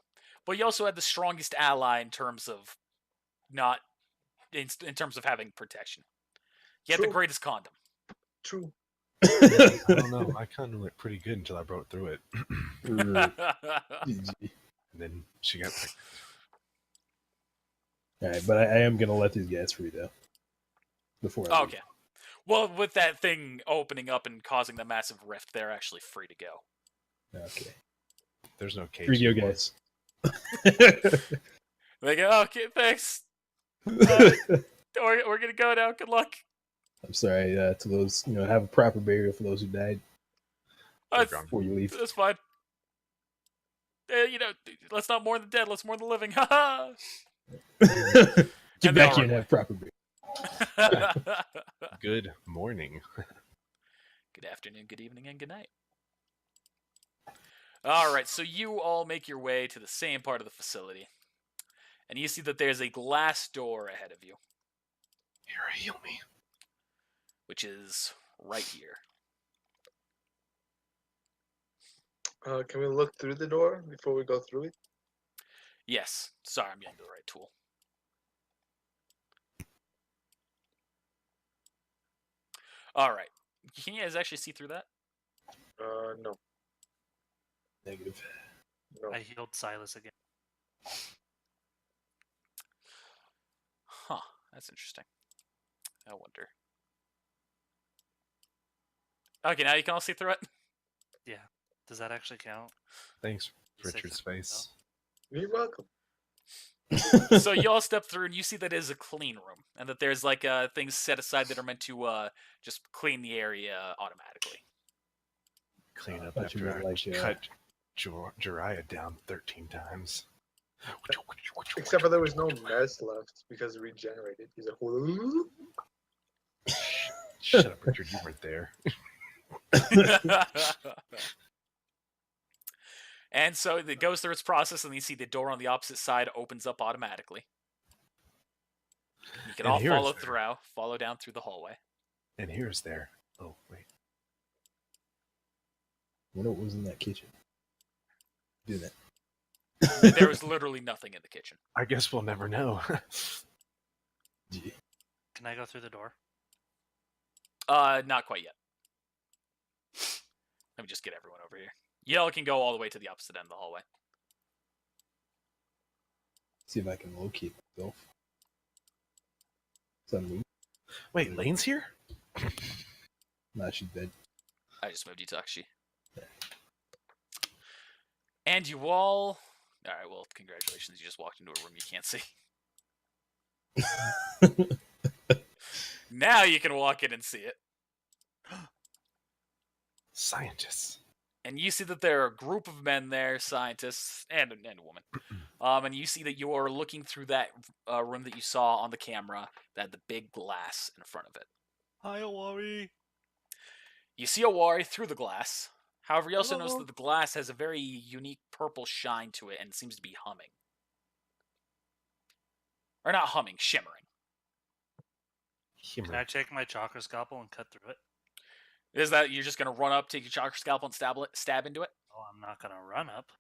But you also had the strongest ally in terms of in terms of having protection. You had the True. greatest condom. True. I don't know. I kind of went pretty good until I broke through it. Rip. GG. And then she got pregnant. All right, but I am gonna let these guys free though. Before I leave. Okay. Well, with that thing opening up and causing the massive rift, they're actually free to go. Okay. There's no cage. Free go, anymore. guys. They go, okay, thanks. We're gonna go now. Good luck. I'm sorry to those, have a proper burial for those who died That's, before you leave. that's fine. Let's not mourn the dead. Let's mourn the living. Ha ha. Get And back they here and have proper burial. Good morning. Good afternoon, good evening, and good night. All right, so you all make your way to the same part of the facility, and you see that there's a glass door ahead of you, Here, heal me. which is right here. Can we look through the door before we go through it? Yes, sorry, I'm getting to the right tool. All right, can you guys actually see through that? No. Negative. No. I healed Silas again. Huh, that's interesting. I wonder. Okay, now you can all see through it? Does that actually count? Thanks, You said Richard's something, face. You're welcome. So you all step through and you see that it is a clean room, and that there's like things set aside that are meant to just clean the area automatically. Clean up thought you after meant I like, cut Jiraiya down 13 times. Except for there was no mess left because it regenerated. He's a whole. Shut up, Richard. You weren't there. And so it goes through its process, and you see the door on the opposite side opens up automatically. You can And all here is there. follow down through the hallway. And here's there. Oh, wait. What was in that kitchen? Do that. There was literally nothing in the kitchen. I guess we'll never know. Yeah. Can I go through the door? Not quite yet. Let me just get everyone over here. Y'all can go all the way to the opposite end of the hallway. See if I can locate myself. Is that move? Wait, Lane's here? Nah, she's dead. I just moved you, Takshi. And you all... Alright, well, congratulations. You just walked into a room you can't see. Now you can walk in and see it. Scientists. And you see that there are a group of men there, scientists, and a woman. And you see that you are looking through that room that you saw on the camera that had the big glass in front of it. Hi, Owari. You see Owari through the glass. However, you also notice Hello. that the glass has a very unique purple shine to it and seems to be humming. Or not humming, shimmering. Can I take my chakra scalpel and cut through it? Is that you're just going to run up, take your chakra scalpel, and stab into it? Oh, I'm not gonna run up.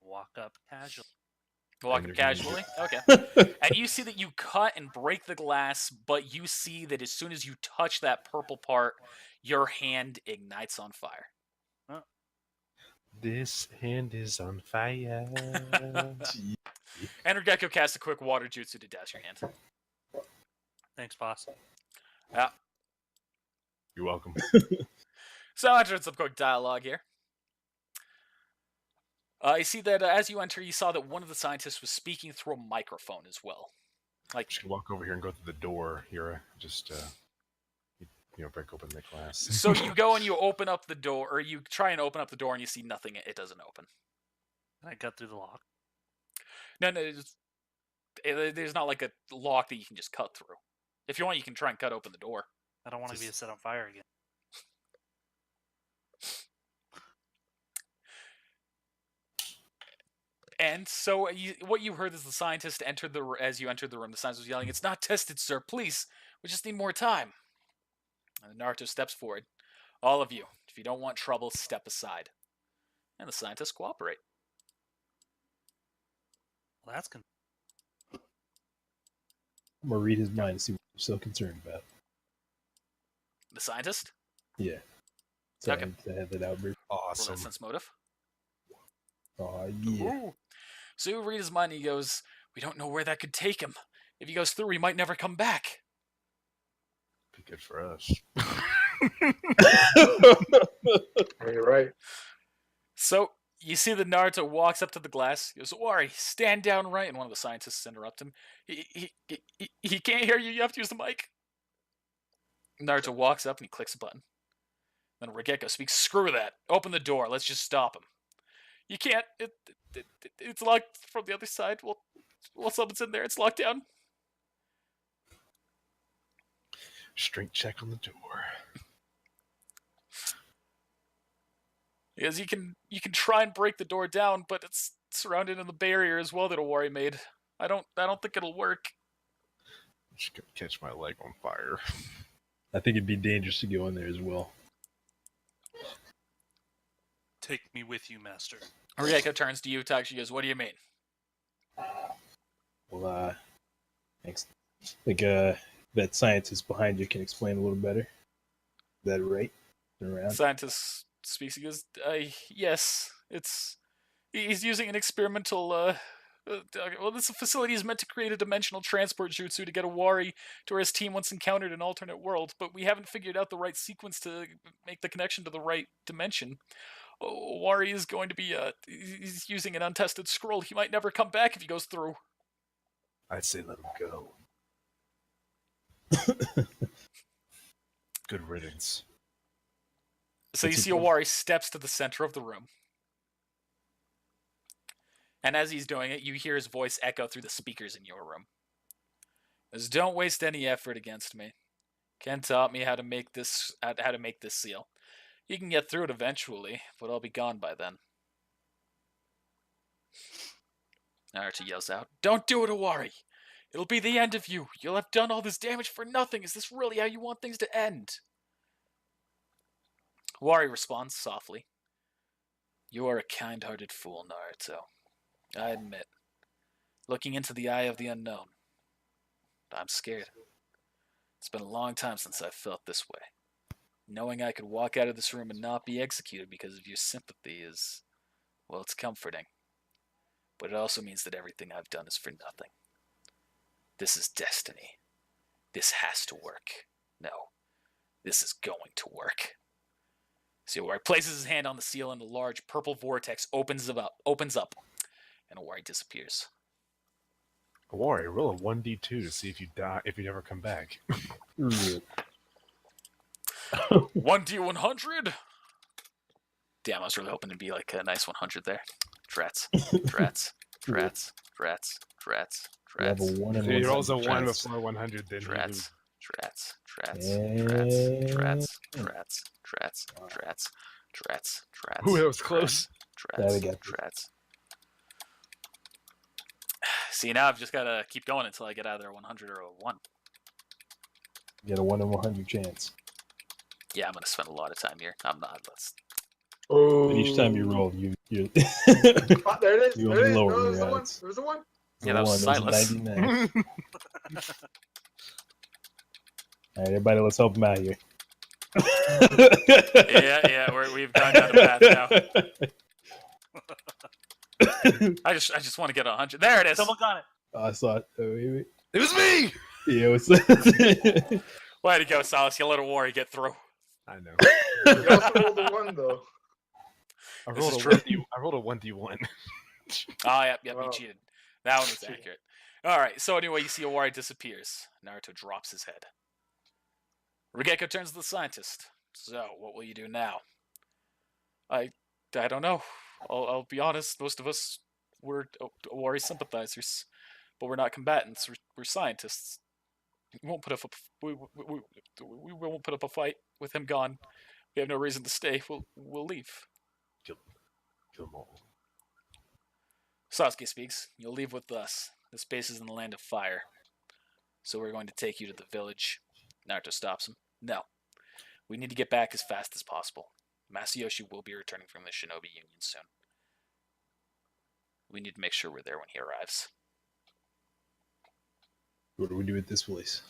Walk up casually. Walk And up you're gonna casually? Okay. And you see that you cut and break the glass, but you see that as soon as you touch that purple part, your hand ignites on fire. This hand is on fire. Gee. And Regekko casts a quick water jutsu to douse your hand. Thanks, boss. Yeah. You're welcome. So enter some quick dialogue here. You see that as you enter, you saw that one of the scientists was speaking through a microphone as well. Like, Just walk over here and go through the door, Hira. Just, break open the glass. so you go and you open up the door, or you try and open up the door and you see nothing. It doesn't open. Can I cut through the lock? No, there's not like a lock that you can just cut through. If you want, you can try and cut open the door. I don't want to be set on fire again. And so what you heard is the scientist as you entered the room, the scientist was yelling, "It's not tested, sir. Please, we just need more time." And Naruto steps forward. "All of you, if you don't want trouble, step aside." And the scientists cooperate. Well, that's I'm gonna read his mind and see what he's so concerned about. The scientist? Yeah. So Okay. I had that outburst. Roll Awesome. that sense motive. Oh yeah. Ooh. So you read his mind and he goes, "We don't know where that could take him. If he goes through, he might never come back." Be good for us. You're right. So you see that Naruto walks up to the glass. He goes, "Owari, stand down right." And one of the scientists interrupt him. He can't hear you. You have to use the mic. Naruto walks up and he clicks a button. Then Regekko speaks, "Screw that. Open the door. Let's just stop him." "You can't. It's locked from the other side. Well, someone's in there. It's locked down." Strength check on the door. Because you can try and break the door down, but it's surrounded in the barrier as well that Owari made. I don't think it'll work. I'm just gonna catch my leg on fire. I think it'd be dangerous to go in there as well. Take me with you, master. Regekko turns to you, Takshi goes, "What do you mean?" Well, thanks. I think that scientist behind you can explain a little better. Is that right? Turn around. Scientist speaks. He goes, "Yes, he's using an experimental. Well, this facility is meant to create a dimensional transport jutsu to get Owari to where his team once encountered an alternate world, but we haven't figured out the right sequence to make the connection to the right dimension. Owari is going to be he's using an untested scroll. He might never come back if he goes through." I'd say let him go. Good riddance. So you What's see he doing? Owari steps to the center of the room. And as he's doing it, you hear his voice echo through the speakers in your room. He says, "Don't waste any effort against me. Ken taught me how to make this seal. You can get through it eventually, but I'll be gone by then." Naruto yells out, "Don't do it, Owari! It'll be the end of you. You'll have done all this damage for nothing. Is this really how you want things to end? Wari responds softly. You are a kind-hearted fool, Naruto. I admit. Looking into the eye of the unknown. I'm scared. It's been a long time since I've felt this way. Knowing I could walk out of this room and not be executed because of your sympathy is, well, it's comforting. But it also means that everything I've done is for nothing. This is destiny. This has to work. No, this is going to work. See, Owari places his hand on the seal and a large purple vortex opens up, and Owari disappears. Owari, roll a 1d2 to see if you die, if you never come back. 1d100. Damn, I was really hoping to be like a nice 100 there. Trats. Level 1 and If he 1. rolls a 1 Trats. before 100, then Trats. Ooh, that was close. There we go. See, now I've just got to keep going until I get either a 100 or a 1. You get a 1 in 100 chance. Yeah, I'm going to spend a lot of time here. I'm not. Let's... Oh. And each time you roll, you Oh, there it is. You There it is. lower No, your there's the one. odds. There's the one. Yeah, that was Silas. 99. All right, everybody, let's help him out here. yeah, we've gone down a path now. I just want to get 100. There it is. Someone got it. Oh, I saw it. Oh, wait. It was me! Yeah, what's Way to go, Silas. You let Owari get through. I know. You also rolled the one though. I This rolled, is a true. 1D, I rolled a 1d1. Oh, yep, you Wow. cheated. That one was accurate. Alright, so anyway, you see Owari disappears. Naruto drops his head. Rigeko turns to the scientist. So, what will you do now? I don't know. I'll be honest, most of us were Owari sympathizers. But we're not combatants, we're scientists. We won't put up we won't put up a fight with him gone. We have no reason to stay. We'll leave. Kill them all. Sasuke speaks. You'll leave with us. This base is in the land of fire. So we're going to take you to the village. Naruto stops him. No. We need to get back as fast as possible. Masayoshi will be returning from the Shinobi Union soon. We need to make sure we're there when he arrives. What do we do with this place?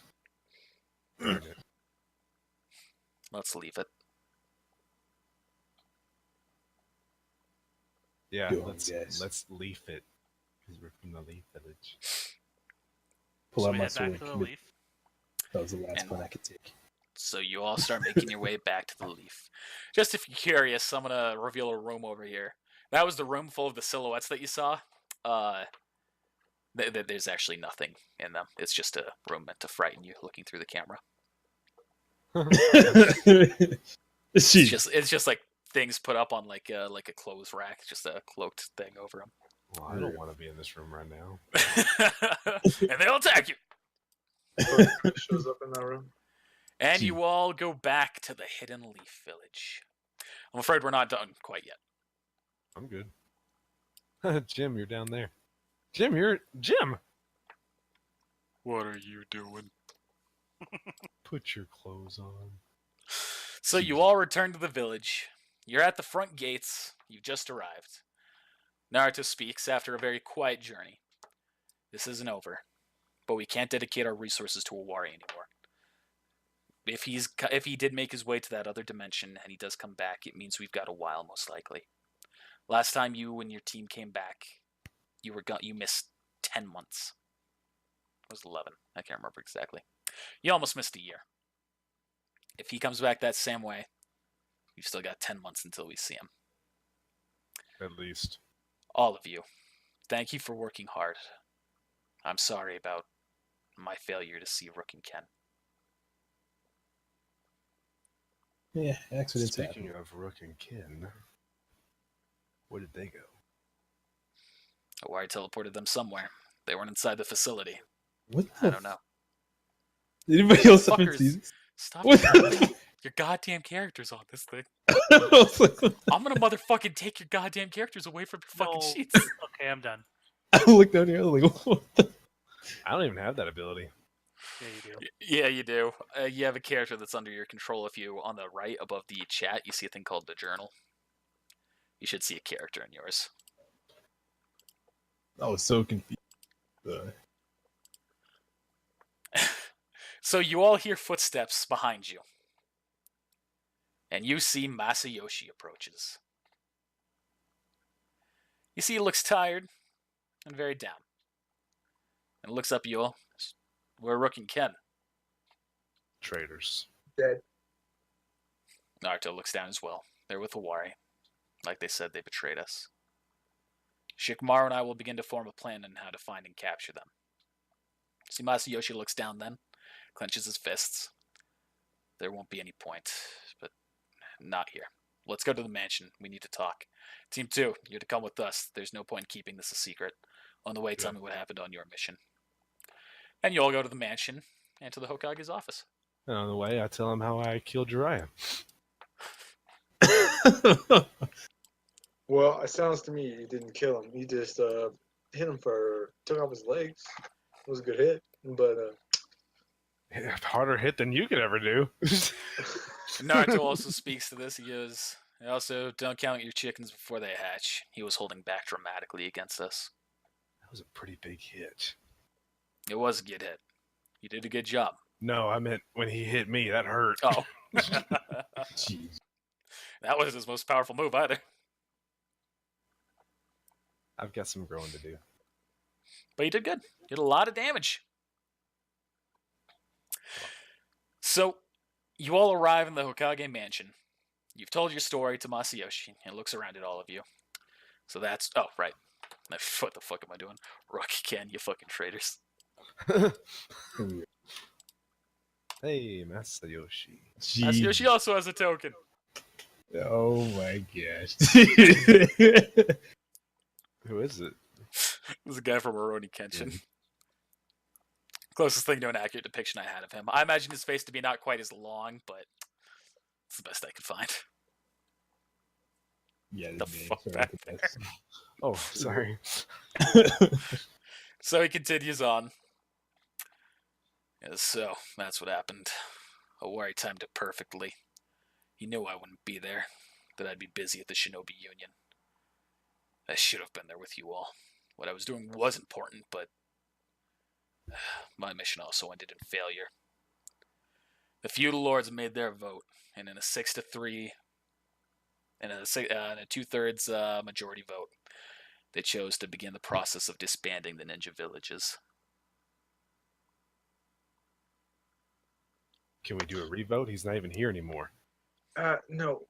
Let's leave it. Yeah, Go on, guys. let's leaf it. Because we're from the Leaf Village. Pull So out we my head back sword. to the leaf. That was the last And- one I could take. So you all start making your way back to the leaf. Just if you're curious, I'm gonna reveal a room over here. That was the room full of the silhouettes that you saw. There's actually nothing in them. It's just a room meant to frighten you, looking through the camera. It's just like things put up on like a clothes rack, just a cloaked thing over them. Well, I don't want to be in this room right now. And they'll attack you. Shows up in that room. And you all go back to the Hidden Leaf Village. I'm afraid we're not done quite yet. I'm good. Jim, you're down there. Jim! What are you doing? Put your clothes on. So you all return to the village. You're at the front gates. You've just arrived. Naruto speaks after a very quiet journey. This isn't over, but we can't dedicate our resources to Owari anymore. If he did make his way to that other dimension and he does come back, it means we've got a while, most likely. Last time you and your team came back, you missed 10 months. It was 11. I can't remember exactly. You almost missed a year. If he comes back that same way, we've still got 10 months until we see him. At least. All of you, thank you for working hard. I'm sorry about my failure to see Rook and Ken. Yeah, accidents Speaking happen. of Rook and Kin, where did they go? Owari teleported them somewhere. They weren't inside the facility. What I the don't know. Did anybody else haven't Fuckers. seen this? Stop What putting your goddamn characters on this thing. I was like, I'm gonna motherfucking take your goddamn characters away from your fucking No. sheets. Okay, I'm done. I looked down here, I was like, what the? I don't even have that ability. Yeah, you do. Yeah, you do. You have a character that's under your control. If you, on the right above the chat, you see a thing called the journal. You should see a character in yours. I was so confused. So you all hear footsteps behind you. And you see Masayoshi approaches. You see he looks tired and very down. And looks up at you all. We're Rook and Ken. Traitors. Dead. Naruto looks down as well. They're with Owari. Like they said, they betrayed us. Shikamaru and I will begin to form a plan on how to find and capture them. See, Masayoshi looks down then, clenches his fists. There won't be any point, but not here. Let's go to the mansion. We need to talk. Team 2, you're to come with us. There's no point in keeping this a secret. On the way, tell me what happened on your mission. And you all go to the mansion and to the Hokage's office. And on the way, I tell him how I killed Jiraiya. Well, it sounds to me you didn't kill him. You just hit him took off his legs. It was a good hit, but Harder hit than you could ever do. Naruto also speaks to this. He goes, also, don't count your chickens before they hatch. He was holding back dramatically against us. That was a pretty big hit. It was a good hit. You did a good job. No, I meant when he hit me, that hurt. Oh. Jeez. That wasn't his most powerful move either. I've got some growing to do. But you did good. You did a lot of damage. So, you all arrive in the Hokage mansion. You've told your story to Masayoshi, and looks around at all of you. So that's... Oh, right. What the fuck am I doing? Rook, Ken, you fucking traitors. Hey, Masayoshi. Masayoshi also has a token. Oh my gosh. Who is it? This is a guy from Rurouni Kenshin. Closest thing to an accurate depiction I had of him. I imagine his face to be not quite as long, but it's the best I could find. Yeah, The fuck back there. Oh, sorry. So he continues on. Yeah, so, that's what happened. Owari timed it perfectly. He knew I wouldn't be there, that I'd be busy at the Shinobi Union. I should have been there with you all. What I was doing was important, but my mission also ended in failure. The feudal lords made their vote, and in a 6-3, and a 2/3 majority vote, they chose to begin the process of disbanding the ninja villages. Can we do a revote? He's not even here anymore. no,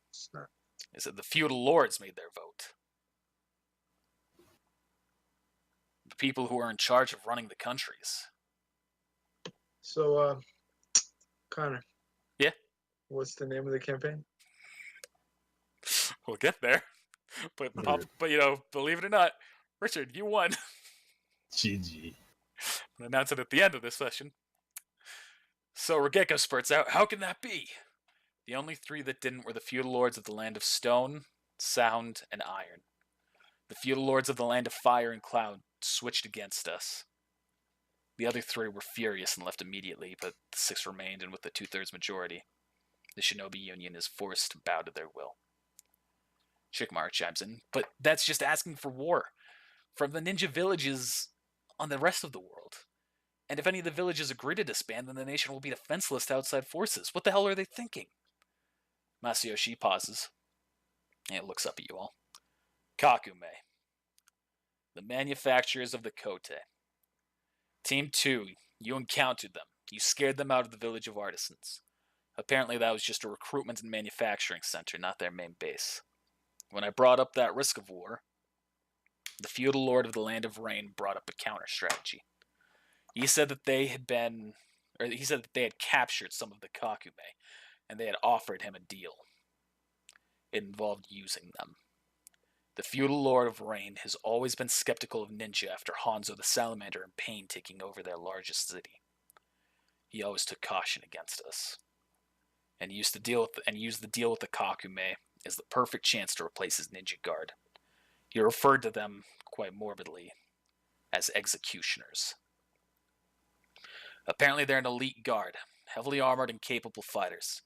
it's not. They said the feudal lords made their vote. The people who are in charge of running the countries. So, Connor. Yeah? What's the name of the campaign? We'll get there. But you know, believe it or not, Richard, you won. GG. I'll announce it at the end of this session. So Regeko spurts out, how can that be? The only three that didn't were the feudal lords of the land of stone, sound, and iron. The feudal lords of the land of fire and cloud switched against us. The other three were furious and left immediately, but the 6 remained, and with the 2/3 majority, the Shinobi Union is forced to bow to their will. Shikamaru chimes in, but that's just asking for war from the ninja villages on the rest of the world. And if any of the villages agree to disband, then the nation will be defenseless to outside forces. What the hell are they thinking? Masayoshi pauses and looks up at you all. Kakume, the manufacturers of the Kote. Team 2, you encountered them. You scared them out of the village of artisans. Apparently that was just a recruitment and manufacturing center, not their main base. When I brought up that risk of war, the feudal lord of the land of rain brought up a counter strategy. He said that they had captured some of the Kakume, and they had offered him a deal. It involved using them. The feudal lord of rain has always been skeptical of ninja after Hanzo the Salamander and Pain taking over their largest city. He always took caution against us, and used the deal with the Kakume as the perfect chance to replace his ninja guard. He referred to them, quite morbidly, as executioners. Apparently they're an elite guard, heavily armored and capable fighters.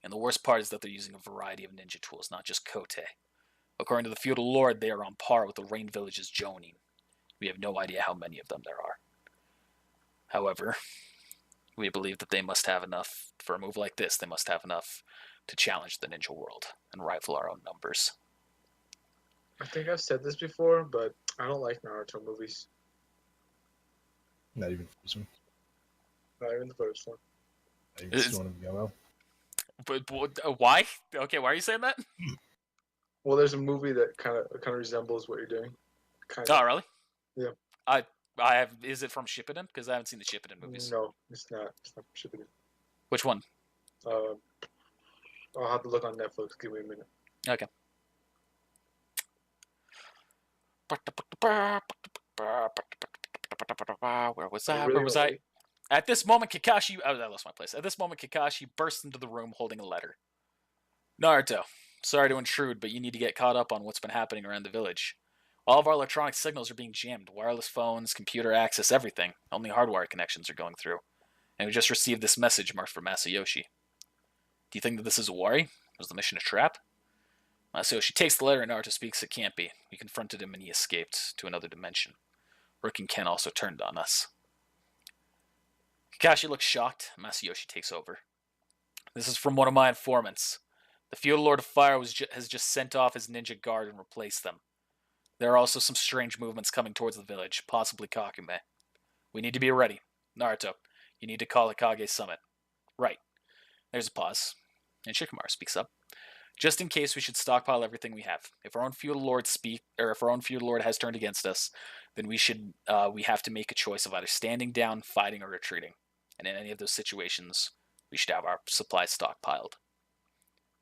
And the worst part is that they're using a variety of ninja tools, not just kote. According to the feudal lord, they are on par with the Rain Village's jonin. We have no idea how many of them there are. However, we believe that they must have enough, for a move like this, they must have enough to challenge the ninja world and rival our own numbers. I think I've said this before, but I don't like Naruto movies. Not even the first one. Not even the first one. Not even the one of Yellow. But why? Okay, why are you saying that? Well, there's a movie that kind of resembles what you're doing. Kind Oh, of. really? Yeah. I have. Is it from Shippuden? Because I haven't seen the Shippuden movies. No, it's not. It's not Shippuden. Which one? I'll have to look on Netflix. Give me a minute. Okay. Where was I? Really Where was I? late. At this moment, Kakashi... I lost my place. At this moment, Kakashi bursts into the room holding a letter. Naruto, sorry to intrude, but you need to get caught up on what's been happening around the village. All of our electronic signals are being jammed. Wireless phones, computer access, everything. Only hardwire connections are going through. And we just received this message marked for Masayoshi. Do you think that this is a worry? Was the mission a trap? Masayoshi takes the letter and Naruto speaks. It can't be. We confronted him and he escaped to another dimension. Rook and Ken also turned on us. Kakashi looks shocked. Masayoshi takes over. This is from one of my informants. The feudal lord of fire has just sent off his ninja guard and replaced them. There are also some strange movements coming towards the village, possibly Kakume. We need to be ready. Naruto, you need to call the Kage Summit. Right. There's a pause. And Shikamaru speaks up. Just in case, we should stockpile everything we have. If our own feudal lord has turned against us, then we have to make a choice of either standing down, fighting, or retreating. And in any of those situations, we should have our supplies stockpiled.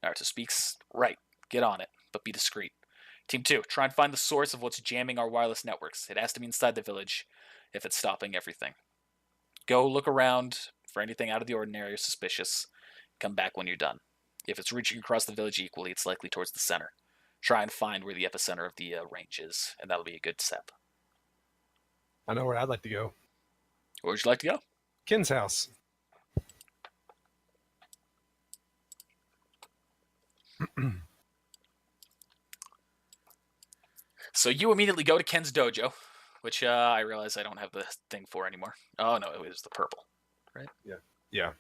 Naruto speaks. Right. Get on it, but be discreet. Team 2, try and find the source of what's jamming our wireless networks. It has to be inside the village if it's stopping everything. Go look around for anything out of the ordinary or suspicious. Come back when you're done. If it's reaching across the village equally, it's likely towards the center. Try and find where the epicenter of the range is, and that'll be a good step. I know where I'd like to go. Where would you like to go? Ken's house. So you immediately go to Ken's dojo, which I realize I don't have the thing for anymore. Oh, no, it was the purple, right? Yeah. Yeah.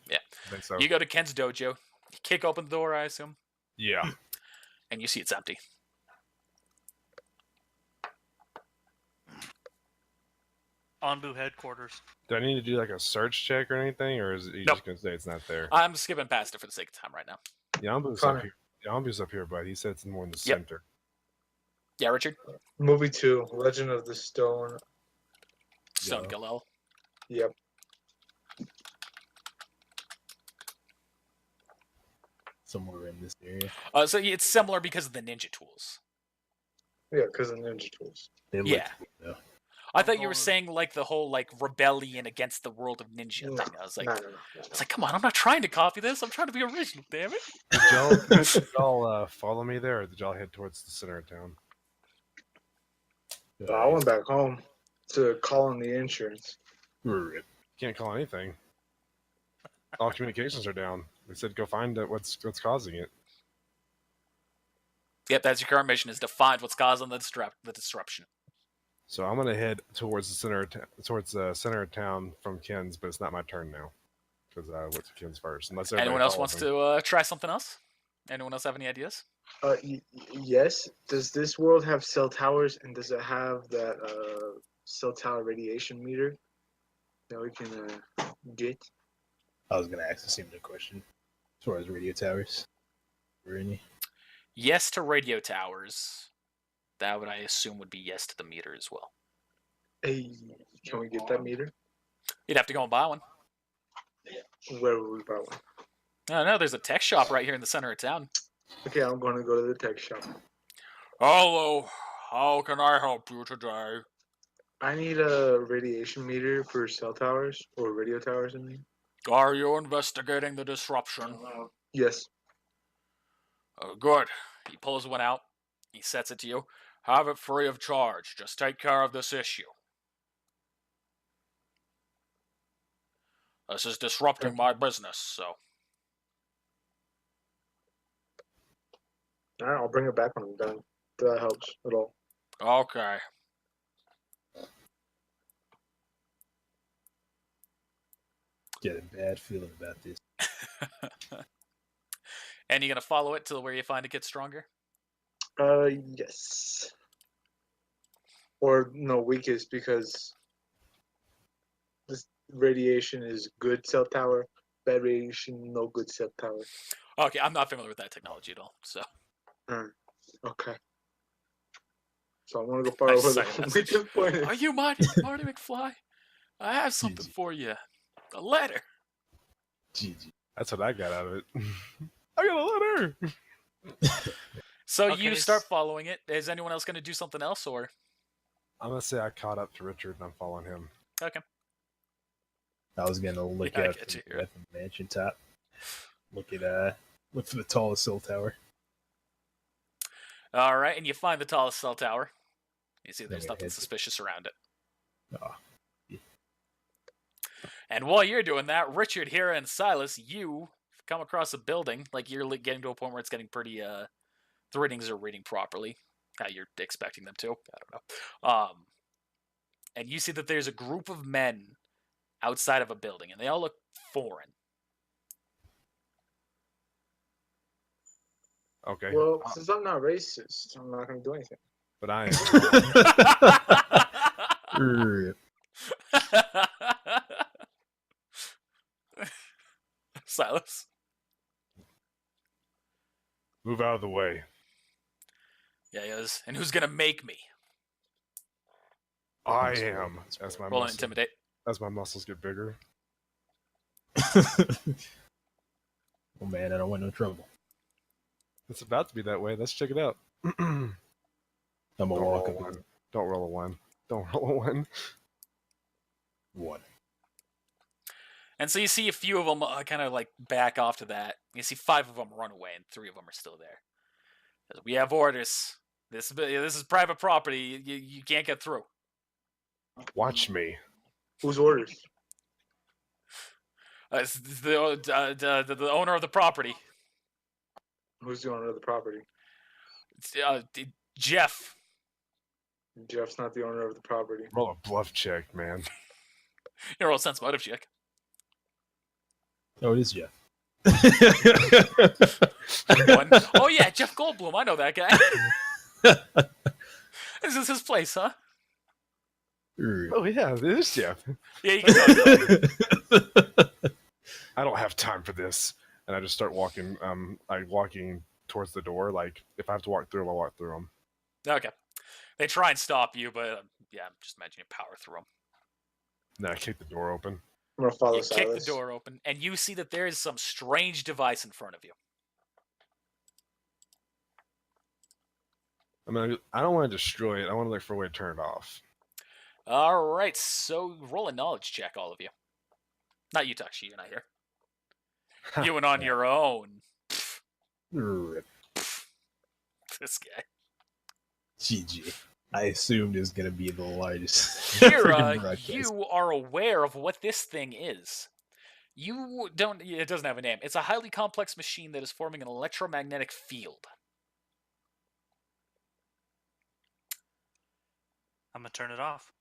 I think so. You go to Ken's dojo, you kick open the door, I assume, Yeah. and you see it's empty. Anbu headquarters. Do I need to do like a search check or anything, or is it you Nope. just gonna say it's not there? I'm skipping past it for the sake of time right now. Yambu's Connor. up here. Yambu's up here, but he said it's more in the Yep. center. Yeah, Richard? Movie 2, Legend of the Stone. Stone Yeah. Galil. Yep. Somewhere in this area. So it's similar because of the ninja tools. Yeah, because of Ninja Tools. They look Yeah. cool, though. I thought you were saying like the whole like rebellion against the world of ninja No, thing. I was like, no. come on, I'm not trying to copy this. I'm trying to be original, damn it. Did y'all follow me there, or did y'all head towards the center of town? No, I went back home to call in the insurance. Rip. Can't call anything. All communications are down. They said go find what's causing it. Yep, that's your current mission, is to find what's causing the disruption. So I'm gonna head towards the center of town from Ken's, but it's not my turn now because I went to Ken's first. Unless Anyone else wants to try something else? Anyone else have any ideas? Yes. Does this world have cell towers, and does it have that cell tower radiation meter that we can get? I was gonna ask the same question. As far as radio towers, or any? Yes to radio towers. That would, I assume, would be yes to the meter as well. Hey, can we get that meter? You'd have to go and buy one. Where would we buy one? I don't know, there's a tech shop right here in the center of town. Okay, I'm going to go to the tech shop. Hello, how can I help you today? I need a radiation meter for cell towers, or radio towers, I mean. Are you investigating the disruption? Yes. Good. He pulls one out. He sets it to you. Have it free of charge. Just take care of this issue. This is disrupting my business, so. All right, I'll bring it back when I'm done. If that helps at all. Okay. Get a bad feeling about this. And you're going to follow it till where you find it gets stronger? Yes. Or no, weakest, because this radiation is good cell tower. Bad radiation, no good cell tower. Okay, I'm not familiar with that technology at all, so. Okay. So I want to go far I over just the saw your message. weakest point. Are you Marty McFly? I have something GG. for you. A letter. GG. That's what I got out of it. I got a letter. So Okay, you start following it. Is anyone else going to do something else, or? I'm gonna say I caught up to Richard and I'm following him. Okay. I was gonna look Yeah, I out get for you the here. weapon mansion top. Look for the tallest cell tower. All right, and you find the tallest cell tower. You see there's Yeah, nothing hits it. suspicious around it. Oh, And while you're doing that, Richard, Hera, and Silas, you come across a building. Like, you're getting to a point where it's getting pretty, the ratings are reading properly. How you're expecting them to. I don't know. And you see that there's a group of men outside of a building, and they all look foreign. Okay. Well, since I'm not racist, I'm not going to do anything. But I am. Rip. Silas. Move out of the way. Yeah, he is. And who's gonna make me? I am. As my Roll and muscles, intimidate. as my muscles get bigger. Oh man, I don't want no trouble. It's about to be that way. Let's check it out. I'm gonna Don't walk roll up a and one. Don't roll a one. Don't roll a one. one. And so you see a few of them kind of like back off to that. You see 5 of them run away, and 3 of them are still there. We have orders. This is private property. You can't get through. Watch me. Whose orders? It's the owner of the property. Who's the owner of the property? It's, Jeff. Jeff's not the owner of the property. Roll a bluff check, man. You're all sense motive check. Oh, it is Jeff. 1. Oh yeah, Jeff Goldblum. I know that guy. This is his place, huh? Rip. Oh yeah, it is Jeff. Yeah, you can talk to him. I don't have time for this. And I just start walking. Walking towards the door. Like if I have to walk through them, I'll walk through them. Okay. They try and stop you, but yeah, just imagine you power through them. And then I kick the door open. I'm going to follow You kick Silas. the door open, and you see that there is some strange device in front of you. I don't want to destroy it. I want to look for a way to turn it off. All right, so roll a knowledge check, all of you. Not you, Tashi. You're not here. You went on your own. Rip. This guy. GG. I assumed it was gonna be the largest. Hera, freaking broadcast. you are aware of what this thing is. You don't. It doesn't have a name. It's a highly complex machine that is forming an electromagnetic field. I'm gonna turn it off.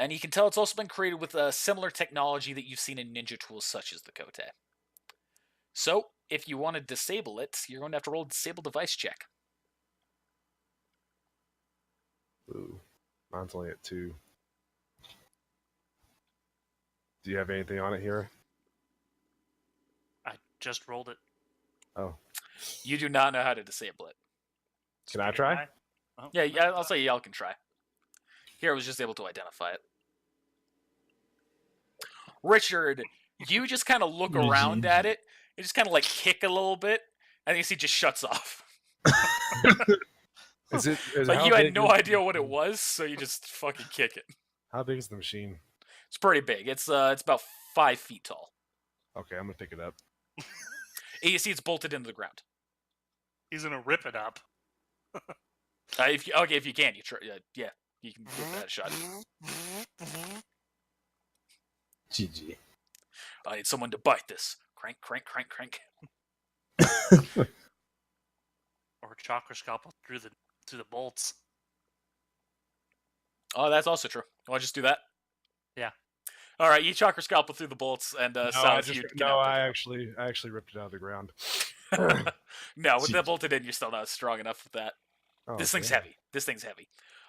And you can tell it's also been created with a similar technology that you've seen in ninja tools such as the Kote. So, if you want to disable it, you're going to have to roll a disable device check. Ooh, mine's only at 2. Do you have anything on it here? I just rolled it. Oh, You do not know how to disable it. can I try? Oh, Yeah, I'll say y'all can try. Here, I was just able to identify it. Richard, you just kind of look around at it. You just kind of like kick a little bit, and you see it just shuts off. Is Like how you had big no is- idea what it was, so you just fucking kick it. How big is the machine? It's pretty big. It's about 5 feet tall. Okay, I'm gonna pick it up. And you see it's bolted into the ground. He's gonna rip it up. If you can, you try. Yeah, you can give that a shot. GG. I need someone to bite this. Crank, crank, crank, crank. Or chakra scalpel through the bolts. Oh, that's also true. Want to just do that? Yeah. All right, you chakra scalpel through the bolts, and Silas, you get out. I actually ripped it out of the ground. No, with that bolted in, you're still not strong enough with that. Oh, This thing's okay. heavy. This thing's heavy.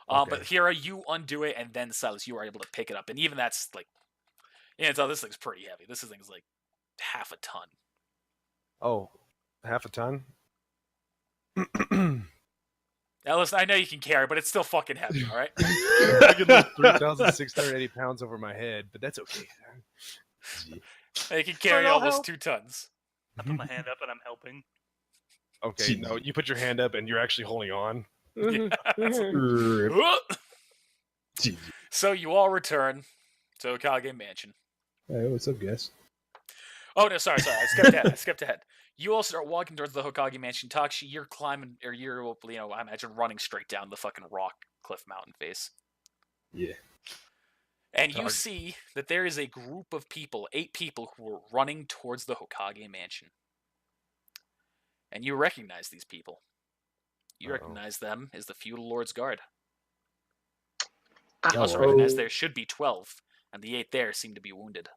Okay. But Hira, you undo it, and then Silas, you are able to pick it up, and even that's like, yeah, so this thing's pretty heavy. This thing's like half a ton. Oh, half a ton? Now listen, I know you can carry, but it's still fucking heavy. All right. I can lift 3,680 pounds over my head, but that's okay. You can carry I'll almost help. 2 tons. I put my hand up and I'm helping. Okay, no, you put your hand up and you're actually holding on. Yeah. Rip. So you all return to Okage Mansion. Hey, what's up, guys? Oh no, sorry. I skipped ahead. You all start walking towards the Hokage Mansion. Takshi, you're climbing, or you're, I imagine running straight down the fucking rock cliff mountain face. Yeah. And you see that there is a group of people, 8 people, who are running towards the Hokage Mansion. And you recognize these people. You recognize them as the Feudal Lord's Guard. You also recognize there should be 12, and the 8 there seem to be wounded.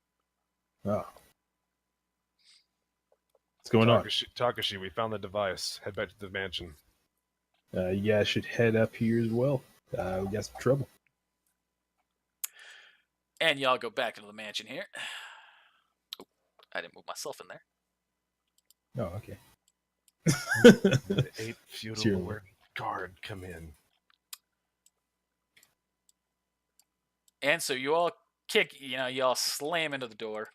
Oh. What's going on? Takashi, we found the device. Head back to the mansion. You guys should head up here as well. We got some trouble. And y'all go back into the mansion here. Oh, I didn't move myself in there. Oh, okay. The 8 Feudal Lord Guard come in. And so you all kick, you all slam into the door.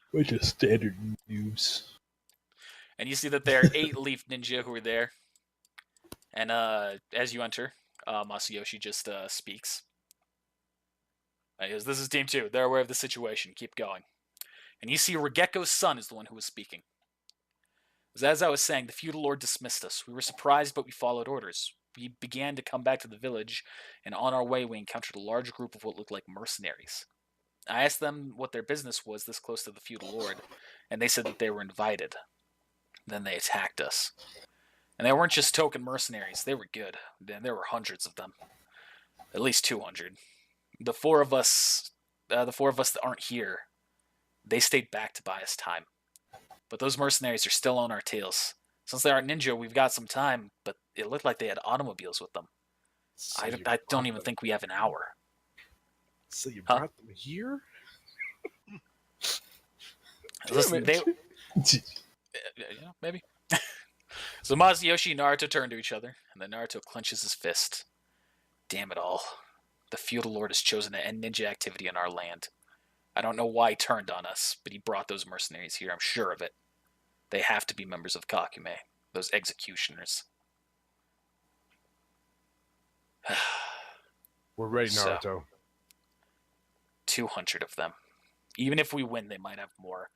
Which is standard news. And you see that there are 8 Leaf Ninja who are there. And as you enter, Masayoshi just speaks. He goes, "This is Team 2. They're aware of the situation. Keep going." And you see Rageko's son is the one who was speaking. As I was saying, the Feudal Lord dismissed us. We were surprised, but we followed orders. We began to come back to the village, and on our way we encountered a large group of what looked like mercenaries. I asked them what their business was this close to the Feudal Lord, and they said that they were invited. Then they attacked us. And they weren't just token mercenaries, they were good. There were hundreds of them. At least 200. The four of us that aren't here, they stayed back to buy us time. But those mercenaries are still on our tails. Since they aren't ninja, we've got some time, but it looked like they had automobiles with them. So I don't even think we have an hour. So you brought them here? Listen, yeah, maybe. So Masayoshi and Naruto turn to each other, and then Naruto clenches his fist. Damn it all. The Feudal Lord has chosen to end ninja activity in our land. I don't know why he turned on us, but he brought those mercenaries here, I'm sure of it. They have to be members of Kakume, those executioners. We're ready, Naruto. So, 200 of them. Even if we win, they might have more,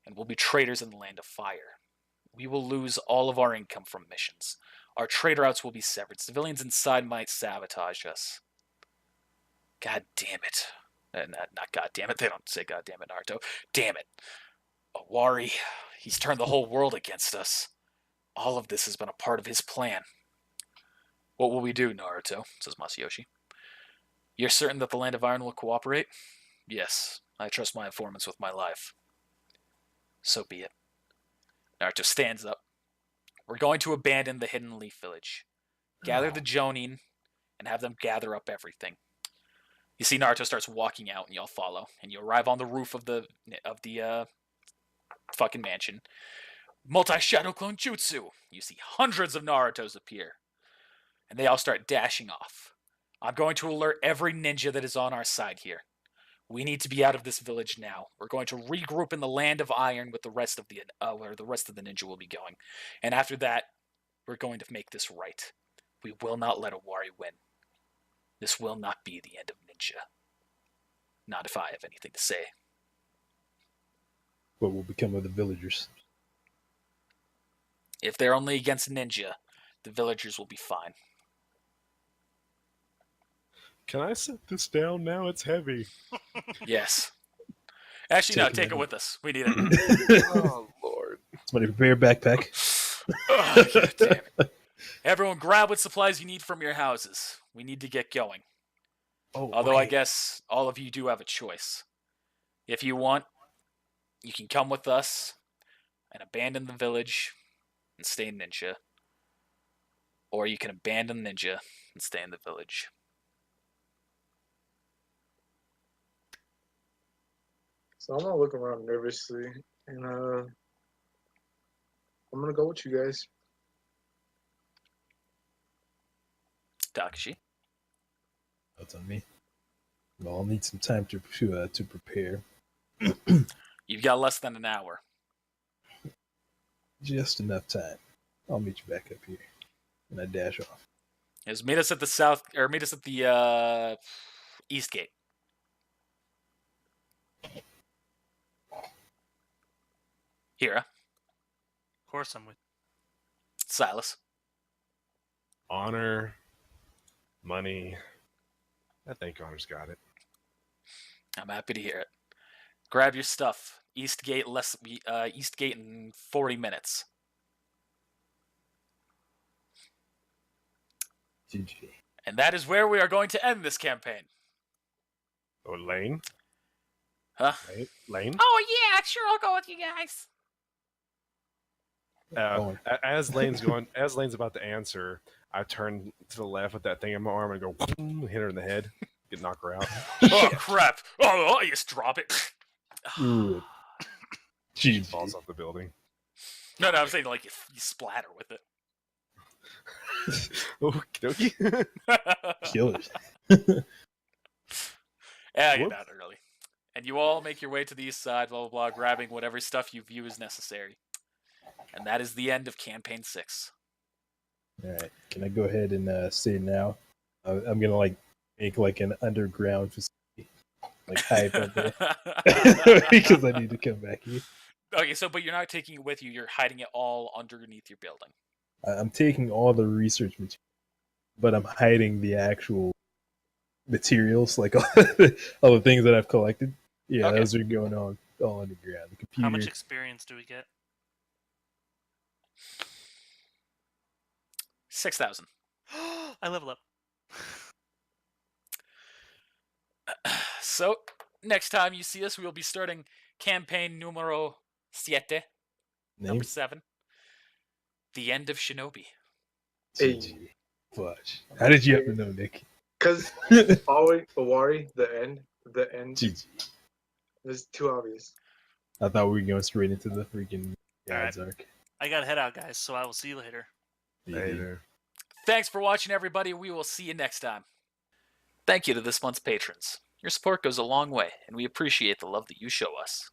and we'll be traitors in the land of fire. We will lose all of our income from missions. Our trade routes will be severed. Civilians inside might sabotage us. God damn it. Not god damn it. They don't say god damn it, Naruto. Damn it. Owari, he's turned the whole world against us. All of this has been a part of his plan. What will we do, Naruto? Says Masayoshi. You're certain that the Land of Iron will cooperate? Yes, I trust my informants with my life. So be it. Naruto stands up. We're going to abandon the Hidden Leaf Village. Gather the Jonin and have them gather up everything. You see Naruto starts walking out and y'all follow. And you arrive on the roof of the fucking mansion. Multi-shadow clone jutsu! You see hundreds of Narutos appear. And they all start dashing off. I'm going to alert every ninja that is on our side here. We need to be out of this village now. We're going to regroup in the Land of Iron with the rest of where the rest of the ninja will be going. And after that, we're going to make this right. We will not let Owari win. This will not be the end of ninja. Not if I have anything to say. What will become of the villagers? If they're only against ninja, the villagers will be fine. Can I set this down now? It's heavy. Yes. Actually, no, Taking take it it in. with us. We need it. Oh Lord. Somebody prepare a backpack. Oh, God damn it. Everyone grab what supplies you need from your houses. We need to get going. Oh, Although I okay. guess all of you do have a choice. If you want, you can come with us and abandon the village and stay ninja. Or you can abandon ninja and stay in the village. So I'm gonna look around nervously, and I'm gonna go with you guys. Takashi. That's on me. Well, I'll need some time to prepare. You've got less than an hour. Just enough time. I'll meet you back up here, and I dash off. Is meet us at the south, or meet us at the east gate. Hira, Of course, I'm with. Silas, Honor, money. I think Honor's got it. I'm happy to hear it. Grab your stuff. East gate East gate in 40 minutes. GG. And that is where we are going to end this campaign. Oh, Lane? Huh? Lane? Oh yeah, sure, I'll go with you guys. As Lane's about to answer, I turn to the left with that thing in my arm and go hit her in the head, get knock her out. Oh crap! Oh, I just drop it. Ooh. She GG. falls off the building. No, I'm saying like you splatter with it. Okie dokie. Kill it. Yeah, get Whoops. out early. And you all make your way to the east side, blah, blah, blah, grabbing whatever stuff you view as necessary. And that is the end of Campaign 6. All right. Can I go ahead and say now? I'm gonna make an underground facility, hide up there, because I need to come back here. Okay, but you're not taking it with you. You're hiding it all underneath your building. I'm taking all the research materials, but I'm hiding the actual materials, all the things that I've collected. Yeah, Okay. those are going on all underground. The computer. How much experience do we get? 6,000. I level up. So, next time you see us, we will be starting Campaign numero 7. Number 7. The End of Shinobi. GG. Fudge. How did you happen to know, Nick? Cause Awari, the end GG. was too obvious. I thought we were going straight into the freaking God's arc. I gotta head out, guys, so I will see you later. Hey there. Thanks for watching, everybody. We will see you next time. Thank you to this month's patrons. Your support goes a long way, and we appreciate the love that you show us.